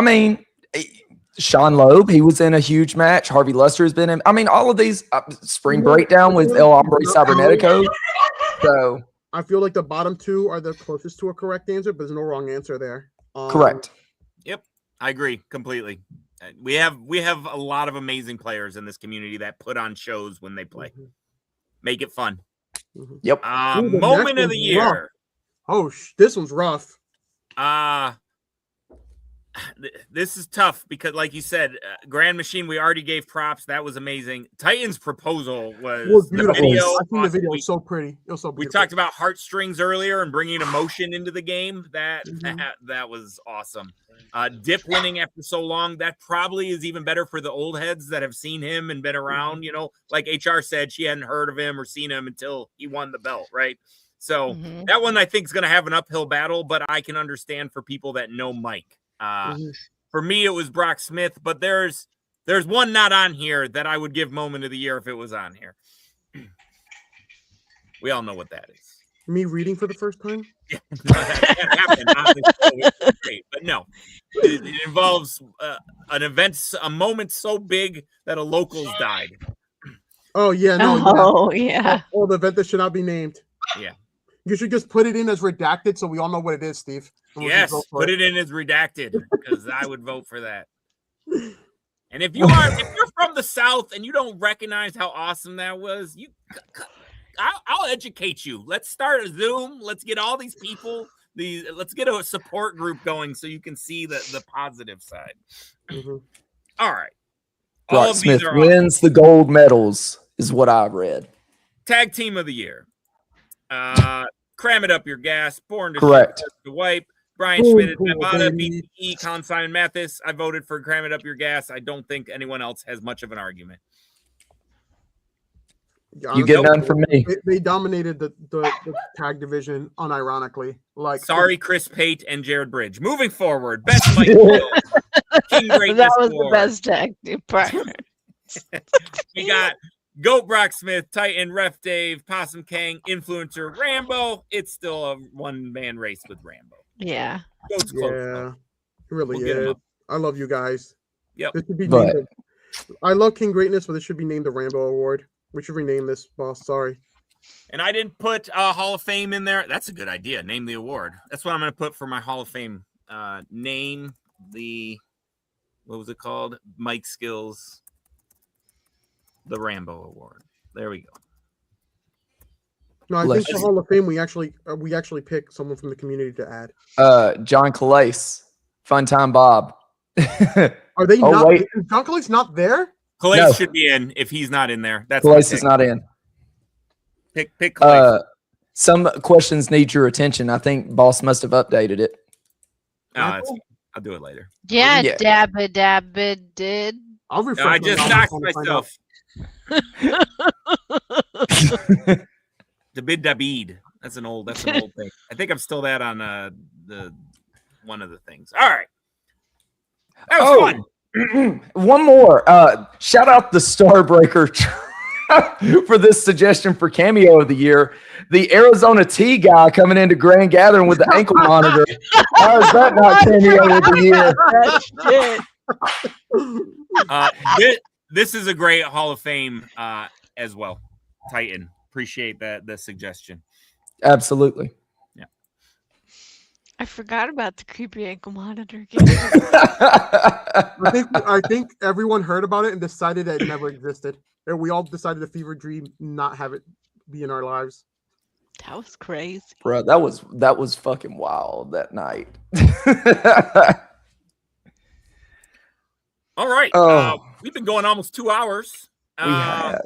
Sean Loeb, he was in a huge match. Harvey Luster has been in. All of these Spring Breakdown with El Hombre Cybernetico. So, I feel like the bottom 2 are the closest to a correct answer, but there's no wrong answer there. correct. Yep, I agree completely. We have a lot of amazing players in this community that put on shows when they play. Make it fun. Yep. Ooh, the Moment next of the one's rough. year. Oh, this one's rough. This is tough because, like you said, Grand Machine, we already gave props. That was amazing. Titan's proposal was the beautiful. video. I think the video was so pretty. It was so We beautiful. talked about heartstrings earlier and bringing emotion into the game. That was awesome. Dip winning after so long, that probably is even better for the old heads that have seen him and been around. Like HR said, she hadn't heard of him or seen him until he won the belt, right? So that one I think is going to have an uphill battle, but I can understand for people that know Mike. For me, it was Brock Smith, but there's There's one not on here that I would give moment of the year if it was on here. We all know what that is. Me reading for the first time? Yeah, no, that can't happen on this show, which is great. But no, it involves a moment so big that a locals died. Oh yeah, no. Oh yeah. Oh, the event that should not be named. Yeah. You should just put it in as redacted so we all know what it is, Steve. And we'll just Yes, vote for put it in as redacted because I would vote for that. And if you're from the South and you don't recognize how awesome that was, I'll educate you. Let's start a Zoom. Let's get all these people. Let's get a support group going so you can see the positive side. Mm-hmm. All right. Brock Smith wins the gold medals, is what I read. Tag team of the year. Cram It Up Your Gas. Born to Correct. Shoot, to Wipe. Brian Schmidt, Nevada, BTE, Colin Simon Mathis. I voted for Cram It Up Your Gas. I don't think anyone else has much of an argument. You get none from me. They dominated the tag division unironically. Sorry, Chris Pate and Jared Bridge. Moving forward, best Mike Hill, King Greatness. That was Award. the best tag team partner. We got Goat Brock Smith, Titan, Ref Dave, Possum Kang, Influencer, Rambo. It's still a one-man race with Rambo. Yeah. Goat's close. Yeah, it really We'll is. I love you guys. Yep. This should be named I love King Greatness, but it should be named the Rambo Award. We should rename this, boss. Sorry. And I didn't put Hall of Fame in there. That's a good idea. Name the award. That's what I'm going to put for my Hall of Fame. Name the, what was it called? Mike Skills, the Rambo Award. There we go. No, I think the Hall of Fame we actually pick someone from the community to add. John Calais, Fun Time Bob. Are they not? Wait. John Calais not there? Calais should be in if he's not in there. That's Calais is not in. Pick Calais. Some questions need your attention. I think Boss must have updated it. I'll do it later. Yeah, Dabba did. I'll refresh. I just knocked myself. Dabid. That's an old thing. I think I'm still that on the one of the things. All right. That was fun. One more. Shout out the Starbreaker for this suggestion for cameo of the year. The Arizona Tea guy coming into Grand Gathering with the ankle monitor. How is that not cameo of the year? This is a great Hall of Fame as well. Titan. Appreciate the suggestion. Absolutely. I forgot about the creepy ankle monitor. I think everyone heard about it and decided that it never existed. And we all decided a fever dream, not have it be in our lives. That was crazy, bro. That was fucking wild that night. All right, we've been going almost 2 hours. We have.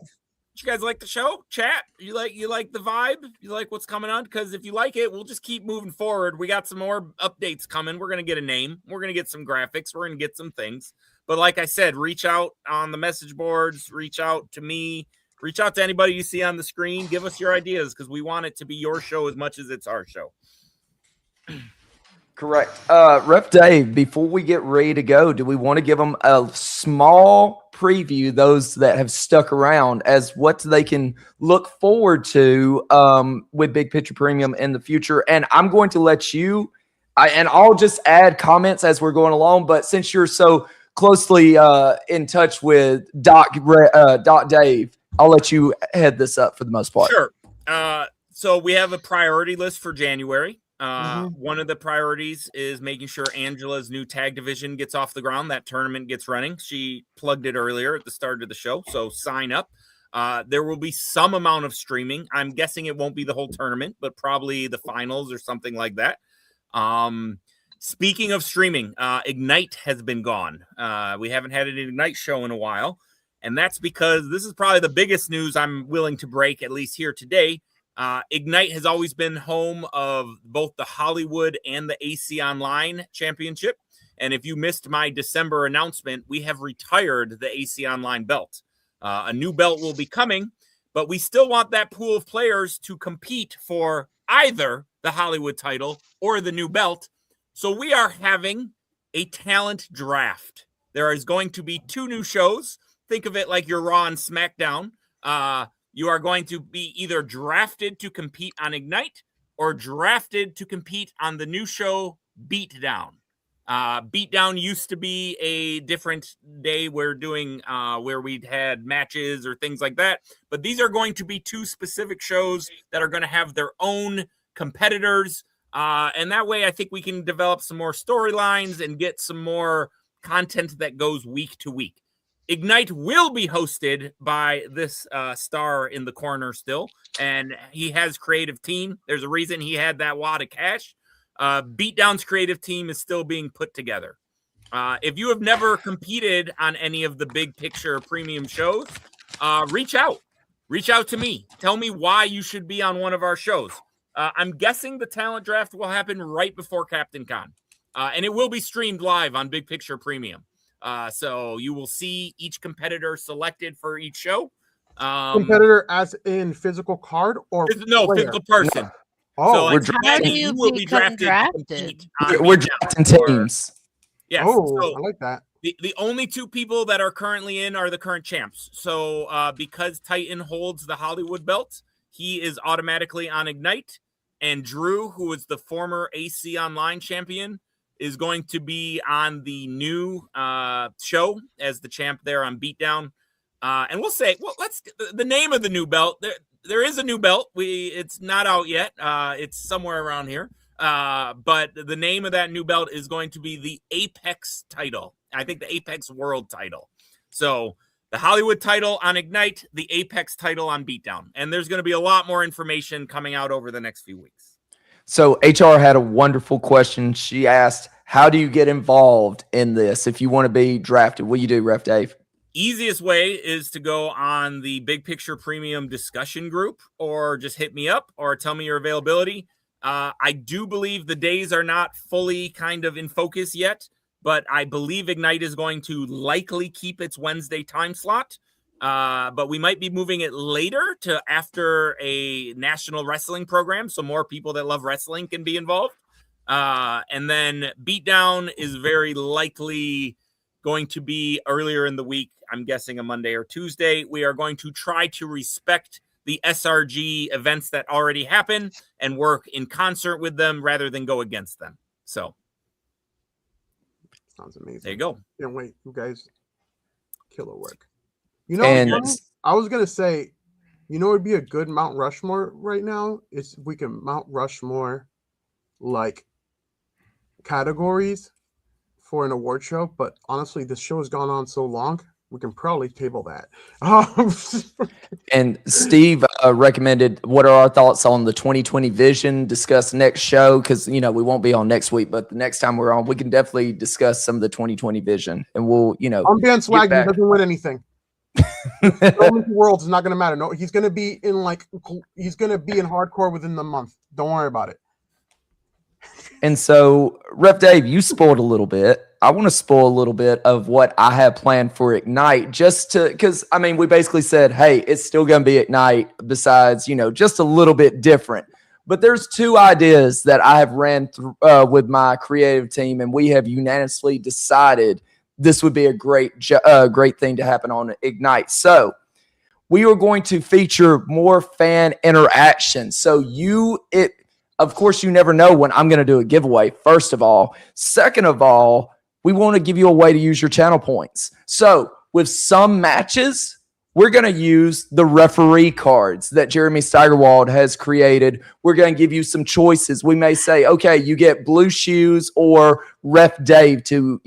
You guys like the show? Chat? You like the vibe? You like what's coming on? Because if you like it, we'll just keep moving forward. We got some more updates coming. We're gonna get a name. We're gonna get some graphics. We're gonna get some things. But like I said, reach out on the message boards. Reach out to me. Reach out to anybody you see on the screen. Give us your ideas because we want it to be your show as much as it's our show. Correct. Ref Dave, before we get ready to go, do we want to give them a small preview, those that have stuck around, as what they can look forward to with Big Picture Premium in the future? And I'm going to let you, I'll just add comments as we're going along, but since you're so closely in touch with Doc Dave, I'll let you head this up for the most part. Sure. So we have a priority list for January. One of the priorities is making sure Angela's new tag division gets off the ground. That tournament gets running. She plugged it earlier at the start of the show, so sign up. There will be some amount of streaming. I'm guessing it won't be the whole tournament, but probably the finals or something like that. Speaking of streaming, Ignite has been gone. We haven't had an Ignite show in a while, and that's because this is probably the biggest news I'm willing to break, at least here today. Ignite has always been home of both the Hollywood and the AC Online Championship. And if you missed my December announcement, we have retired the AC Online belt. A new belt will be coming, but we still want that pool of players to compete for either the Hollywood title or the new belt. So we are having a talent draft. there is going to be 2 new shows. Think of it like your Raw and SmackDown. You are going to be either drafted to compete on Ignite or drafted to compete on the new show Beatdown. Beatdown used to be a different day we're doing where we'd had matches or things like that. But these are going to be 2 specific shows that are going to have their own competitors. And that way I think we can develop some more storylines and get some more content that goes week to week. Ignite will be hosted by this star in the corner still, and he has creative team. There's a reason he had that wad of cash. Beatdown's creative team is still being put together. If you have never competed on any of the big picture premium shows, reach out. Reach out to me. Tell me why you should be on one of our shows. I'm guessing the talent draft will happen right before Captain Con, and it will be streamed live on Big Picture Premium. So you will see each competitor selected for each show. Competitor as in physical card or no player? physical person. No. Oh, so like, How do you you will be become drafted. We're drafting teams. Yes. Oh, So I like that. the only 2 people that are currently in are the current champs. So because Titan holds the Hollywood belt, he is automatically on Ignite. And Drew, who is the former AC Online champion, is going to be on the new show as the champ there on Beatdown. And we'll say, well, let's the name of the new belt. There is a new belt. It's not out yet. It's somewhere around here. But the name of that new belt is going to be the Apex title. I think the Apex World title. So the Hollywood title on Ignite, the Apex title on Beatdown. And there's going to be a lot more information coming out over the next few weeks. So HR had a wonderful question. She asked, how do you get involved in this if you want to be drafted? What do you do, Ref Dave? Easiest way is to go on the Big Picture Premium discussion group, or just hit me up or tell me your availability. I do believe the days are not fully kind of in focus yet, but I believe Ignite is going to likely keep its Wednesday time slot. But we might be moving it later to after a national wrestling program, so more people that love wrestling can be involved. And then Beatdown is very likely going to be earlier in the week. I'm guessing a Monday or Tuesday. We are going to try to respect the SRG events that already happen and work in concert with them rather than go against them. So Sounds amazing. there you go. Can't wait. You guys, killer work. You know, And I was gonna say, you know, it'd be a good Mount Rushmore right now. Is we can Mount Rushmore like categories for an award show. But honestly, this show has gone on so long, we can probably table that. And Steve recommended, what are our thoughts on the 2020 vision? Discuss next show, because we won't be on next week, but the next time we're on, we can definitely discuss some of the 2020 vision, and we'll Unbanned Swag doesn't win anything. Worlds is not going to matter. No, he's going to be in hardcore within the month. Don't worry about it. And so, Rep Dave, you spoiled a little bit. I want to spoil a little bit of what I have planned for Ignite, because we basically said, hey, it's still going to be Ignite, besides, just a little bit different. But there's 2 ideas that I have ran through with my creative team, and we have unanimously decided this would be a great thing to happen on Ignite. So we are going to feature more fan interaction. So of course, you never know when I'm going to do a giveaway, first of all. Second of all, we want to give you a way to use your channel points. So with some matches, we're going to use the referee cards that Jeremy Steigerwald has created. We're going to give you some choices. We may say, okay, you get Blue Shoes or Ref Dave to,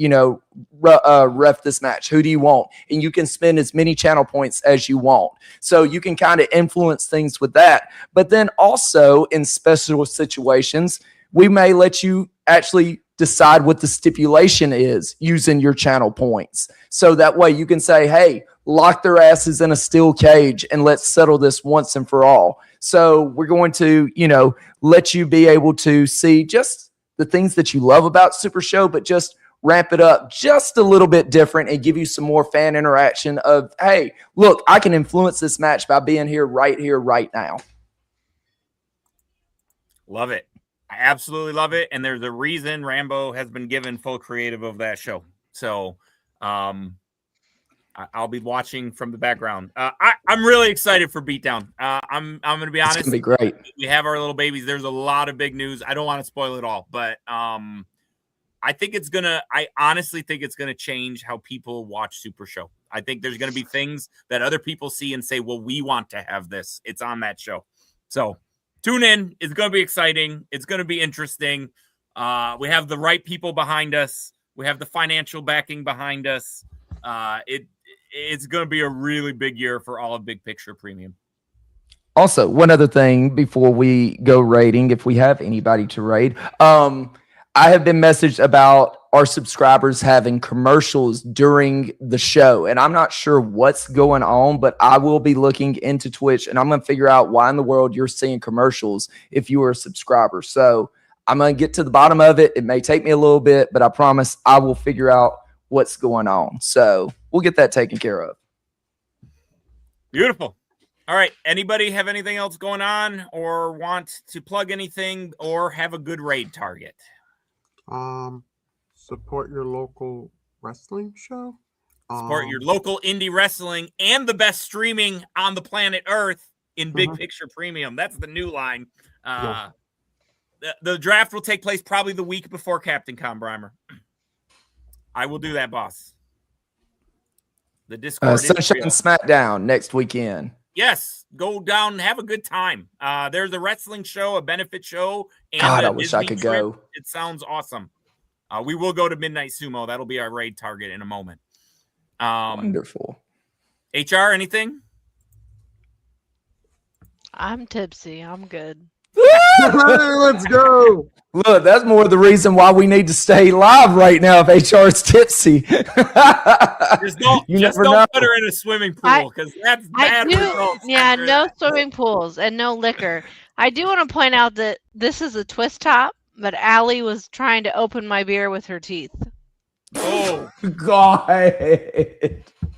ref this match. Who do you want? And you can spend as many channel points as you want. So you can kind of influence things with that. But then also in special situations, we may let you actually decide what the stipulation is using your channel points. So that way you can say, hey, lock their asses in a steel cage and let's settle this once and for all. So we're going to, let you be able to see just the things that you love about Super Show, but just ramp it up just a little bit different and give you some more fan interaction of, hey, look, I can influence this match by being here, right now. Love it. I absolutely love it. And there's a reason Rambo has been given full creative of that show. So I'll be watching from the background. I'm really excited for Beatdown. I'm going to be honest. It's going to be great. We have our little babies. There's a lot of big news. I don't want to spoil it all, but I honestly think it's going to change how people watch Super Show. I think there's going to be things that other people see and say, well, we want to have this. It's on that show. So tune in. It's going to be exciting. It's going to be interesting. We have the right people behind us. We have the financial backing behind us. It's going to be a really big year for all of Big Picture Premium. Also, one other thing before we go rating, if we have anybody to rate, I have been messaged about our subscribers having commercials during the show, and I'm not sure what's going on, but I will be looking into Twitch, and I'm going to figure out why in the world you're seeing commercials if you are a subscriber. So I'm going to get to the bottom of it. It may take me a little bit, but I promise I will figure out what's going on. So we'll get that taken care of. Beautiful. All right. Anybody have anything else going on or want to plug anything or have a good raid target? Support your local wrestling show. Support your local indie wrestling and the best streaming on the planet Earth in Big Picture Premium. That's the new line. The draft will take place probably the week before Captain Con, Brimer. I will do that, boss. The Discord. Sunshine SmackDown next weekend. Yes, go down and have a good time. There's a wrestling show, a benefit show, and God, a I wish Disney I could trip. go. It sounds awesome. We will go to Midnight Sumo. That'll be our raid target in a moment. Wonderful. HR, anything? I'm tipsy. I'm good. Let's go. Look, that's more the reason why we need to stay live right now if HR is tipsy. Just don't put her in a swimming pool because that's bad results. Yeah, no swimming pools and no liquor. I do want to point out that this is a twist top, but Allie was trying to open my beer with her teeth. Oh, God.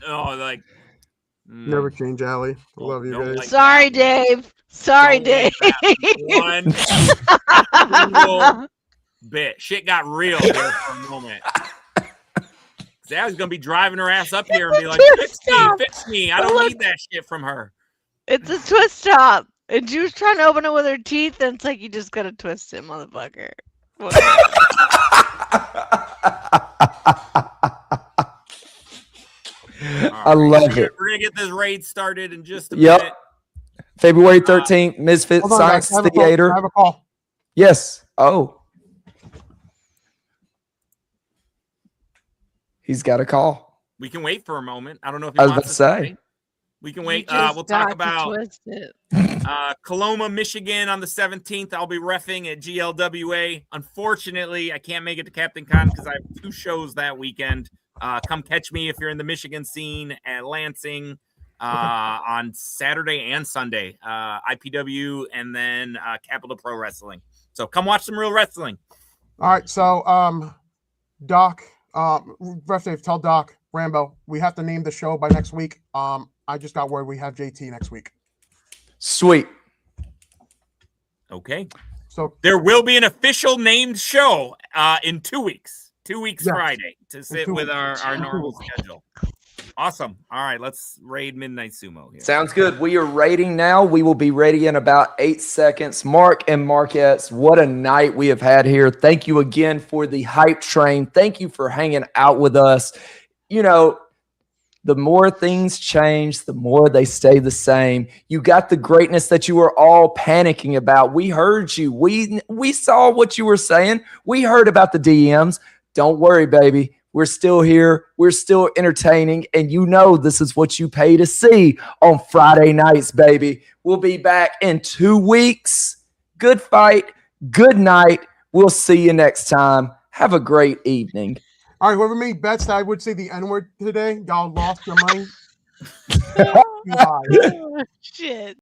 Oh, like Never change, Allie. I love you guys. Like Sorry, Dave. Sorry, Dave. One single bit. Shit got real there for a moment. Sally's gonna be driving her ass up here and be like, fix me. I don't need that shit from her. It's a twist top. And she was trying to open it with her teeth, and it's like you just gotta twist it, motherfucker. I love it. We're gonna get this raid started in just a Yep. minute. February 13th, Misfit Hold on, Science guys. I Theater. have a call. Yes. Oh. He's got a call. We can wait for a moment. I don't know if I was about to say. We can wait. We'll talk about Coloma, Michigan on the 17th. I'll be reffing at GLWA. Unfortunately, I can't make it to Captain Con because I have 2 shows that weekend. Come catch me if you're in the Michigan scene at Lansing on Saturday and Sunday. IPW and then Capital Pro Wrestling. So come watch some real wrestling. All right. So, Doc, Ref Dave, tell Doc, Rambo, we have to name the show by next week. I just got word we have JT next week. Sweet. Okay. So there will be an official named show in 2 weeks. 2 weeks Yes. Friday to sit with our normal 2 weeks. schedule. Awesome. All right, let's raid Midnight Sumo here. Sounds good. We are rating now. We will be ready in about 8 seconds. Mark and Marquettes, what a night we have had here. Thank you again for the hype train. Thank you for hanging out with us. You know, the more things change, the more they stay the same. You got the greatness that you were all panicking about. We heard you. We saw what you were saying. We heard about the DMs. Don't worry, baby. We're still here. We're still entertaining. And you know this is what you pay to see on Friday nights, baby. We'll be back in 2 weeks. Good fight. Good night. We'll see you next time. Have a great evening. all right, whoever made bets that I would say the N-word today, y'all lost your money. Oh, shit.